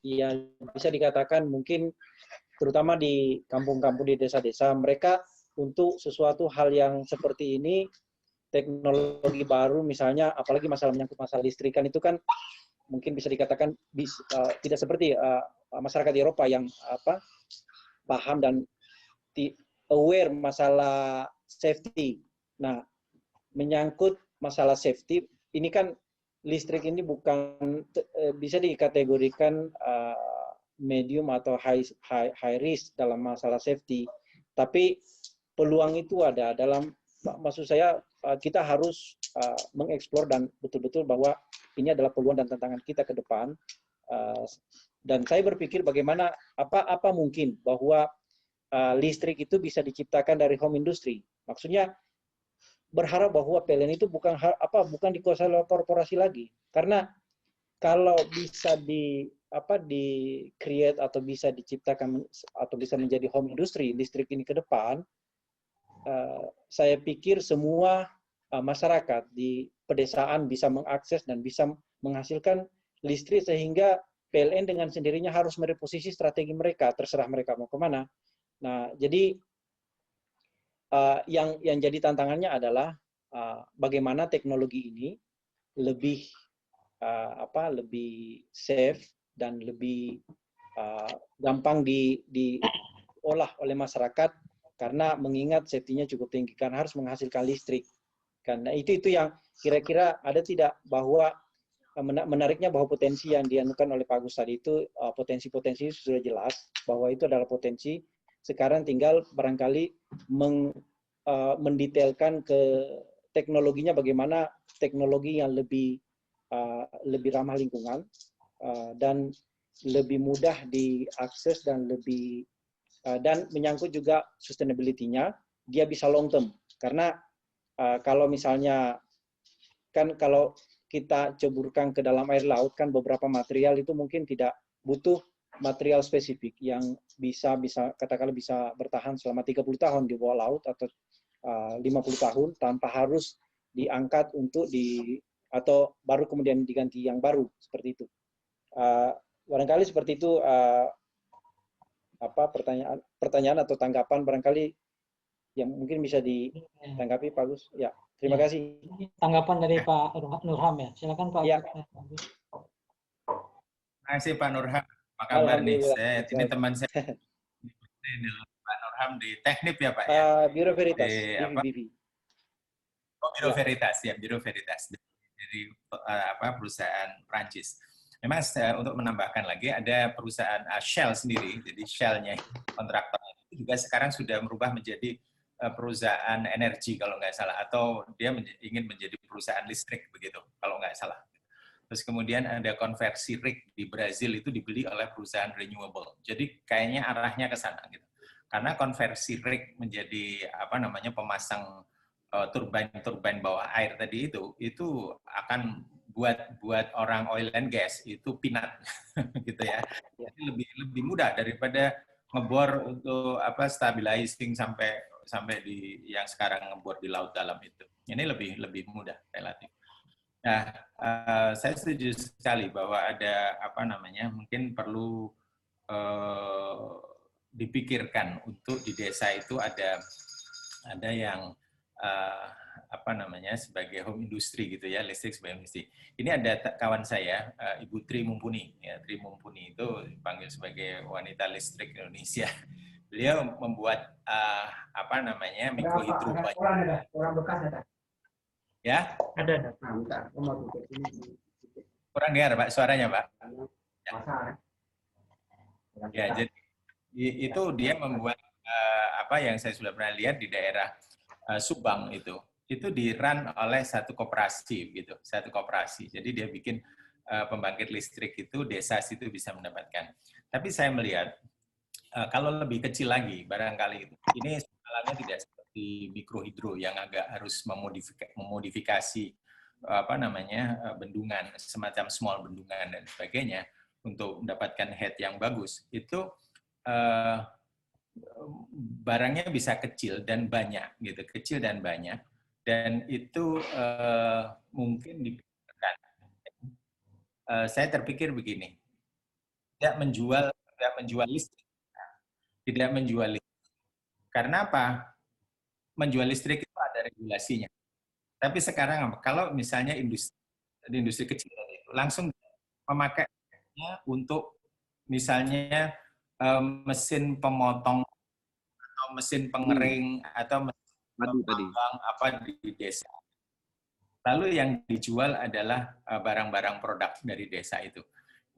yang bisa dikatakan mungkin terutama di kampung-kampung, di desa-desa, mereka untuk sesuatu hal yang seperti ini, teknologi baru misalnya, apalagi menyangkut masalah listrikan itu kan mungkin bisa dikatakan tidak seperti masyarakat di Eropa yang paham dan aware masalah safety. Nah, menyangkut masalah safety, ini kan listrik ini bukan bisa dikategorikan medium atau high risk dalam masalah safety, tapi peluang itu ada dalam, maksud saya kita harus mengeksplor dan betul-betul bahwa ini adalah peluang dan tantangan kita ke depan. Dan saya berpikir bagaimana apa mungkin bahwa listrik itu bisa diciptakan dari home industry. Maksudnya berharap bahwa PLN itu bukan dikuasai oleh korporasi lagi, karena kalau bisa di create atau bisa diciptakan atau bisa menjadi home industry listrik ini ke depan, saya pikir semua masyarakat di pedesaan bisa mengakses dan bisa menghasilkan listrik, sehingga PLN dengan sendirinya harus mereposisi strategi mereka, terserah mereka mau kemana. Nah, jadi yang jadi tantangannya adalah bagaimana teknologi ini lebih safe dan lebih gampang diolah oleh masyarakat, karena mengingat safety-nya cukup tinggi karena harus menghasilkan listrik. Karena itu yang kira-kira ada tidak bahwa menariknya bahwa potensi yang dianukan oleh Pak Agus tadi itu potensi-potensi sudah jelas bahwa itu adalah potensi. Sekarang tinggal barangkali mendetailkan ke teknologinya, bagaimana teknologi yang lebih ramah lingkungan dan lebih mudah diakses dan dan menyangkut juga sustainability-nya, dia bisa long term. Karena kalau misalnya kan kalau kita ceburkan ke dalam air laut kan beberapa material itu mungkin tidak butuh material spesifik yang bisa katakanlah bisa bertahan selama 30 tahun di bawah laut atau 50 tahun tanpa harus diangkat atau baru kemudian diganti yang baru seperti itu. Barangkali seperti itu pertanyaan atau tanggapan barangkali yang mungkin bisa ditanggapi Pak Agus. Ya, terima kasih. Tanggapan dari Pak Nurham ya. Silakan Pak Ya. Agus. Terima kasih Pak Nurham. Apa kabar nih? Ini teman saya Pak Nurham di Teknip ya Pak ya? Biro Veritas, BVB. Oh, Biro Veritas ya, Biro Veritas dari perusahaan Prancis. Memang untuk menambahkan lagi ada perusahaan Shell sendiri, jadi Shell-nya kontraktornya itu juga sekarang sudah merubah menjadi perusahaan energi kalau nggak salah, atau dia ingin menjadi perusahaan listrik begitu kalau nggak salah. Terus kemudian ada konversi rig di Brazil itu dibeli oleh perusahaan renewable. Jadi kayaknya arahnya ke sana gitu. Karena konversi rig menjadi pemasang turbin bawah air tadi itu akan buat orang oil and gas itu peanut gitu ya. Jadi lebih mudah daripada ngebor untuk stabilizing sampai di yang sekarang ngebor di laut dalam itu. Ini lebih mudah relatif. Nah, saya setuju sekali bahwa ada mungkin perlu dipikirkan untuk di desa itu ada yang sebagai home industry gitu ya, listrik sebagai industri. Ini ada kawan saya, Ibu Tri Mumpuni. Ya, Tri Mumpuni itu dipanggil sebagai wanita listrik Indonesia. Beliau membuat mikrohidro. Orang bekas ada. Ya? Ada. Kurang dengar Pak suaranya Pak. Ya, jadi itu dia membuat yang saya sudah pernah lihat di daerah Subang itu di-run oleh satu koperasi gitu, satu koperasi. Jadi dia bikin pembangkit listrik itu desa situ bisa mendapatkan. Tapi saya melihat kalau lebih kecil lagi barangkali ini skalanya tidak seperti mikrohidro yang agak harus memodifikasi bendungan, semacam small bendungan dan sebagainya untuk mendapatkan head yang bagus. Itu barangnya bisa kecil dan banyak gitu, kecil dan banyak, dan itu mungkin dipikirkan. Saya terpikir begini, tidak menjual listrik, karena apa? Menjual listrik itu ada regulasinya. Tapi sekarang kalau misalnya industri kecil itu langsung memakainya untuk misalnya mesin pemotong atau mesin pengering atau mesin pengambang di desa. Lalu yang dijual adalah barang-barang produk dari desa itu.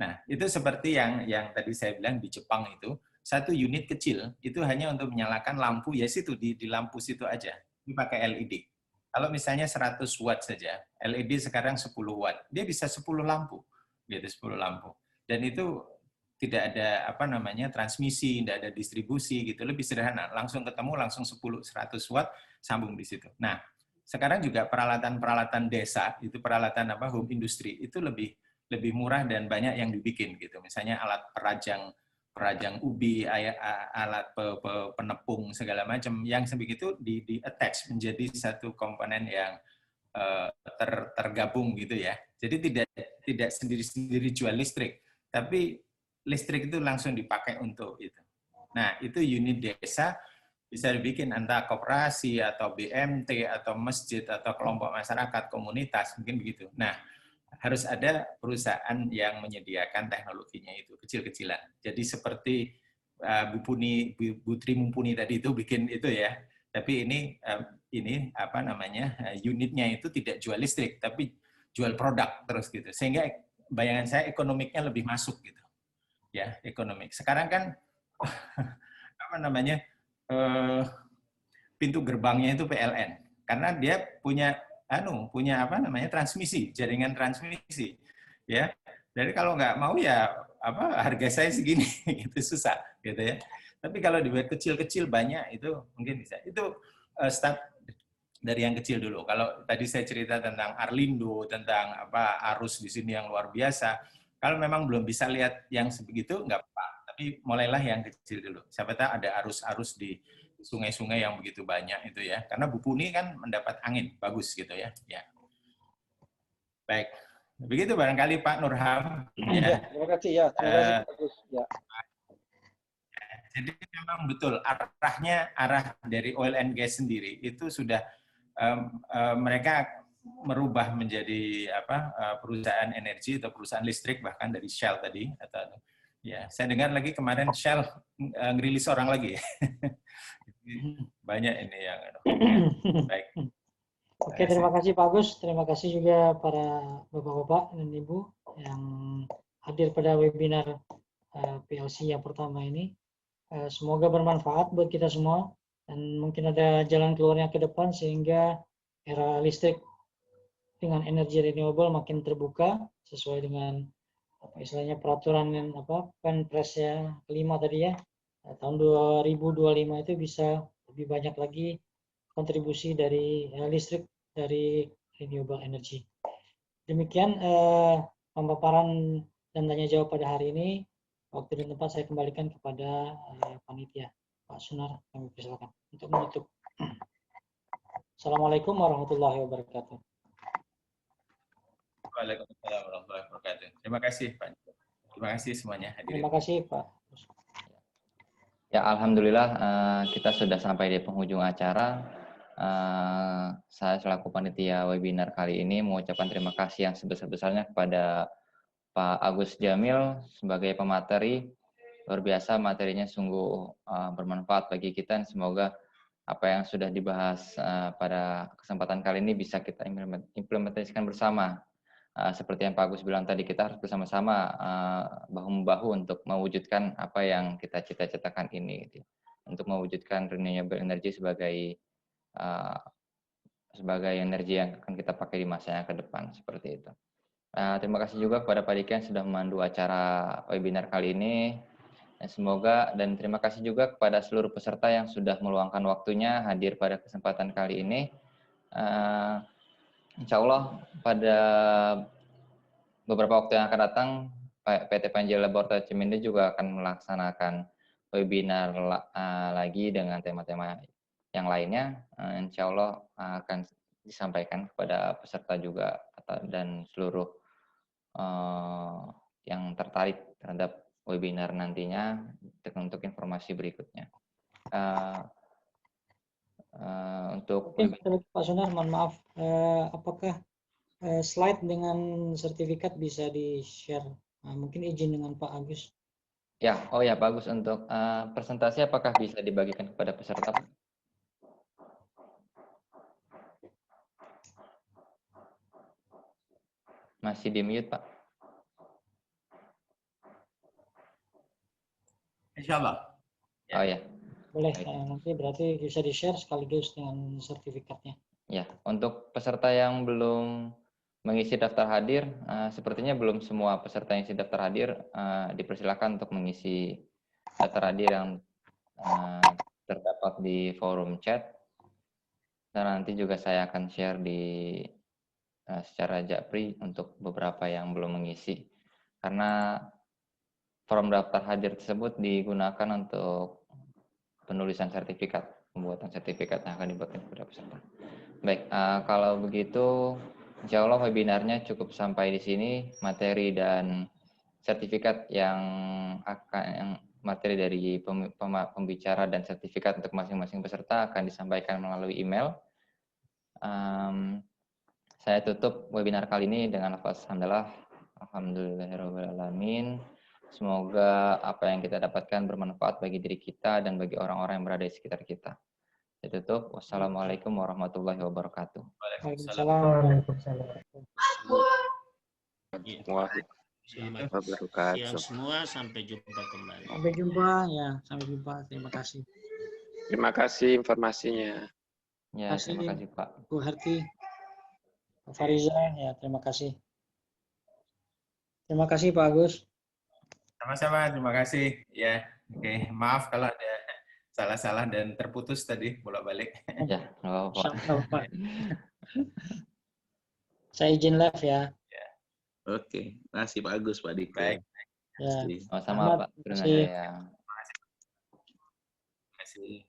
Nah, itu seperti yang tadi saya bilang di Jepang itu, satu unit kecil itu hanya untuk menyalakan lampu ya situ di lampu situ aja. Ini pakai LED. Kalau misalnya 100 watt saja, LED sekarang 10 watt, dia bisa 10 lampu. Gitu 10 lampu. Dan itu tidak ada transmisi, tidak ada distribusi gitu, lebih sederhana, langsung ketemu langsung 100 watt sambung di situ. Nah, sekarang juga peralatan desa itu peralatan home industry itu lebih murah dan banyak yang dibikin gitu. Misalnya alat perajang ubi, alat penepung segala macam yang sebegitu di attach menjadi satu komponen yang tergabung gitu ya. Jadi tidak sendiri-sendiri jual listrik, tapi listrik itu langsung dipakai untuk itu. Nah, itu unit desa bisa dibikin antara koperasi atau BMT atau masjid atau kelompok masyarakat, komunitas, mungkin begitu. Nah, harus ada perusahaan yang menyediakan teknologinya itu kecil-kecilan. Jadi seperti Bu Tri Mumpuni tadi itu bikin itu ya. Tapi ini unitnya itu tidak jual listrik, tapi jual produk terus gitu. Sehingga bayangan saya ekonomiknya lebih masuk gitu. Ya, ekonomik. Sekarang kan pintu gerbangnya itu PLN karena dia punya transmisi, jaringan transmisi ya. Jadi kalau nggak mau ya harga saya segini itu susah gitu ya. Tapi kalau dibuat kecil-kecil banyak itu mungkin bisa. Itu start dari yang kecil dulu. Kalau tadi saya cerita tentang Arlindo, tentang arus di sini yang luar biasa. Kalau memang belum bisa lihat yang sebegitu, nggak apa-apa. Tapi mulailah yang kecil dulu. Siapa tahu ada arus-arus di sungai-sungai yang begitu banyak itu ya. Karena Bu Puni kan mendapat angin, bagus gitu ya. Ya. Baik. Begitu barangkali Pak Nurham. Ya, terima kasih ya. Terima kasih bagus. Ya. Jadi memang betul arah dari oil and gas sendiri itu sudah mereka merubah menjadi perusahaan energi atau perusahaan listrik, bahkan dari Shell tadi, atau ya saya dengar lagi kemarin Shell ngerilis orang lagi. Banyak ini yang baik. Oke, terima kasih Pak Agus. Terima kasih juga para Bapak-Bapak dan Ibu yang hadir pada webinar PLC yang pertama ini. Semoga bermanfaat buat kita semua dan mungkin ada jalan keluarnya ke depan sehingga era listrik dengan energi renewable makin terbuka sesuai dengan istilahnya peraturan yang Penpres ya kelima tadi ya, tahun 2025 itu bisa lebih banyak lagi kontribusi dari listrik dari renewable energy. Demikian pemaparan dan tanya jawab pada hari ini. Waktu dan tempat saya kembalikan kepada panitia. Pak Sunar, kami persilakan untuk menutup. Assalamualaikum warahmatullahi wabarakatuh. Waalaikumsalam warahmatullahi wabarakatuh. Terima kasih Pak. Terima kasih semuanya hadirin. Terima kasih Pak. Ya, alhamdulillah kita sudah sampai di penghujung acara. Saya selaku panitia webinar kali ini mengucapkan terima kasih yang sebesar-besarnya kepada Pak Agus Jamil sebagai pemateri. Luar biasa, materinya sungguh bermanfaat bagi kita. Semoga apa yang sudah dibahas pada kesempatan kali ini bisa kita implementasikan bersama. Seperti yang Pak Agus bilang tadi, kita harus bersama-sama bahu-membahu untuk mewujudkan apa yang kita cita-citakan ini, gitu. Untuk mewujudkan renewable energy sebagai energi yang akan kita pakai di masa yang ke depan, seperti itu. Terima kasih juga kepada Pak Dika yang sudah memandu acara webinar kali ini. Semoga, dan terima kasih juga kepada seluruh peserta yang sudah meluangkan waktunya hadir pada kesempatan kali ini. Insya Allah pada beberapa waktu yang akan datang, PT Panjel Laboratorium Cimindi juga akan melaksanakan webinar lagi dengan tema-tema yang lainnya. Insya Allah akan disampaikan kepada peserta juga dan seluruh yang tertarik terhadap webinar nantinya untuk informasi berikutnya. Untuk Oke, Pak Sunar, mohon maaf, apakah slide dengan sertifikat bisa di-share? Mungkin izin dengan Pak Agus. Ya, oh ya Pak Agus, untuk presentasi apakah bisa dibagikan kepada peserta? Masih di mute, Pak. Insya Allah. Oh ya. Boleh, nanti berarti bisa di-share sekaligus dengan sertifikatnya. Ya, untuk peserta yang belum mengisi daftar hadir, sepertinya belum semua peserta yang isi daftar hadir dipersilakan untuk mengisi daftar hadir yang terdapat di forum chat. Dan nanti juga saya akan share di secara japri untuk beberapa yang belum mengisi. Karena form daftar hadir tersebut digunakan untuk penulisan sertifikat, pembuatan sertifikat yang akan dibuatkan kepada peserta. Baik, kalau begitu, insya Allah webinarnya cukup sampai di sini. Materi dan sertifikat yang materi dari pembicara dan sertifikat untuk masing-masing peserta akan disampaikan melalui email. Saya tutup webinar kali ini dengan lafaz hamdalah. Alhamdulillahirrahmanirrahim. Semoga apa yang kita dapatkan bermanfaat bagi diri kita dan bagi orang-orang yang berada di sekitar kita. Saya tutup. Wassalamualaikum warahmatullahi wabarakatuh. Waalaikumsalam. Selamat siang semua. Sampai jumpa kembali. Sampai jumpa ya. Sampai jumpa. Terima kasih. Terima kasih informasinya. Ya, terima kasih Pak. Bu Harti, Pak Fariza, ya terima kasih. Terima kasih Pak Agus. Sama-sama, terima kasih. Ya, oke. Maaf kalau ada salah-salah dan terputus tadi bolak-balik. Ya, nggak apa-apa. Saya izin live ya. Oke, terima kasih Pak Agus, Pak Dika. Baik. Ya. Sama-sama Pak. Terima kasih. Terima kasih.